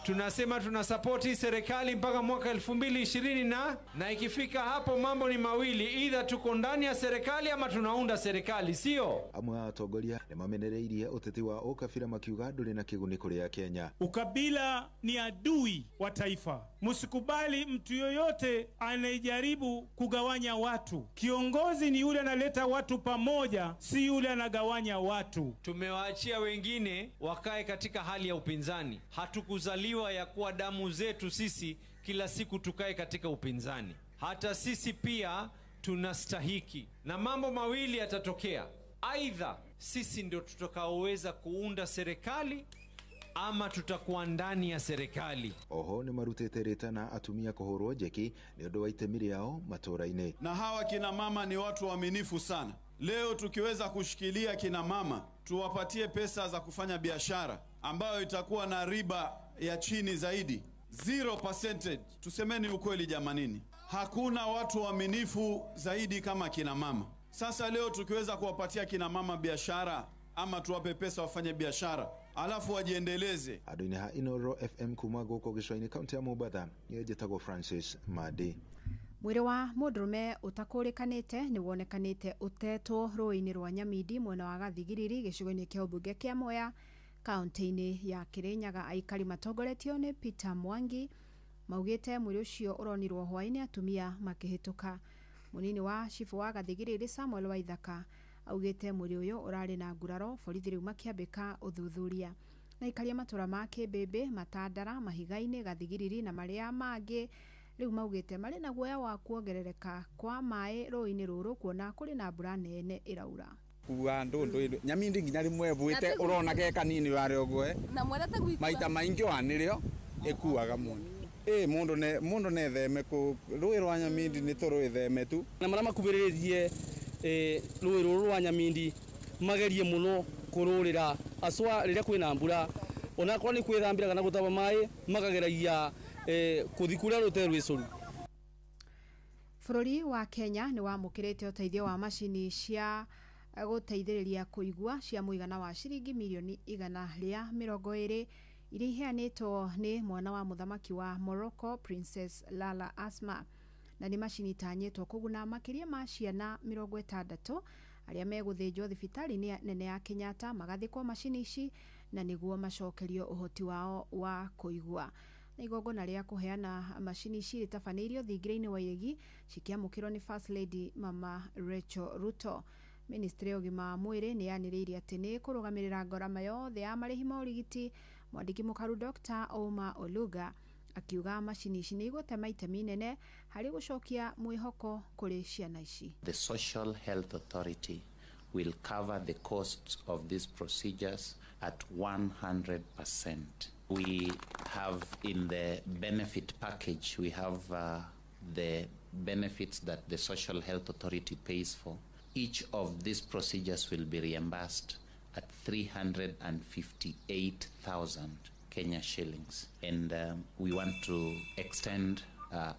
[SPEAKER 22] Tunasema tunasapoti serikali mpaka mwaka 2020 na ikifika hapo mambo ni mawili, either tuko ndani ya serikali ama tunaunda serikali, sio?
[SPEAKER 20] Amwe atongoria nĩ mamenereirie ũteti wa ũkabira makiuga ndũrĩ na kĩguni kũrĩ Kenya.
[SPEAKER 23] Ukabila ni adui wa taifa. Msikubali mtu yoyote anayejaribu kugawanya watu. Kiongozi ni yule analeta watu pamoja, si yule anagawanya watu.
[SPEAKER 22] Tumewaachia wengine wakae katika hali ya upinzani. Hatukuzaliwa ya kuwa damu zetu sisi kila siku tukae katika upinzani. Hata sisi pia tunastahiki. Na mambo mawili yatatokea. Aidha sisi ndio tutakaoweza kuunda serikali ama tutakuwa ndani ya serikali.
[SPEAKER 20] Oho nĩ marutĩte rĩtana atumia kũhũrwo njeki nĩ ũndũ wa itemi rĩao matũũra-inĩ.
[SPEAKER 24] Na hawa kina mama ni watu waaminifu sana. Leo tukiweza kushikilia kina mama, tuwapatie pesa za kufanya biashara ambayo itakuwa na riba ya chini zaidi, 0%. Tusemeni ukweli jamanini, hakuna watu waaminifu zaidi kama kina mama. Sasa leo tukiweza kuwapatia kina mama biashara ama tuwape pesa wafanye biashara alafu wajiendeleze.
[SPEAKER 20] Andũ-inĩ ha Inoro FM kuma gũkũ gĩcũa-inĩ kaunti ya Mombasa, niĩ njĩtagwo Francis Madi.
[SPEAKER 7] Mwĩrĩ wa mũndũrũme ũtakũrĩkanĩte nĩ wonekanĩte ũtetwo rũĩ-inĩ rwa Nyamindi mwena wa Gathigiriri gĩcigo-inĩ kĩa ũmbunge kĩa Mwea kaunti-inĩ ya Kirinyaga. Aikari matongoretio nĩ Peter Mwangi maugĩte mwĩrĩ ũcio ũronirwo hwaĩ-inĩ atumia makĩhĩtũka. Mũnini wa cibu wa Gathigiriri Samuel Waithaka augĩte mwĩrĩ ũyũ ũrarĩ na nguraro, borithi rĩu makĩambĩka ũthuthuria. Na aikari matũra ma Kĩmbĩmbĩ, Matandara, Mahiga-inĩ, Gathigiriri na marĩa mangĩ rĩu maugĩte marĩ na guoya wa kuongerereka kwa maĩ rũĩ-inĩ rũrũ kuona kũrĩ na mbura nene ĩraura.
[SPEAKER 25] Kuwa ndũndũ Nyamindi nginya rimwe bwĩte ũrona ge kanini ware ũguo maita maingĩ wanĩrĩo ĩkuaga mũno. Mũndũ netheme rũĩ rwa Nyamindi nĩ tũrwĩtheme tu.
[SPEAKER 26] Na marĩa makubĩrĩrie rũĩ rũrũ rwa Nyamindi magerie mũno kũrũrĩra aswa rĩrĩa kwĩna mbura, onakorwo nĩ kwĩthambĩra kana gũtaba maĩ makageragia kuthi kuria rũte rwĩcũru.
[SPEAKER 7] Bũrũri wa Kenya nĩ wamũkĩrĩte ũteithio wa macini cia gũteithĩrĩria kũigua cia mũigana wa ciringi milioni 120 iria iheanĩtwo nĩ mwana wa mũthamaki wa Morocco Princess Lala Asma, na nĩ macini itanyĩtwo kũguna makĩria ma ciana 60 arĩa megũthĩnjwo thibitarĩ nene ya Kenyatta magathikwo macini ici na nĩguo macokerio ũhoti wao wa kũigua. Na igongona rĩa kũheana macini ici rĩtabanĩirio thingira-inĩ wa iregi cikiamũkĩrwo nĩ First Lady Mama Rachel Ruto. Ministry ya ũgima wa mwĩrĩ nĩ yanĩrĩirie atĩ nĩ kũrũgamĩrĩra ngarama yothe ya marĩhi ma ũrigiti. Mwandĩki mũkaru Dr. Oma Oluga akiuga macini ici nĩ igũtema itemi inene harĩ gũcokia mwĩhoko kũrĩ ciana ici.
[SPEAKER 8] The Social Health Authority will cover the costs of these procedures at 100%. We have in the benefit package, we have the benefits that the Social Health Authority pays for. Each of these procedures will be reimbursed at 358,000 Kenya shillings. And we want to extend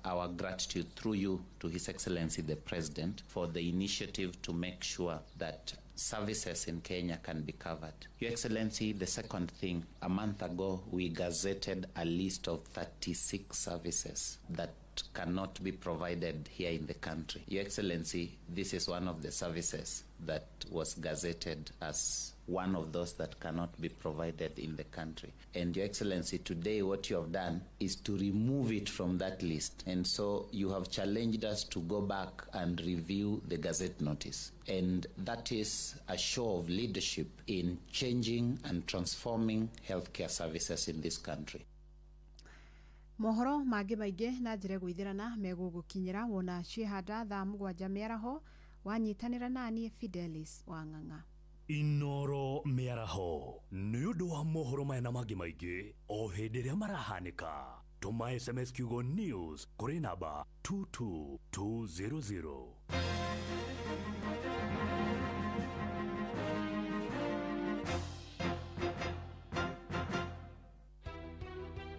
[SPEAKER 8] our gratitude through you to His Excellency the President for the initiative to make sure that services in Kenya can be covered. Your Excellency, the second thing, a month ago we gazetted a list of 36 services that cannot be provided here in the country. Your Excellency, this is one of the services that was gazetted as one of those that cannot be provided in the country. And Your Excellency, today what you have done is to remove it from that list. And so you have challenged us to go back and review the Gazette notice. And that is a show of leadership in changing and transforming healthcare services in this country.
[SPEAKER 7] Mohoro mangĩ maingĩ na njĩra gwĩthirana megũgũkinyĩra wona ciehanda thaa 7 mĩaraho wanyitanĩra naniĩ Fidelis Wang'ang'a.
[SPEAKER 15] Inoro mĩaraho nĩ ũndũ wa mohoro maya na mangĩ maingĩ o hĩndĩ ĩrĩa marahanĩka. Tũma SMS kiugo news kũrĩ namba 22200.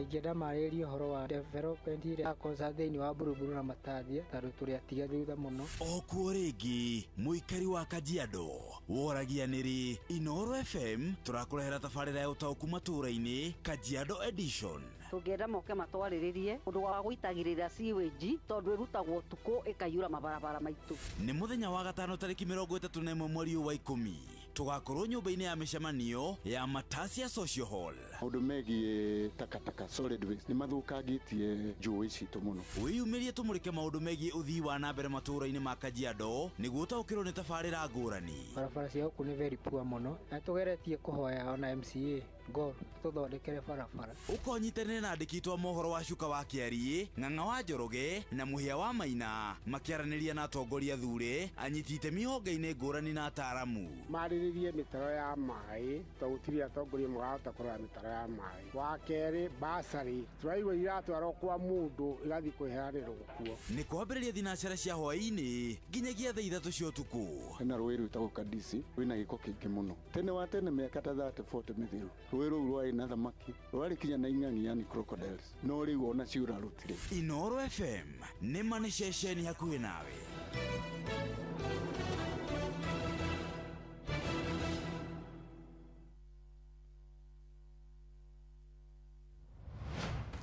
[SPEAKER 11] Ingĩenda marĩrie ũhoro wa development iria akosa thĩinĩ wa Buruburu na Matathia tondũ tũrĩ atiga thutha mũno.
[SPEAKER 9] Okuo rĩngĩ mũikari wa Kajiado woragia nĩrĩ Inoro FM tũrakũrehera tabarĩra ya ũtaũku matũũra-inĩ Kajiado edition.
[SPEAKER 12] Tũngĩenda moke matwarĩrĩrie ũndũ wa gũitagĩrĩra sewage tondũ ĩrutagwo ũtukũ ĩkaiyũra mabarabara maitũ.
[SPEAKER 9] Nĩ mũthenya wa gatano tarĩki 31 mweri wa 10 tũgakorwo nyũmba-inĩ ya mĩcemanio ya Matasia Social Hall.
[SPEAKER 16] Ũndũ megiĩ takataka solid waste nĩ mathũkangĩtie njũĩ citũ mũno.
[SPEAKER 9] Wĩyumĩrie tũmũrĩke maũndũ megiĩ ũthii wa na mbere matũũra-inĩ ma Kajiado nĩguo ũtaũkĩrwo nĩ tabarĩra ngũrani.
[SPEAKER 11] Barabara cia gũkũ nĩ very poor mũno na tũgeretie kũhoya ona MCA Gor tũthondekere barabara.
[SPEAKER 9] Ũkonyitanĩra na andĩki a mohoro wa Cuka wa Kĩariĩ, Ng'ang'a wa Njoroge na Mũhĩa wa Maina makĩaranĩria na atongoria thure anyiti itemi honge-inĩ ngũrani na ataaramu.
[SPEAKER 17] Marĩrĩrie mĩtaro ya maĩ tondũ gũtirĩ atongoria marahota kũrora mĩtaro ya maĩ. Wa kerĩ basarĩ tũraigua iratwarwo kwa mũndũ igathiĩ kwĩheanĩrwo kuo.
[SPEAKER 9] Nĩ kwambĩrĩria thinacara cia hwaĩ-inĩ nginyagia thaa 3 cia ũtukũ.
[SPEAKER 16] Hena rũĩ rwĩtagwo Kadisi rwĩna gĩko kĩingĩ mũno. Tene wa tene mĩaka ta 30-40 mĩthiru rũĩ rũu rwarĩ na thamaki rwarĩ kinya na ing'ang'i yani crocodiles no rĩu ona ciura rutire.
[SPEAKER 9] Inoro FM nĩ mane ceceni hakuhĩ nawe.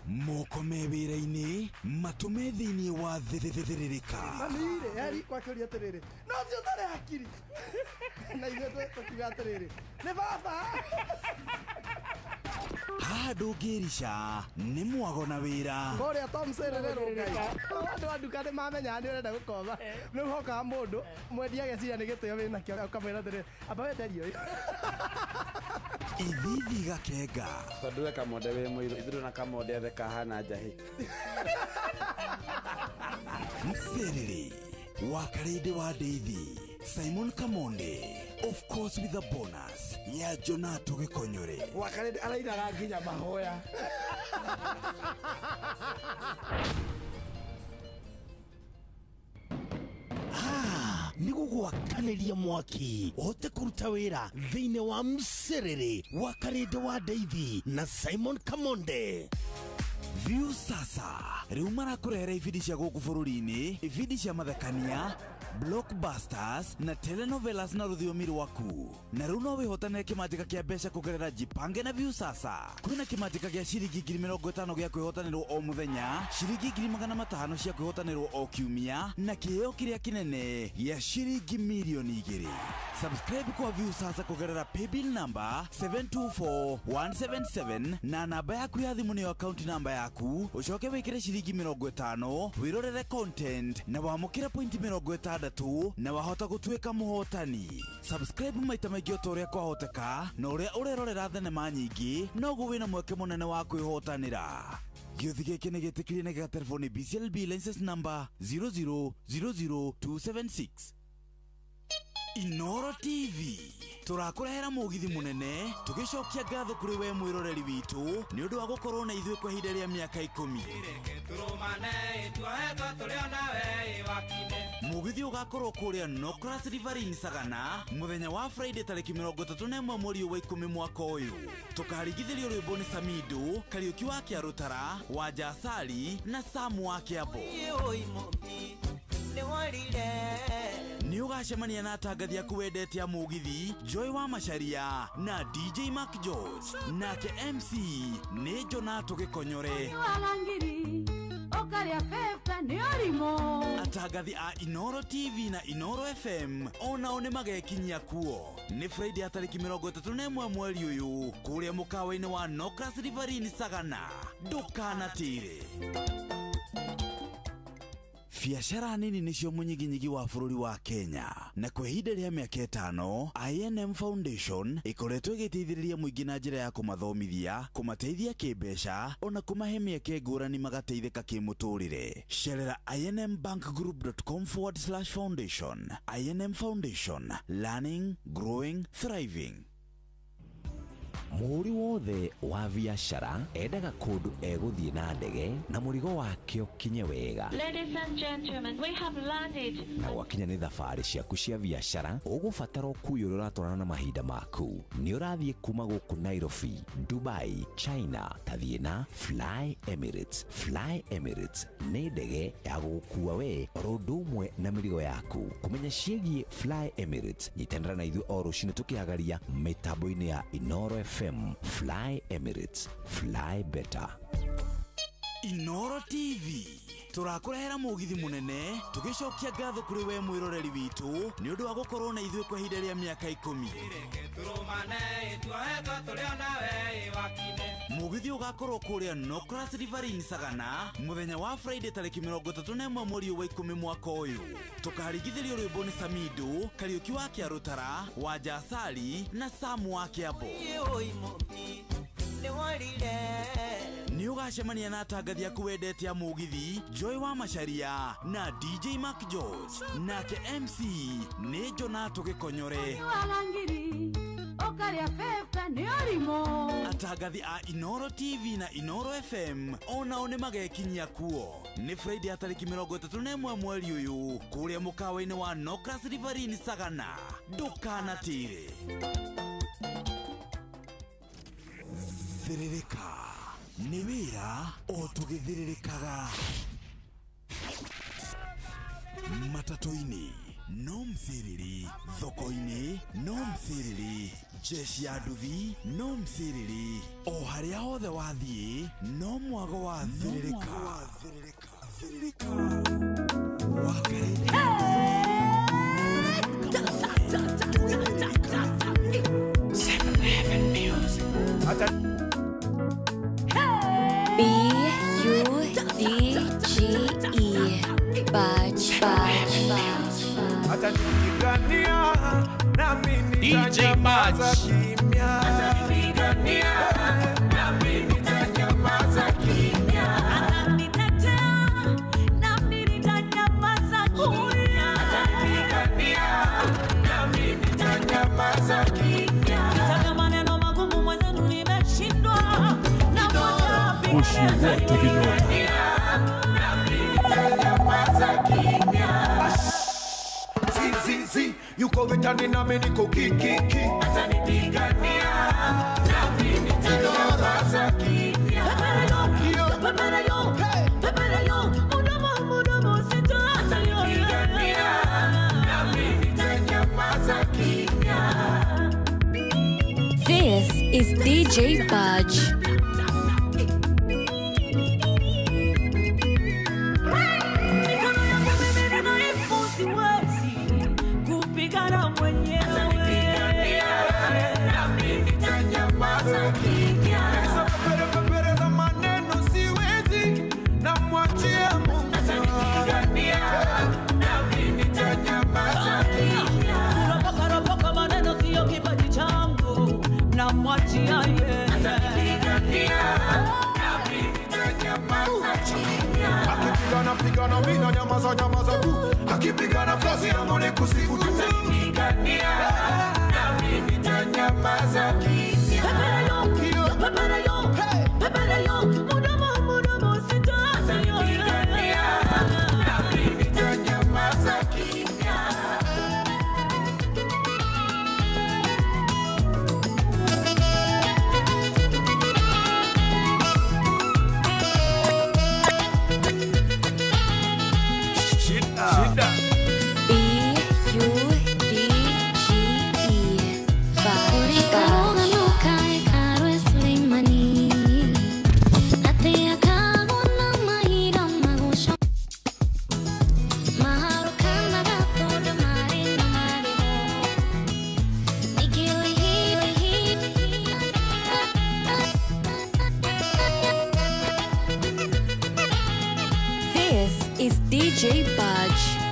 [SPEAKER 9] Moko me wĩra-inĩ matũme thĩinĩ wa thĩrĩrĩka.
[SPEAKER 3] Manire eri kwa kĩũria atĩrĩrĩ no cio tarĩ hakiri na ithuĩ tũkiuga atĩrĩrĩ nĩ baba.
[SPEAKER 9] Haha ndũngĩrica nĩ mwago na wĩra.
[SPEAKER 3] Kũrĩa Tom Sererero ngai andũ a nduka nĩ mamenya nĩ ũrenda gũkoma rĩu hokaga mũndũ mwendia ageciria nĩ gĩtĩo wĩna kĩo ũkamwĩra atĩrĩrĩ amba wenderio
[SPEAKER 9] Ithithi gakenga.
[SPEAKER 21] Tondũ we kamonde wĩ mũirũ ithuĩ na kamonde othe kahana njahĩ.
[SPEAKER 9] Mserere wakarĩndĩ wa Ndeithi Simon Kamonde, of course with a bonus ya Jonato Gĩkonyore.
[SPEAKER 3] Wakarĩndĩ arainaga nginya mahoya.
[SPEAKER 9] Nĩgũgwakanĩria mwaki ũhote kũruta wĩra thĩinĩ wa Mserere wakarĩndĩ wa Ndeithi na Simon Kamonde.
[SPEAKER 1] View sasa riu marakurehera ibindi cia guku bururi-ini, ibindi cia mathekania, blockbusters na telenovelas na rũthiomi rwaku. Na riu no wihotanire kimanjika kia mbeca kugerera Jipange na View sasa. Kwina kimanjika gia ciringi 50,000 gia kwihotanirwo o muthenya, ciringi 500,000 cia kwihotanirwo o kiumia, na kiheo kiria kinene gia ciringi milioni 2. Subscribe kwa View sasa kugerera paybill number 724177 na namba yaku ya thimu niyo account number yaku, ucoke wikire ciringi 50 wirorere content na wamukire point 60 na wahota gutuika muhotani. Subscribe maita maingi otoria kwahoteka, na uria urerorera thenema nyingi noguo wina mweke munene wa kwihotanira. Gĩothi gĩkĩ nĩ gĩtĩkĩrie na gĩa telefoni BCLB license number 0000276. Inoro TV turakurehera mugithi munene, tugicokia ngatho kuri we mwiroreri witu ni undu wa gukorwo na ithuĩ kwa ihinda rĩa miaka 10. Mugithi ugakorwo kuria Nokras Riverine Sagana muthenya wa Friday tariki 31 mweri wa 10 mwaka uyu. Tukarigithirio rwimbo ni Samido, Kariuki wa Kiarutara, wa Jasali na Samu wa Kiambo. Ni ugacemania na atangathi aku wendete a mugithi Joy wa Macharia na DJ Mark George, nake MC ni Jonato Gikonyore. Atangathi a Inoro TV na Inoro FM onao ni magekinyia kuo. Ni Friday ya tariki 31 mweri uyu kuria mukawa-ini wa Nokras Riverine Sagana. Ndukanatire. Biacara nini nicio munyiginyigi wa bururi wa Kenya, na kwa ihinda rĩa miaka 5 INM Foundation ikoretwo igiteithĩrĩria muingi na njĩra ya kumathomithia, kumateithia kĩmbeca, ona kumahe mĩeke ngũrani magateithĩka kĩmũtũrĩre. Cerera inmbankgroup.com/foundation. INM Foundation, learning, growing, thriving.
[SPEAKER 4] Mũhũri wothe wa biacara endaga kũndũ egũthiĩ na ndege na mũrigo wake ũkinye wega.
[SPEAKER 5] Ladies and gentlemen, we have landed.
[SPEAKER 4] Na gwakinya nĩ thabarĩ ciaku cia biacara, ũgũbatara ũkuui ũrĩa ũratwarana na mahinda maku. Nĩ ũrathiĩ kuma gũkũ Nairobi, Dubai, China, tathiĩ na Fly Emirates. Fly Emirates nĩ ndege ya gũgũkua we oro ũndũ ũmwe na mĩrigo yaku. Kũmenya ciĩgiĩ Fly Emirates, nyitanĩra na ithuĩ o rũciinĩ tũkĩagaria mĩtambo-inĩ ya Inoro FM. Fly Emirates, fly better.
[SPEAKER 1] Inoro TV turakurehera mugithi munene, tugicokia ngatho kuri we mwiroreri witu ni undu wa gukorwo na ithuĩ kwa ihinda rĩa miaka 10. Mugithi ugakorwo kuria Nokras Riverine Sagana muthenya wa Friday tariki 31 mweri wa 10 mwaka uyu. Tukarigithirio rwimbo ni Samido, Kariuki wa Kiarutara, wa Jasali na Samu wa Kiambo. Ni ugacemania na atangathi aku wendete a mugithi Joy wa Macharia na DJ Mark George, nake MC ni Jonato Gikonyore. Atangathi a Inoro TV na Inoro FM onao ni magekinyia kuo. Ni Friday ya tariki 31 mweri uyu kuria mukawa-ini wa Nokras Riverine Sagana. Ndukanatire. Thiririka ni wira o tugithiririkaga matatu-ini no mthiriri, thoko-ini no mthiriri, jeshi ya nduthi no mthiriri, o haria hothe wathiĩ no mwago wa thiririka. Thiririka wakaini
[SPEAKER 14] B-U-D-G-E Badge
[SPEAKER 6] DJ Badge
[SPEAKER 15] Push you want to be known.
[SPEAKER 18] Zizi, yuko vitani na mimi niko kiki. Atanipigania, na mimi nitanyamaza kimya.
[SPEAKER 14] This is DJ Budge.
[SPEAKER 18] Akipigana mina nyamaza tu. Akipigana kazi ya mone kusiku tu. Akipigania na mimi nitanyamaza kimya. Pepera yo, mudomo sitaanza yo. Akipigania na mimi nitanyamaza kimya.
[SPEAKER 14] Is DJ Budge.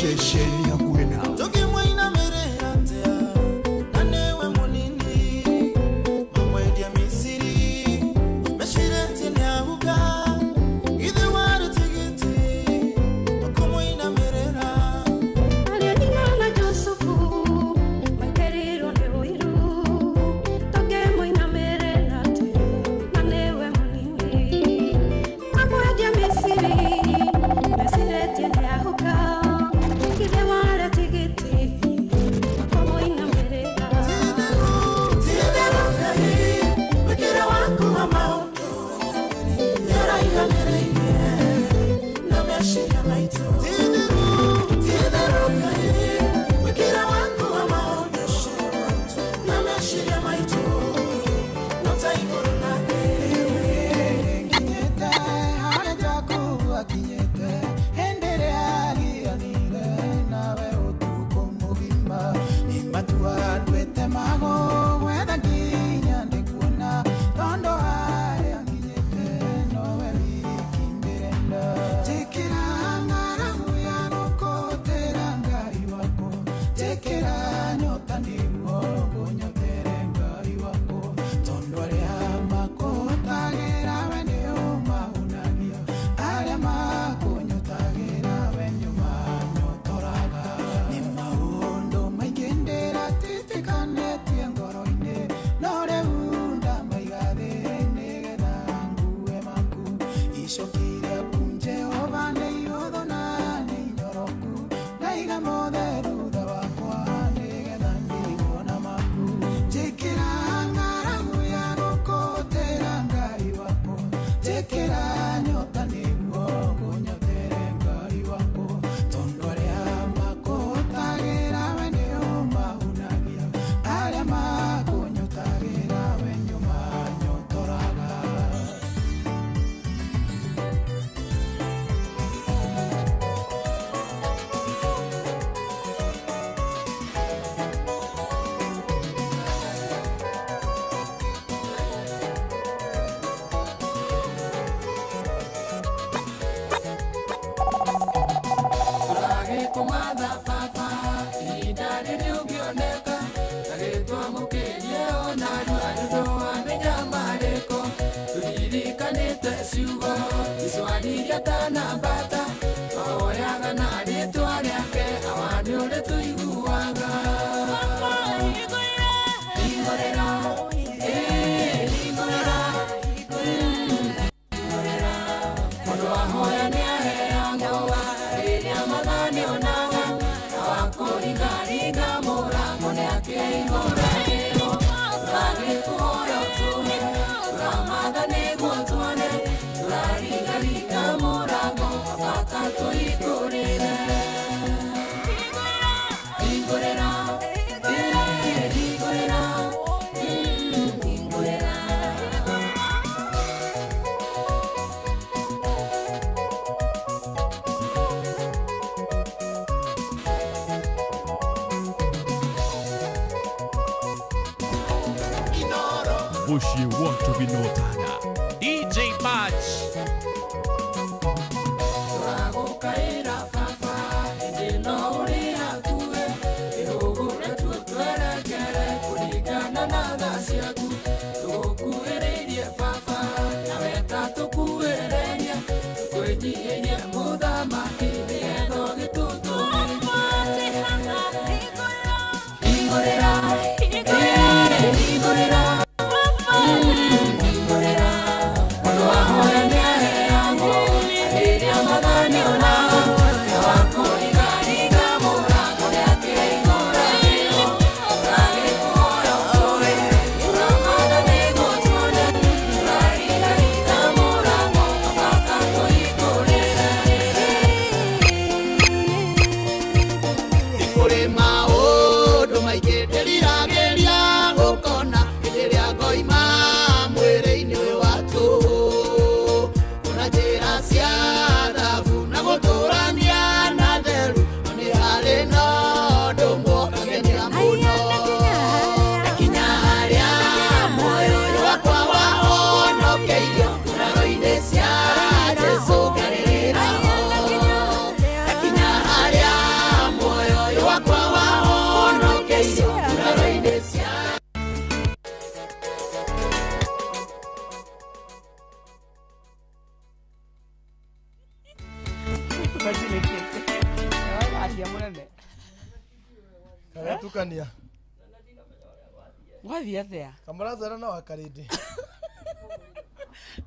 [SPEAKER 18] ceceni hakuhĩ nao
[SPEAKER 2] tũkĩmũinamĩrĩra ntea na nĩwe mũnini mamwendia Misiri mecirĩtie nĩahuga ithe warĩ tigiti makũmũinamĩrĩra
[SPEAKER 10] Alianinana Josefu makerĩrwo nĩ ũiru tũkĩmũinamĩrĩra ntea na nĩwe mũnini mamwendia Misiri mecirĩtie nĩahuga ithe warĩ tigiti makũmũinamĩrĩra
[SPEAKER 2] wĩkĩra waku wa maũndũ nĩũraiganĩrĩire na meciria maitũ wĩkĩra waku wa maũndũ na meciria maitũ no ta igũrũ na thĩ nginyĩte harĩa Jakubu akinyĩte hĩndĩ ĩrĩa agianire nawe ũtukũ mũgima nĩ matua nduĩte magũ gwetha nginya ndĩkuona tondũ harĩa nginyĩte nowe wiki ndĩrenda njĩkĩra ng'aragu ya gũkũtĩra Ngai wako njĩkĩra nyota nĩguo ngũnyotere Ngai wako tondũ arĩa makũnyotagĩra we nĩũmahunagia arĩa makũnyotagĩra we nĩũmanyotoraga nĩ maũndũ maingĩ ndĩratitikanĩtie ngoro-inĩ no rĩu ndamaiga thĩ nĩgetha ngue maku icoki rĩaku Jehova nĩ ihũthũ na nĩ inyoroku ndaiga mothe thutha wakwa nĩgetha ngĩona maku njĩkĩra ng'aragu ya gũkũtĩra Ngai wako njĩkĩra nyota nĩguo ngũnyotere Ngai wako tondũ arĩa makũnyotagĩra we nĩũmahunagia arĩa makũnyotagĩra we nĩũmanyotoraga
[SPEAKER 18] Kumada papa idari liungioneka nagitwa mukerie ona nduarudo amenya mareko tulirikanite ciugo iswaniria tanambata oyaga na ritwa rĩake awani ũrĩ tũiguaga ingorera mũndũ wahoya nĩaheagwo rĩrĩa mathani onaga awakũringaringa mũrango nĩakĩihũragĩrwo tũragĩkũhoya ũtũhe tũramatha nĩguo tuone tũraringaringa mũrango bata tũhingũrĩre hingũrĩra hingũrĩra hingũrĩra
[SPEAKER 15] Bushi watu vinotana
[SPEAKER 6] DJ Batch.
[SPEAKER 18] tũragũkaĩra baba ĩndĩ no ũrĩ hakuhĩ ĩhũgũre tuotwerekere kũringana na tha ciaku tũgũkuhĩrĩirie baba na weta tũkuhĩrĩria tũkwĩnyihĩrie mũthamaki nĩgetha ũgĩtũtũmĩrie hingũrĩra hingũrĩra hingũrĩra mũndũ wahoya nĩaheagwo rĩrĩa mathani onaga
[SPEAKER 13] munene
[SPEAKER 3] Kana tukania.
[SPEAKER 13] Wathi athea.
[SPEAKER 3] Kamaraza na wakaridi.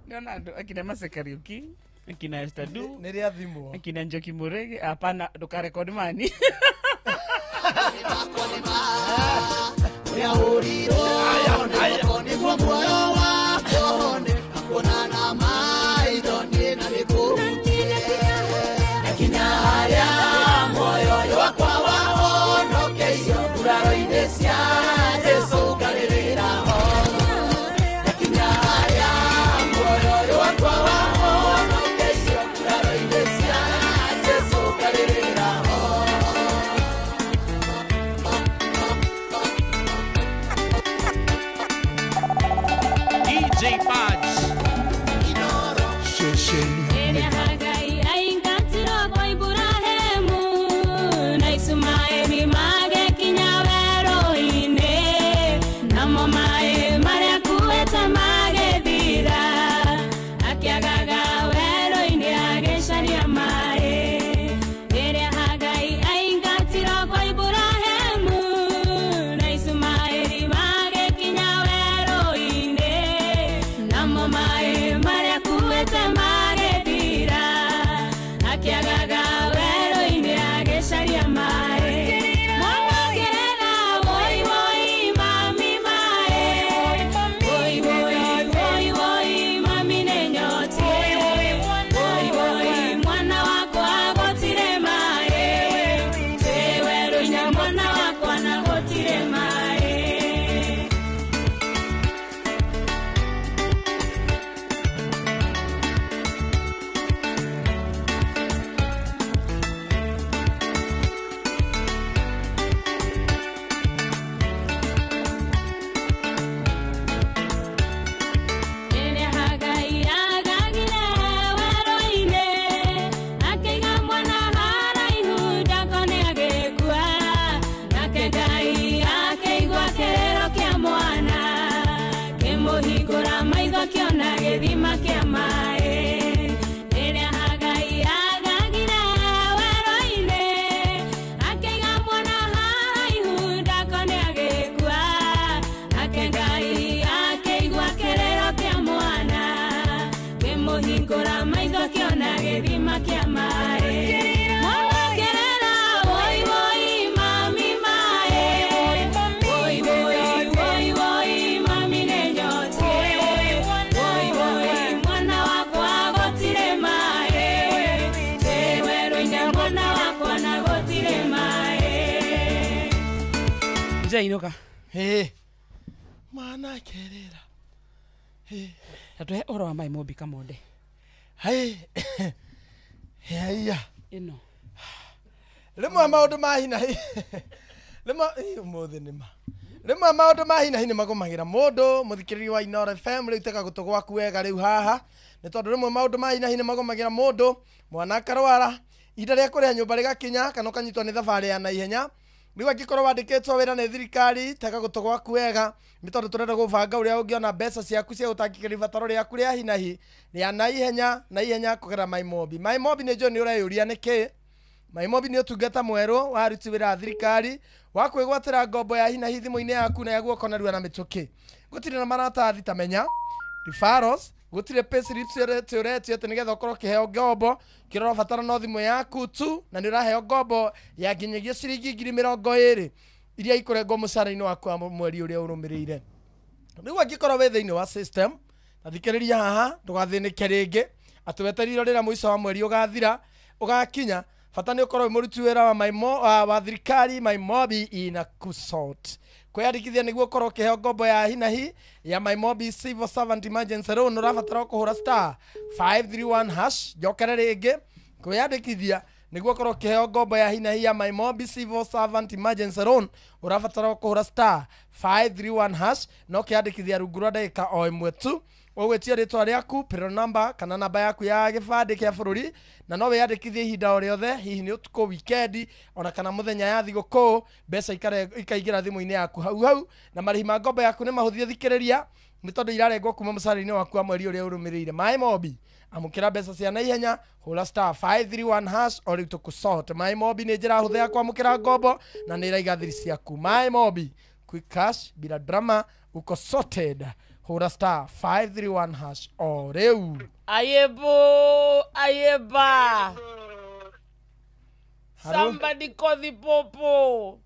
[SPEAKER 13] Ndiona andu akina Masekariuki, akina Estadu.
[SPEAKER 3] Neri athimu.
[SPEAKER 13] Akina Njoki Murege, hapana ndukarekodi mani.
[SPEAKER 2] Ya uriro ni kwa moyo wako hakuna na maidho ni na miguu lakini haya moyo wako waondoke hiyo kuraro inesia Yesu galilera ho lakini haya moyo wako waondoke hiyo kuraro inesia Yesu galilera ho
[SPEAKER 6] DJ Badge.
[SPEAKER 13] Inuka.
[SPEAKER 3] Mana kerera.
[SPEAKER 13] Tatuhe oro wa mai mobi kamode.
[SPEAKER 3] Haya.
[SPEAKER 13] Ino.
[SPEAKER 3] Lemwa maundu mahina. Lemwa umothe nima. Lemwa maundu mahina hini magomagira mundu muthikiriri wa Inora FM riu teka gutu gwaku wega riu haha. Ni tondu lemwa maundu mahina hini magomagira mundu mwana karwara. Ida ria kuria nyumba rigakinya kana ukanyitwa ni thabari ya naihenya. Riu angikorwo wandikitwo wira ni thirikari teka gutu gwaku wega ni tondu turenda gubanga uria ungiona mbeca ciaku cia utangikira ibataro riaku ria hinahi ria naihenya kugera maimobi ni jo ni urayuria niki maimobi ni utungata mweru waruti wira thirikari wa kwigwatira ngombo ya hinahi thimu-ini yaku na yaguo kona rua na mituki gutire na maratathi tamenya referrals gutire payslips uretio ati nigetha ukorwo kiheo ngombo kirora batara no thimu yaku tu na ni uraheo ngombo ya nginyagia ciringi 20,000 iria ikurengwo mucara-ini waku wa mweri uria urumirire riu angikorwo we thiini wa system tathikiriria haha ndugathinike ringi ati weterire rira mwico wa mweri ugathira ugakinya bata ni ukorwo muruti wira wa wa thirikari maimobi ina kusort kwiyandikithia niguo ukorwo ukiheo ngombo ya hinahi ya maimobi civil servant emergency loan urabatara kuhura star 531 hash jokere ringi kwiyandikithia niguo ukorwo ukiheo ngombo ya hinahi ya maimobi civil servant emergency loan urabatara kuhura star 531 hash no kiyandikithia rungu rwa ndagika o imwe tu ogwetia ritwa riaku pero number kana namba yaku ya gibande kia bururi na no wiyandikithie ihinda o riothe hihi ni utuko weekend ona kana muthenya ya thiguku mbeca ikaigira thimu-ini yaku hau na marihi ma ngombo yaku ni mahuthie thikiriria ni tondu irarengwo kuma mucara-ini waku wa mweri uria urumirire maimobi amukira mbeca cia na ihenya hura star 531 hash ori tukusort my mobi ni njira huthe ya kwamukira ngombo na ni iraiga thiri ciaku my mobi quick cash bila drama uko sorted hura star 531 hash oreu
[SPEAKER 19] ayeba somebody call the popo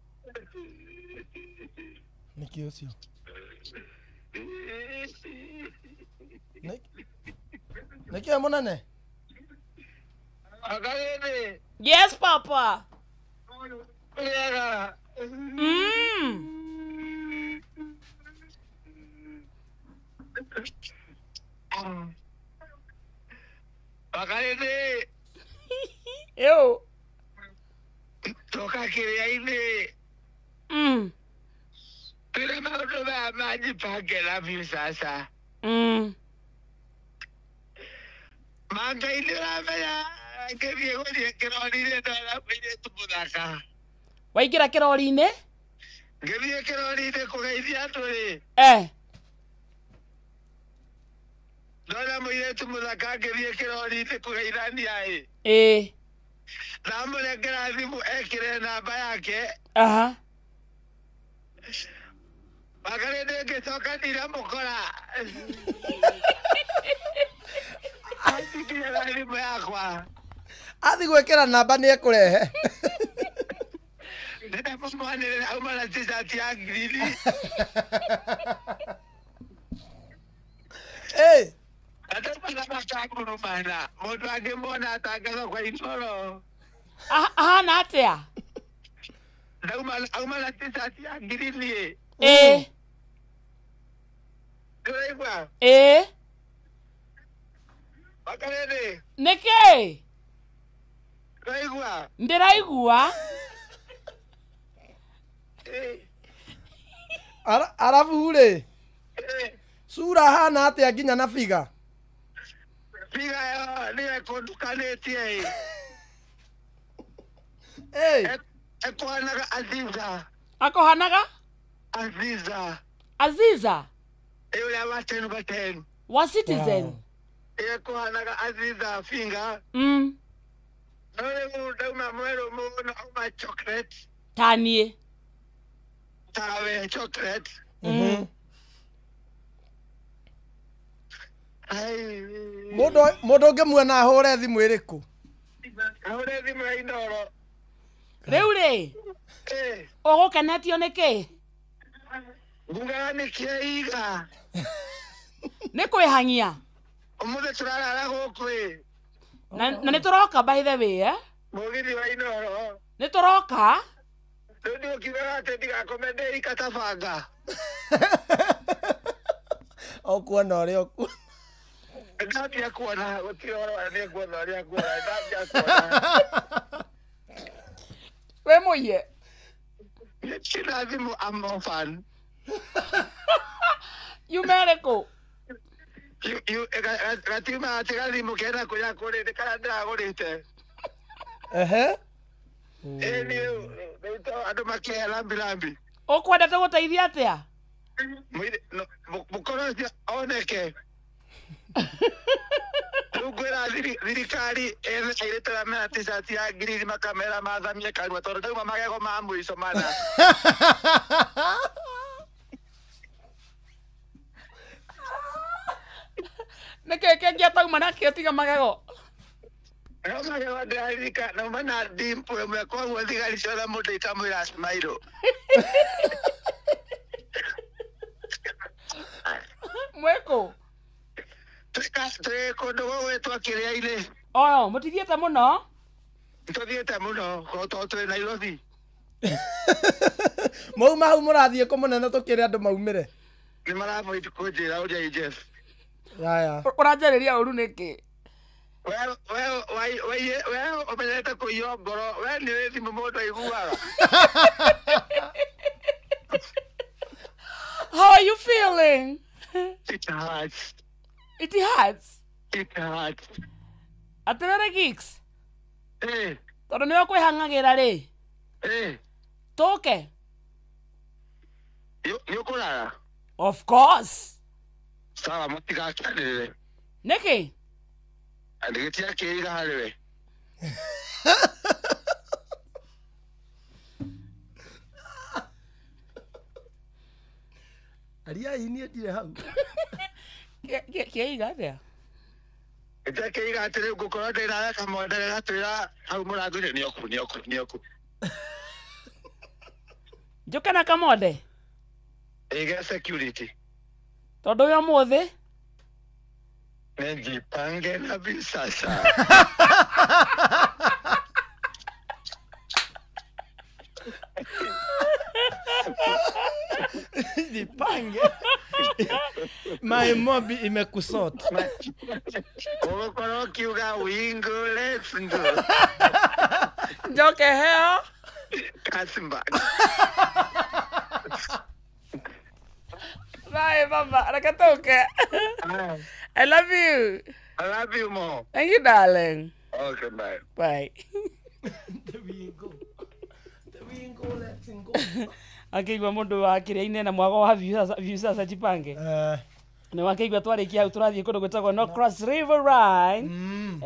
[SPEAKER 3] niki ucio niki munene
[SPEAKER 19] yes papa
[SPEAKER 20] Bakalete.
[SPEAKER 19] Yo.
[SPEAKER 20] Toka kiria-ini. Pira maundu maya manjipangĩra sasa. Manga-inĩ ũramenya ngĩthiĩ gũthiĩ kĩrori-inĩ ndona mũirĩtu mũthaka.
[SPEAKER 19] Waingĩra kĩrori-inĩ?
[SPEAKER 20] Ngĩthiĩ kĩrori-inĩ kũgeithia andũ-rĩ. Ndona mũirĩtu mũthaka ngĩthiĩ kĩrori-inĩ kũgeithania-ĩ. Ndamũnengera thimũ ekĩre namba yake. Bakalete ngĩcoka ndiramũkora. Atikire na thimũ yakwa.
[SPEAKER 3] Athi gwĩkĩra namba nĩ ekũrehe.
[SPEAKER 20] Ndĩramũmwanĩrĩra auma na t-shirt ya ngirini. Ataumana makangurumana. Mũndũ angĩmwona atangatho kwa Inooro.
[SPEAKER 19] Ahana atĩa?
[SPEAKER 20] Auma na t-shirt ya ngirini. Ndĩraigua? Bakalete.
[SPEAKER 19] Nĩkĩ?
[SPEAKER 20] Ndĩraigua?
[SPEAKER 19] Ndĩraigua.
[SPEAKER 3] Arabu-rĩ, sura hana atĩa nginya na figa?
[SPEAKER 20] Figa yo nĩ ekũndukanĩtie. Ekũhanaga Aziza.
[SPEAKER 19] Akohanaga?
[SPEAKER 20] Aziza.
[SPEAKER 19] Aziza?
[SPEAKER 20] Ũrĩa wa 10/10.
[SPEAKER 19] Wa Citizen?
[SPEAKER 20] Ekũhanaga Aziza finger.
[SPEAKER 19] No
[SPEAKER 20] rĩu ndauma mwerũ mũno auma chocolate.
[SPEAKER 19] Ta niĩ.
[SPEAKER 20] Tawe chocolate.
[SPEAKER 3] Mũndũ ũngĩmuona ahũre thimũ ĩrĩkũ?
[SPEAKER 20] Ahũre thimũ ya Inooro.
[SPEAKER 19] Rĩu-rĩ, ũgũkenetio nĩkĩ?
[SPEAKER 20] Ngugaga nĩkĩiga.
[SPEAKER 19] Nĩ kwĩhang'ia?
[SPEAKER 20] Ũmũthĩ tũrarara gũkũ-ĩ.
[SPEAKER 19] Na nĩtũroka by the way,
[SPEAKER 20] Mũgithi wa Inooro.
[SPEAKER 19] Nĩtũroka?
[SPEAKER 20] Rĩu nĩũkiugaga atĩ ndigakome ndeika ta banga.
[SPEAKER 3] Ũkuona ũrĩa ũkuona.
[SPEAKER 20] Ndambia kuona gũtirĩ ũhoro nĩ nguona ũrĩa nguona. Ndambia kuona.
[SPEAKER 19] We mũiye.
[SPEAKER 20] Sina thimũ I'm orphan.
[SPEAKER 19] Yumere kũ?
[SPEAKER 20] Gatiuma atĩ gathimũ kena kũrĩa kũrĩ kana ndĩragũrĩte. Nĩu andũ makĩhe lambi.
[SPEAKER 19] Ũkwendete gũteithia atĩa?
[SPEAKER 20] Mũkoro ũcio oneke. Rĩu ngwĩra thirikari ĩrĩtara mena t-shirt ya ngirini makamera mathamie kanua tondũ ndauma magego ma mũico mana.
[SPEAKER 19] Nĩkĩ kĩngĩ atauma nakĩo tiga magego?
[SPEAKER 20] Magego ndĩraririka nauma na dimple ĩmwe koguo thigari ciothe mũndũ ikamwĩra smile.
[SPEAKER 19] Mwĩkũ?
[SPEAKER 20] Tũrĩ kũndũ gũgwĩtwo kĩrĩa-inĩ.
[SPEAKER 19] Mũtithiĩte mũno?
[SPEAKER 20] Tũthiĩte mũno tondũ tũrĩ Nairobi.
[SPEAKER 3] Mauma hau mũrathiĩ kũ mũnene tũkĩrĩ andũ maumĩre?
[SPEAKER 20] Nĩ maramũiti kũnjĩra ũrĩa Jeff.
[SPEAKER 19] Ũranjarĩria ũru nĩkĩ?
[SPEAKER 20] We ũmenyete kũiywo ngoro. We nĩ wĩ thimũ mũndũ aiguaga.
[SPEAKER 19] How are you feeling?
[SPEAKER 20] It hurts.
[SPEAKER 19] It hurts?
[SPEAKER 20] It hurts.
[SPEAKER 19] Atĩrĩrĩ Geeks? Tondũ nĩwe kwĩhang'agĩra-rĩ. Tũke?
[SPEAKER 20] Nĩũkũrara?
[SPEAKER 19] Of course.
[SPEAKER 20] Sawa mũtigakianĩrĩre.
[SPEAKER 19] Nĩkĩ?
[SPEAKER 20] Andigitia kiiga hariwe.
[SPEAKER 3] Aria ini ndire hau.
[SPEAKER 19] Kiiga atia.
[SPEAKER 20] Ita kiiga atire gukorwo ndira kamonde gatwira hau murangu ni oku.
[SPEAKER 19] Njukana kamonde.
[SPEAKER 20] Iga security.
[SPEAKER 19] Tondu yo muthi.
[SPEAKER 20] Nijipange na visasa.
[SPEAKER 3] Jipange. My mobi imekusota.
[SPEAKER 20] Ukoro kiuga wingo let's go.
[SPEAKER 19] Njoke heo.
[SPEAKER 20] Kasimba.
[SPEAKER 19] Bye, Mama. Nakatoke. I love you.
[SPEAKER 20] I love you more.
[SPEAKER 19] Thank you, darling.
[SPEAKER 20] Okay, bye.
[SPEAKER 19] Bye.
[SPEAKER 3] There we go, let's go.
[SPEAKER 19] Akigwa mundu wa kiria-ine na mwago wa views Jipange. Ni wakigwa twarikia turathie kundu gwetagwo no Cross River Rhine.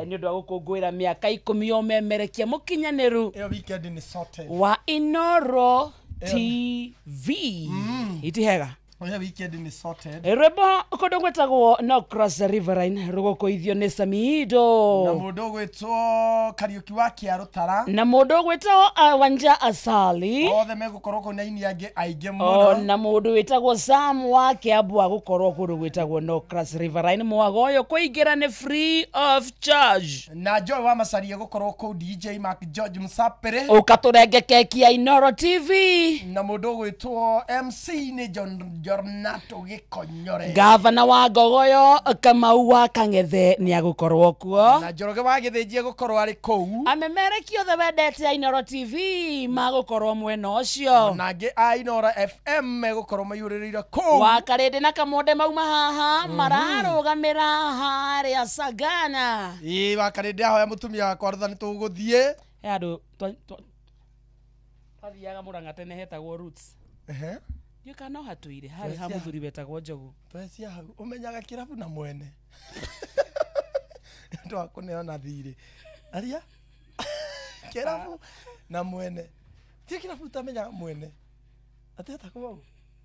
[SPEAKER 19] Ni undu wa gukungwira miaka 10 omemerekia mukinyaniru.
[SPEAKER 3] Iyo weekend ni sorted.
[SPEAKER 19] Wa Inoro TV. Itihega.
[SPEAKER 3] Oya weekend ni sorted.
[SPEAKER 19] Rwimbo kundu gwetagwo no Cross River Rhine rugukoithio ni Samido.
[SPEAKER 3] Na mundu gwetwo Kariuki wa Kiarutara.
[SPEAKER 19] Na mundu gwetwo Wanja Asali.
[SPEAKER 3] Othe megukorwo ko naini ange aige muno.
[SPEAKER 19] Na mundu wetagwo Sam wa Kiambu agukorwo kundu gwetagwo no Cross River Rhine mwago yo kuingira ni free of charge.
[SPEAKER 3] Na Joy wa Masaria gukorwo ko DJ Mark George Musapere.
[SPEAKER 19] Ukaturenge keki ya Inoro TV.
[SPEAKER 3] Na mundu gwetwo MC ni Jornato Gikonyore.
[SPEAKER 19] Gavana wa Gogoyo Kamau wa Kangethe ni agukorwo kuo.
[SPEAKER 3] Na Njoroge wa Githĩnjie gukorwo ari kou.
[SPEAKER 19] Amemereki othe wendete Inoro TV magukorwo mwena ucio.
[SPEAKER 3] Na nge Inoro FM megukorwo mayurĩrĩire kou.
[SPEAKER 19] Wa Karende na Kamonde mauma haha mararugamira haria Sagana.
[SPEAKER 3] Wa Karende ahoya mutumia wakwa rutha nituguthie.
[SPEAKER 19] Andu pathiaga Murang'a tene hetagwo Roots. Yuka no hatuire hari ha muthuri betagwo Njogu.
[SPEAKER 3] Twecia hau umenyaga kirabu na mwene. Ndo akunena thiri. Aria? Kirabu na mwene. Ti kirabu tamenyaga mwene. Ateta ko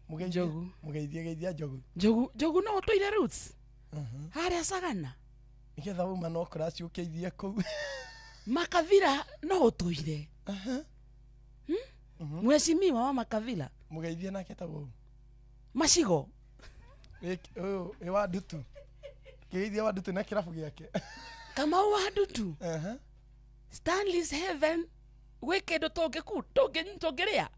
[SPEAKER 19] Njogu.
[SPEAKER 3] Mugeithia Njogu.
[SPEAKER 19] Njogu no tuire Roots. Hari Sagana.
[SPEAKER 3] Igetha uma no class ukeithia kou.
[SPEAKER 19] Makavira no tuire. Mheshimiwa wa Makavila.
[SPEAKER 3] Mugeithia nake tagwo
[SPEAKER 19] Mashigo.
[SPEAKER 3] Wa Dutu. Geithia wa Dutu na kirabu giake.
[SPEAKER 19] Kama wa Dutu. Stanley's Heaven. Weke ndo togerea.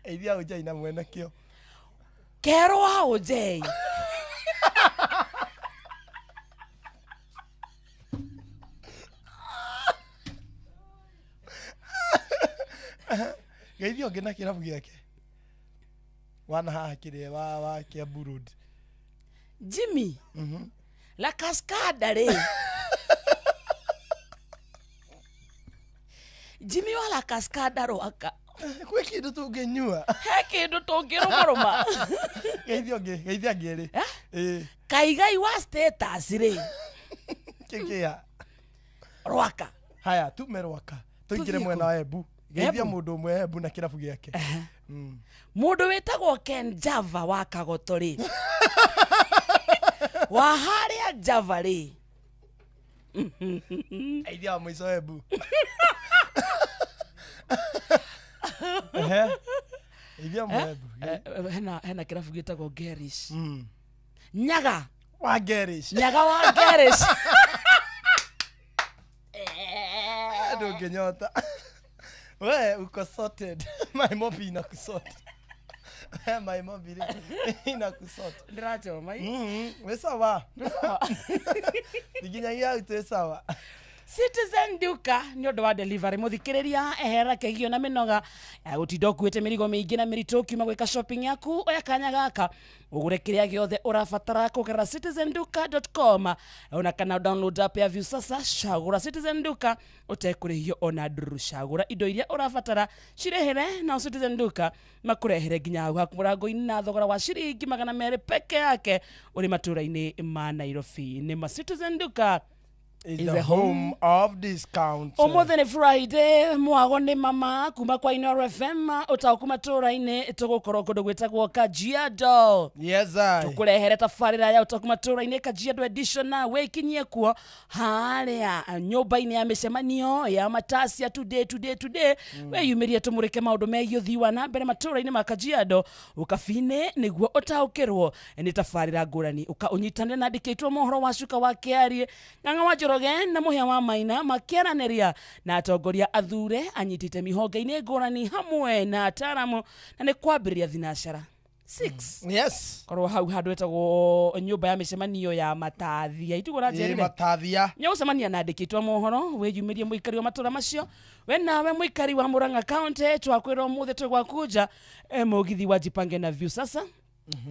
[SPEAKER 3] Eithia ujai na mwena kio.
[SPEAKER 19] Kero wa ujai.
[SPEAKER 3] Geithia onge na kirabu giake. Wana haha kire wa Kiambu Road.
[SPEAKER 19] Jimmy. La Cascada re. Jimmy wa La Cascada roaka.
[SPEAKER 3] Kwe kindu tungenyua.
[SPEAKER 19] He kindu tungiruguruma.
[SPEAKER 3] Geithia ngere.
[SPEAKER 19] Kaigai wa status re.
[SPEAKER 3] Kikia.
[SPEAKER 19] Roaka.
[SPEAKER 3] Haya tume Roaka. Tuingire mwena wa Embu. Geithia mundu mwe Embu na kirabu giake.
[SPEAKER 19] Mundu wetagwo Ken Java wa Kagotori. Wa haria Java ri.
[SPEAKER 3] Eithia mwiso Embu. Eithia Embu.
[SPEAKER 19] Hena kirabu gitagwo Gerish. Nyaga
[SPEAKER 3] wa Gerish.
[SPEAKER 19] Nyaga wa Gerish.
[SPEAKER 3] Ndunginyota. We uko sorted. My mobi inakusota. My mobi inakusota.
[SPEAKER 19] Ndiracho mai.
[SPEAKER 3] We sawa. Niginyagia utu sawa.
[SPEAKER 19] Citizen Duka ni undu wa delivery muthikiriria ehera kegio na minoga gutindo kuite mirigo mingi na mirito kiuma gwika shopping yaku oya kanya gaka ugure kiria giothe urabatara kugerera citizenduka.com ona kana download app ya Viusasa cagura Citizen Duka utekurihio ona nduru cagura indo iria urabatara cirehere na Citizen Duka makurehere nginya hau murango-ini na thogora wa ciringi 200 peke yake uri matura-ini ma Nairobi ni ma Citizen Duka
[SPEAKER 3] is the home of discounts.
[SPEAKER 19] Omothe ni Friday mwago ni mama kuma kwa Inoro FM utakuma tura-ini tugukorwo kundu gwitagwo Kajiado.
[SPEAKER 3] Yes I.
[SPEAKER 19] Tukurehere tafarira ya utakuma tura-ini Kajiado edition na wekinyie kuo haria nyumba-ini ya micemanio ya matasi ya today weyumirie tumurike maundu megiyo thiwa na mbere matura-ini ma Kajiado ukafine niguo utaukirwo ni tafarira ngurani unyitane na ndikitwo mohoro wa cuka wa kiari ng'ang'a wa Njoroge na muhia wa Maina makiaraniria na atongoria athure anyitite mihonge-ini ngurani hamwe na ataramu na ni kwambiriria thinashara 6
[SPEAKER 3] yes
[SPEAKER 19] korwo hau handu etagwo nyumba ya micemanio ya matathia itugura jerire
[SPEAKER 3] matathia
[SPEAKER 19] nyaucemania na ndikitwa mohoro weyumirie muikari wa matura macio we nawe muikari wa Murang'a County twakwira muthe twagwakuja mugithi wa Jipange na Viusasa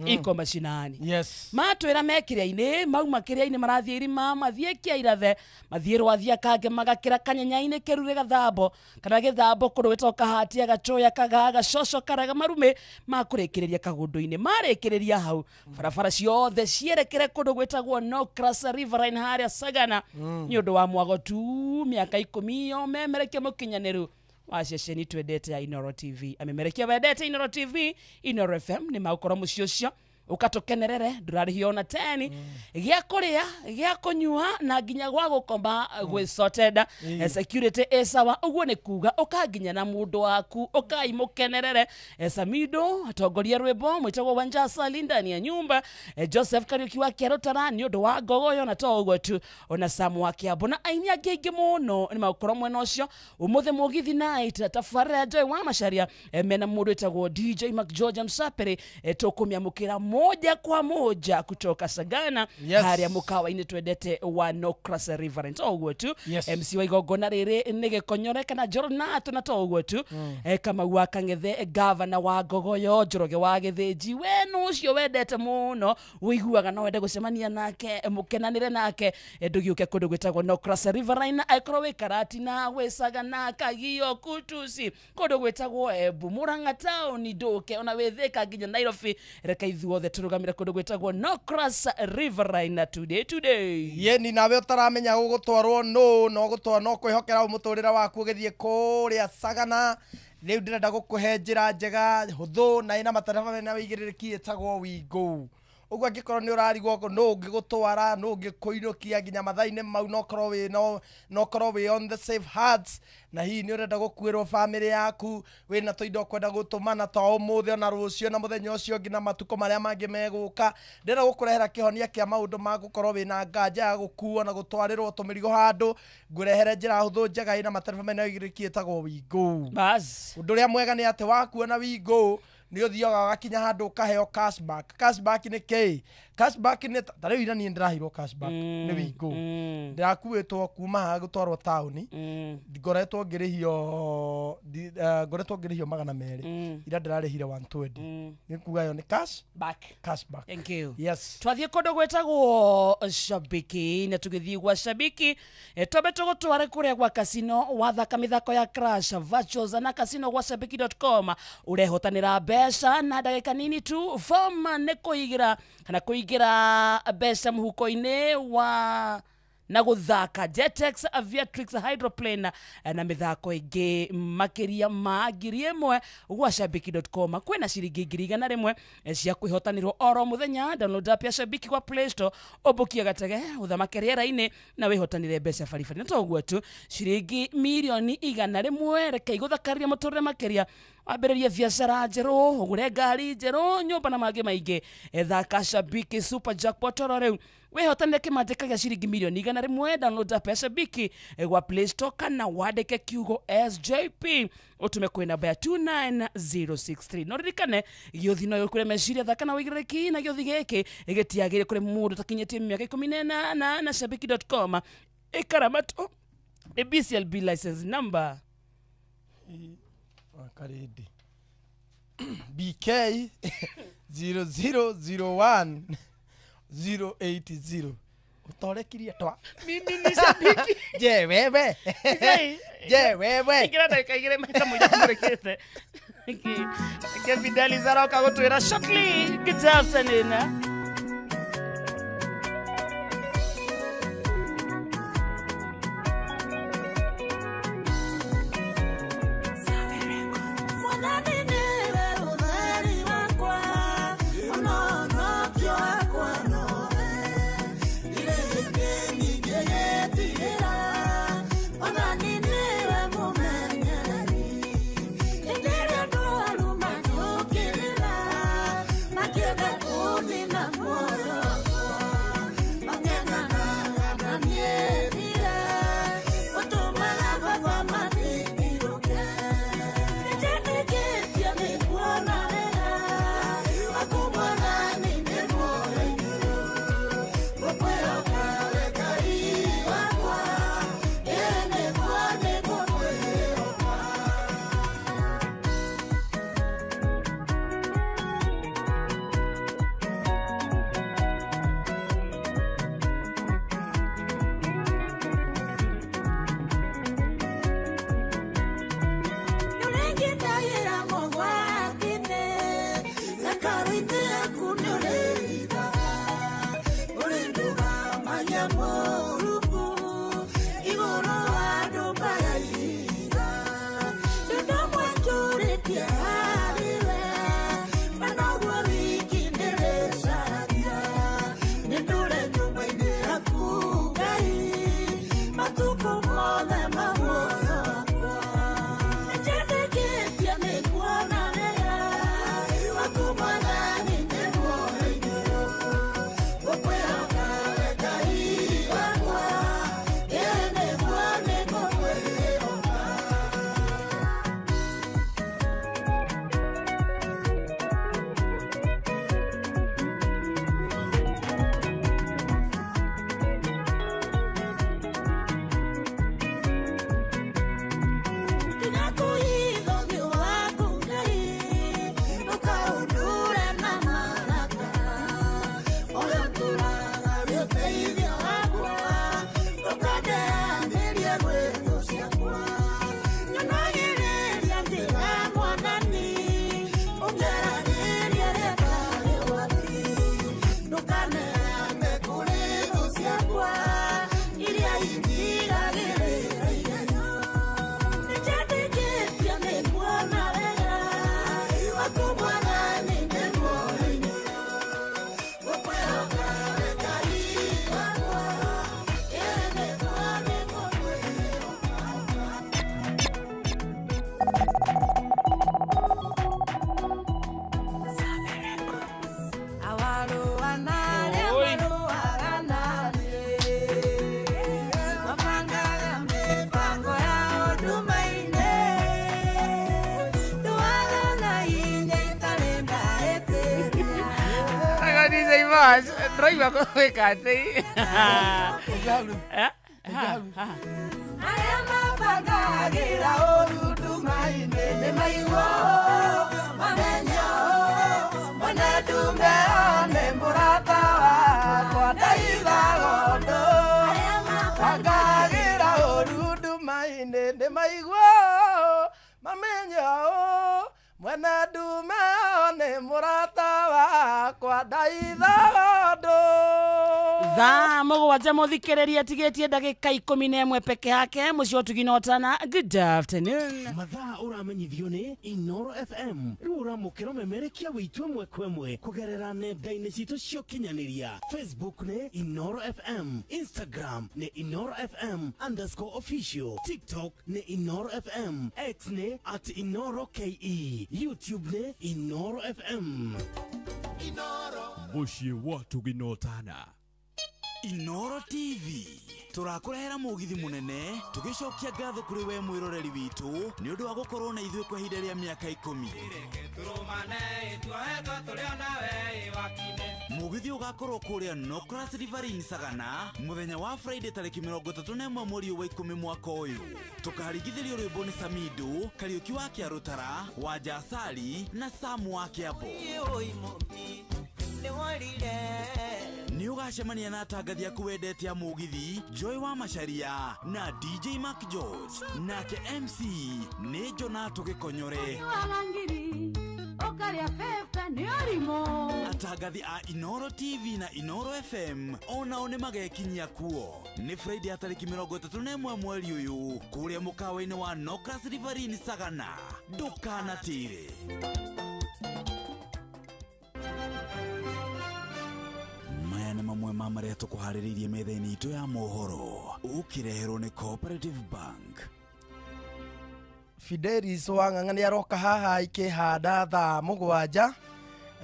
[SPEAKER 19] iko mashinani
[SPEAKER 3] yes
[SPEAKER 19] matwira mekiria-ini mau makiria-ini marathie irima mathie kiairathe mathie rwathia kange magakira kanyenya-ini kerure gathambo kana githambo kurwita kahatia gachoya kagaga coco karaga marume makurikiriria kagundu-ini marikiriria hau barabara ciothe cierekere kundu gwitagwo Nocras Riverine haria Sagana ni undu wa mwago tu miaka 10 yo memereke mukinyaniru waceceni twendete ya Inoro TV amemerekia wendete Inoro TV Inoro FM ni maukoro muciocio ukatokenerere ndurarihio na 10 gya kuria gya kunyua na nginya gwa gukoma gwisorted security esawa uguo ni kuga ukaginya na mundu waku ukaimukenerere Samido atongoria rwimbo mwitagwo Wanjasa ndani ya nyumba Joseph Kariuki wa Kerotara ni undu wa gogoyo na to uguo tu ona Samu wa Kiambu na aini angĩ muno ni maukoro mwena ucio umuthe mugithi night tafarira Joy wa Macharia mena mundu etagwo DJ Mark George Msapere tukumiamukira moja kwa moja kutoka Sagana haria mukawa-ini twendete wa Nocras Riverine oguo tu MC wa igongona riri nigikonyoreka na Jornato na to uguo tu kama wa Kang'ethe governor wa Gogoyo Njoroge wa Githĩnji we no ucio wendete muno wiguaga no wende gucemania nake mukenanire nake ndugiuke kundu gwitagwo Nocras Riverine aikorwo wi Karati na we Sagana Kagio Kutusi kundu gwitagwo Murang'a town nduke ona withika nginya Nairobi reka ithuothe turugamire kundu gwitagwo Nocras Riverine today
[SPEAKER 3] yeni nawe utaramenya gugutwarwo no gutwarwo no kwihokera umuturira waku githie kuria Sagana riu ndirenda gukuhe njira njega huthu na ina mataraba mena wigiririki etagwo Wingu uguo angikorwo ni urarigwo no ngigutwara no ngikuinukia nginya mathaine mau no korwo wi on the safe hearts na hii ni urenda gukwirwo family yaku wina toindo kwenda gutumana ta umuthe na rucio na muthenya ucio ngina matuko maria mangi meguka ndira gukurehera kihonia kia maundu ma gukorwo wina nganja ya gukuo na gutwarirwo tumirigo handu ngurehere njira huthu njega ina mataraba mena igiriki etagwo Wingu
[SPEAKER 19] bas
[SPEAKER 3] undu ria mwega ni ati wakuona Wingu ni uthiaga gakinya handu ukaheo cashback ni kei cashback ni tare ira ni ndirahirwo cashback ni Wingu ndirakuitwo kuma ha gutwarwo town ngoretwo ngirihio 200 ira ndirarihire 120 ni kuga yo ni cashback
[SPEAKER 19] thank you
[SPEAKER 3] yes
[SPEAKER 19] twathie kundu gwetagwo Shabiki na tugithii gwa Shabiki tobe tugutware kuria gwa casino wathaka mithako ya Crash Virtuals na casino gwa shabiki.com urehotanira besha na ndagika nini tu form ne kuigira kana kuigira besha muhuko-ini wa na guthaka Jetex Aviatrix Hydroplane na mithako ingi makiria ma ngiri imwe gwa shabiki.com kwina ciringi 100 cia kwihotanirwo oro muthenya download app ya Shabiki kwa Play Store obukia gatege uthamake riera-ini na wihotanire mbeca baribari na toguo tu ciringi milioni 100 reke iguthakaria muturire makiria wambiririe biacara njeru ugure ngari njeru nyumba na mangi maingi thaka Shabiki Super Jackpot oro riu wihotanire kimandika gia ciringi milioni 100 download app ya Shabiki gwa Play Store kana wandike kiugo SJP utume kwi namba ya 29063 no ririkane giothi no yukure meciria thaka na wigiriki na giothi giki igitiagire kuri mundu takinyetie miaka 18 na shabiki.com ikaramato A BCLB license number.
[SPEAKER 3] Karidi. BK 0001 080. Utorekirie twa.
[SPEAKER 19] Mimi ni shabiki.
[SPEAKER 3] Je wewe. Je wewe.
[SPEAKER 19] Ikira dakika igire maita muja murekete. Vidali Zaroka gutwira shortly. Good afternoon.
[SPEAKER 2] Driver ko kate.
[SPEAKER 3] Mwana dume one murata wakwa ndaithagondo
[SPEAKER 19] thaa mũgwanja mũthikĩrĩria tigĩtie ndagĩka 11 peke yake mũciĩ wa tuginotana. Good afternoon.
[SPEAKER 9] Mathaa ũramenyithio nĩ Inoro FM. Rĩu ũramũkĩra ũmemerekia wĩitũ ĩmwe kwa ĩmwe kũgerera nenda-inĩ citũ cia ũkinyanĩria. Facebook nĩ Inoro FM, Instagram nĩ Inoro FM_official, TikTok nĩ Inoro FM, X nĩ @InoroKE, YouTube nĩ Inoro FM.
[SPEAKER 15] Mũciĩ wa tuginotana.
[SPEAKER 1] Inoro TV turakũrehera mũgithi mũnene tũgĩcokia ngatho kũrĩ we mwĩroreri witũ nĩ ũndũ wa gũkorwo na ithuĩ kwa ihinda rĩa mĩaka 10. mugithi ugakorwo kuria Nocras Riverine Sagana muthenya wa Friday tariki 31 mweri wa 10 mwaka uyu tukaringithirio rwimbo ni Samido Kariuki wa Kiarutara wa Jasali na Samu wa Kiambu ni ugacemania na atangathi aku wendete a mugithi Joy wa Macharia na DJ Mark George nake MC ni Jonato Gikonyore atangathi a Inoro TV na Inoro FM onao ni magekinyia kuo ni Friday tariki 31 mweri uyu kuria mukawa-ini wa Nocras Riverine Sagana ndukanatire. Maya nĩ mamwe ma marĩa tũkũharĩrĩirie metha-inĩ itũ ya mohoro ũkĩreherwo nĩ Cooperative Bank.
[SPEAKER 3] Fidelis Wang'ang'a nĩ aroka haha ikĩhanda thaa 7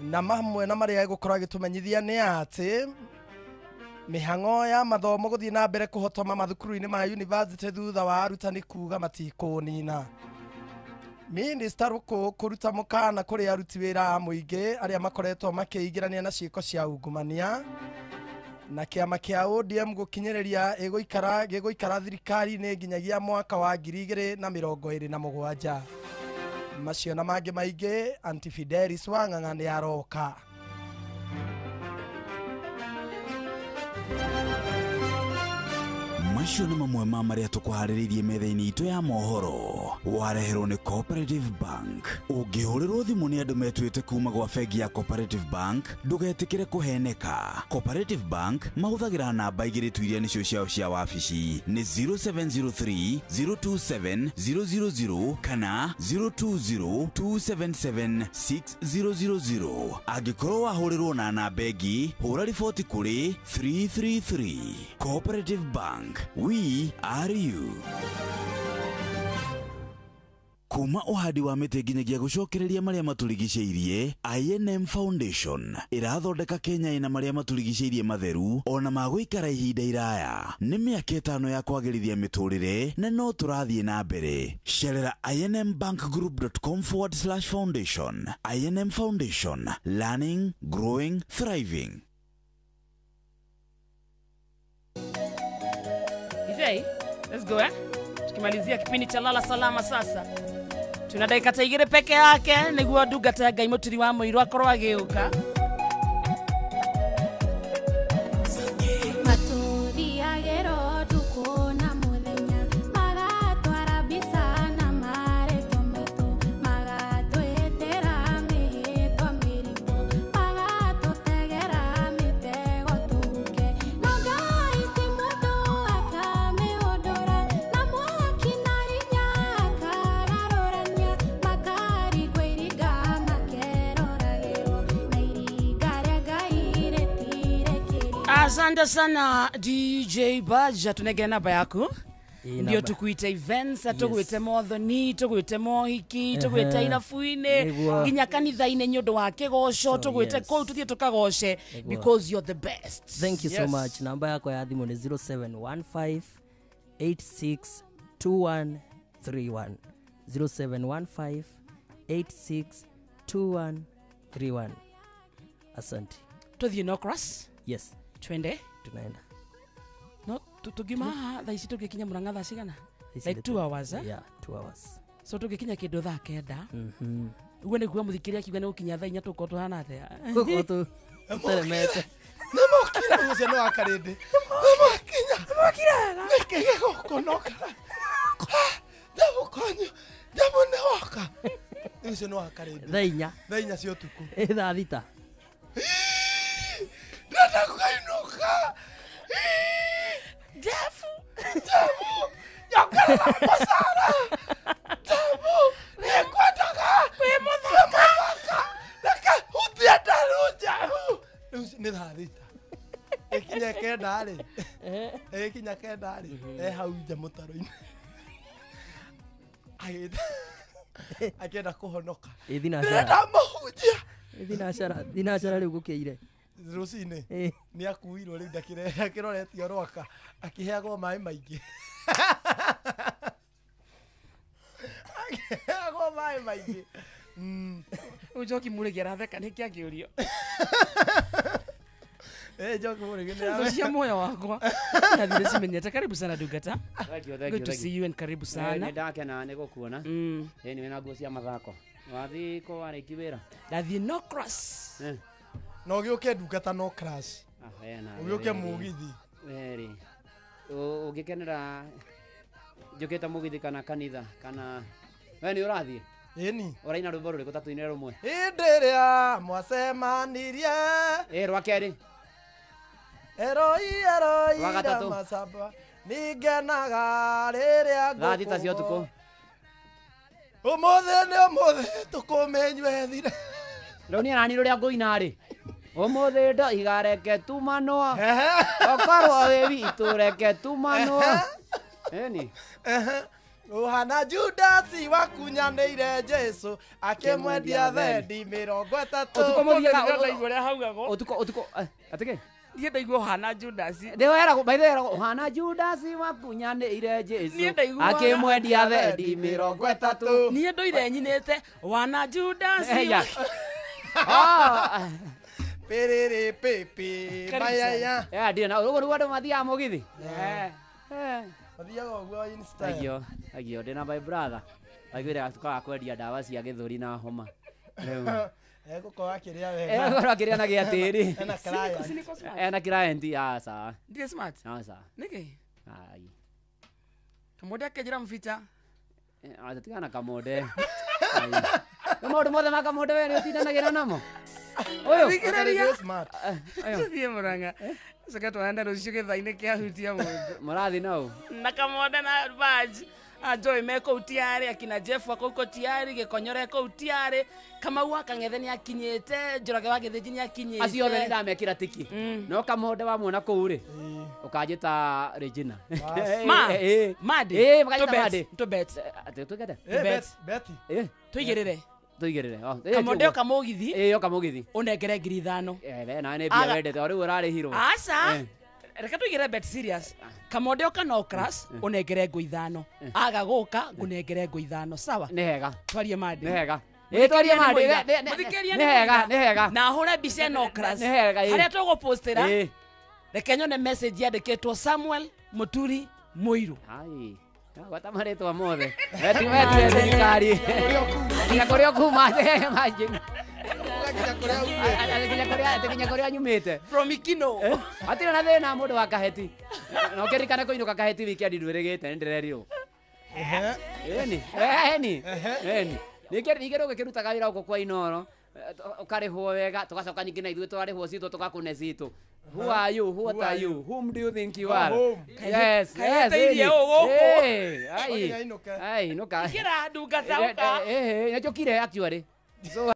[SPEAKER 3] na mamwe na marĩa egũkorwo agĩtũmenyithia nĩ atĩ mĩhang'o ya mathomo gũthiĩ na mbere kũhotoma mathukuru-inĩ ma university thutha wa arutani kuga matikũnina. Minister kũruta mũkana kũrĩ aruti wĩra a mũingĩ arĩa makoretwo makĩingĩrania na ciĩko cia ungumania na kĩama kĩa ODM gũkinyĩrĩria gĩgũikara thirikari-inĩ nginyagia mwaka wa 2027. Macio na mangĩ maingĩ Antifidelis Wang'ang'a nĩ aroka.
[SPEAKER 1] Macio nĩ mamwe ma marĩa tũkũharĩrĩirie metha-inĩ itũ ya mohoro wareherwo nĩ Cooperative Bank. Ũngĩhũrĩrwo thimũ nĩ andũ metuĩte kuma gwa bengi ya Cooperative Bank ndũgetĩkĩre kũheneka. Cooperative Bank mahũthagĩra namba igĩrĩ tu iria nĩcio ciao cia wabici nĩ 0703 027 000 kana 020 277 6000. Angĩkorwo wahũrĩrwo na namba ĩngĩ hũra riboti kũrĩ 333. Cooperative Bank, we are you. Kuma uhadi wa mĩtĩ nginyagia gũcokereria marĩa matũrigicĩirie, INM Foundation irathondeka Kenya ina marĩa matũrigicĩirie matheru ona magũikara ihinda iraya. Nĩ mĩaka 5 ya kwagĩrithia mĩtũrĩre na no tũrathiĩ na mbere. Cerera inmbankgroup.com/foundation. INM Foundation, learning, growing, thriving.
[SPEAKER 19] DJ, let's go tukimalizia kipindi cha lala salama sasa. Tuna dakika ta 2 peke yake nĩguo ndungata ya Ngai Mũturi wa Mũirũ akorwo agĩũka. Asante sana DJ Baja, tunegea namba yako ndio tukuite events, tukuite mothoni, tukuite mohiki, tukuite irafuine nginya kanitha-inĩ nyondo wa kĩgoco, tukuite kũu tuthie tukagoshe because you're the best.
[SPEAKER 8] Thank you so much. Namba yako ya thimũ nĩ 0715 862131 0715 862131. Asante.
[SPEAKER 19] Tuthie Nocras?
[SPEAKER 8] Yes.
[SPEAKER 19] Twende?
[SPEAKER 8] Tunaenda.
[SPEAKER 19] No, tugima thaa ici tugikinya Murang'a thaa cigana? Like 2 hours, eh?
[SPEAKER 8] Yeah, 2 hours.
[SPEAKER 19] So tugikinya kindu thaa 9. Uwe nĩguo mũthikĩria kiuga nĩ gũkinya thaa 4 tũkorwo tũhana atĩa?
[SPEAKER 8] Tũkorwo tũteremete.
[SPEAKER 3] Nĩ mũkira ũcio nĩ wa Karĩndĩ. Mũkinya. Nĩkĩge gũkonoka. Ndamũkonyo. Ndamũneoka. Ũcio nĩ wa Karĩndĩ.
[SPEAKER 8] Thaa 4
[SPEAKER 3] cia ũtukũ.
[SPEAKER 8] Thaa 6.
[SPEAKER 3] Nada kuinuka. Defu. Yakala pasara. Tabu. Nekwataka. Wemothaka. Laka utia daruja. Ni thadita. Ekinya kendari. Ekinya kendari. Hau nja mũtaro-inĩ. Akenda kũhonoka. Ndĩrenda mũhunjia.
[SPEAKER 8] Thinacara rĩu gũkĩire.
[SPEAKER 3] Rũcinĩ nĩ akuirwo rĩu ndakĩroretio rwaka akĩheagwo maĩ maingĩ. Akĩheagwo maĩ maingĩ.
[SPEAKER 19] Ujoki mũrĩgia ratheka nĩ kĩangĩũrio.
[SPEAKER 3] Joke Murigi
[SPEAKER 19] Ndo cia moyo wakwa. Na vile simenyete karibu sana Dugata. Good to see you and karibu sana.
[SPEAKER 7] Ndakena niko kuona. Ni wena nguo cia mathako. Wathi ko ari kiwira.
[SPEAKER 19] Ndathie no cross.
[SPEAKER 3] No gioke Dugata no crash. Ugioke mugithi.
[SPEAKER 7] Weri. Ugikenera joketa mugithi kana kanitha kana we ni urathie
[SPEAKER 3] Eni
[SPEAKER 7] uraina rwimbo ruriku tatuinire rumwe
[SPEAKER 3] Indiria mwacemanirie
[SPEAKER 7] rwa keri
[SPEAKER 3] Eroi
[SPEAKER 7] Wagatatu.
[SPEAKER 3] masaba nigenaga riria
[SPEAKER 7] Gathi ta cio tuko
[SPEAKER 3] Umuthi tukumenywe thire
[SPEAKER 7] Roni nani ruria ngoina ri Umuthi ndo igareke tumanwa Okorwo we witu reke tumanwa Eni
[SPEAKER 3] Uhana Judasi wakunyanĩire Jesu akĩmwendia thendi 30
[SPEAKER 7] Utuko atike
[SPEAKER 19] Ndiye ndaigua hana Judas.
[SPEAKER 7] Ndewera baithera hana Judas wakunyanĩire Jesu akĩmwendia thendi 30
[SPEAKER 19] Niĩ ndoire nyinĩte wana Judas.
[SPEAKER 3] Perere pepe mayaya.
[SPEAKER 7] Ndio na ugo rugo mathia mugithi.
[SPEAKER 3] Mathiaga ũguo Insta.
[SPEAKER 7] Agio ndina my brother. Agwire tukaga kwendia ndawa cia gĩthũri na homa. Rĩu
[SPEAKER 3] Egũkorwo akĩrĩa wega.
[SPEAKER 7] Egũkorwo akĩrĩa na gĩatĩri.
[SPEAKER 3] Ena
[SPEAKER 7] client sawa.
[SPEAKER 19] Ndiye smart.
[SPEAKER 7] Sawa.
[SPEAKER 19] Niki? Kamode akejira mficha.
[SPEAKER 7] Atatigana kamode. Kamode mothe makamode we ũtindanagira namo. Oyo
[SPEAKER 19] Thikĩrĩria smart. Thiĩ Mũrang'a. Saka twaenda rũciũ gĩtha-inĩ kĩa hutia mũndũ.
[SPEAKER 7] Mũrathi nau.
[SPEAKER 19] Na Kamode na Badge. Joy meko utiare akina Jeff wako uko tiari Gĩkonyore ko utiare Kamau akang'ethe ni akinyete Njoroge wa Gĩthĩnji ni akinyete
[SPEAKER 7] Acio othe ndamekĩra tiki. No Kamode wa muona kũu rĩ. Ũkanjĩta Regina.
[SPEAKER 19] Madi.
[SPEAKER 7] To bet.
[SPEAKER 3] Beti.
[SPEAKER 7] Tuigĩrĩre.
[SPEAKER 19] Kamode okamugithi.
[SPEAKER 7] Okamugithi.
[SPEAKER 19] Unengere 5,000.
[SPEAKER 7] Na nĩ mbia wendete o rĩu ũrarĩhirwo.
[SPEAKER 19] Aca. Reka tuigire bet serious. Kamode oka no crash unengere ngo 5. Aga gũka ngunengere ngo 5 sawa.
[SPEAKER 7] Nĩ hega.
[SPEAKER 19] Twarie Madi.
[SPEAKER 7] Nĩ hega. Twarie Madi.
[SPEAKER 19] Nĩ hega. Na hũre mbica no crash.
[SPEAKER 7] Nĩ hega.
[SPEAKER 19] Harĩa tũgũpostera. Reke nyone message yandĩkĩtwo Samuel Muturi Muiru.
[SPEAKER 7] Ai. Wata marĩtwa mothe. Wetu thirikari. Nginya kũrĩa kuma maji. Nginya kũrĩa nyumĩte.
[SPEAKER 19] From Ikino.
[SPEAKER 7] Atĩrĩ na thĩna mũndũ wa Kaheti. Na ũkĩrikane kũinũka Kaheti weekend ndwĩrĩgĩte nĩndĩrerirwo. Eni. Ningĩ ũgĩkĩrutaga wĩra gũkũ kwa Inoro. Ũkarĩhwo wega tũgacoka ningĩ na ithuĩ twarĩhwo citũ tũgakũne citũ. Who are you? What are you? Whom do you think you are? Yes. Hey, ai, no ka.
[SPEAKER 19] Kira Dugata uka.
[SPEAKER 7] Nĩkĩo kire actually. So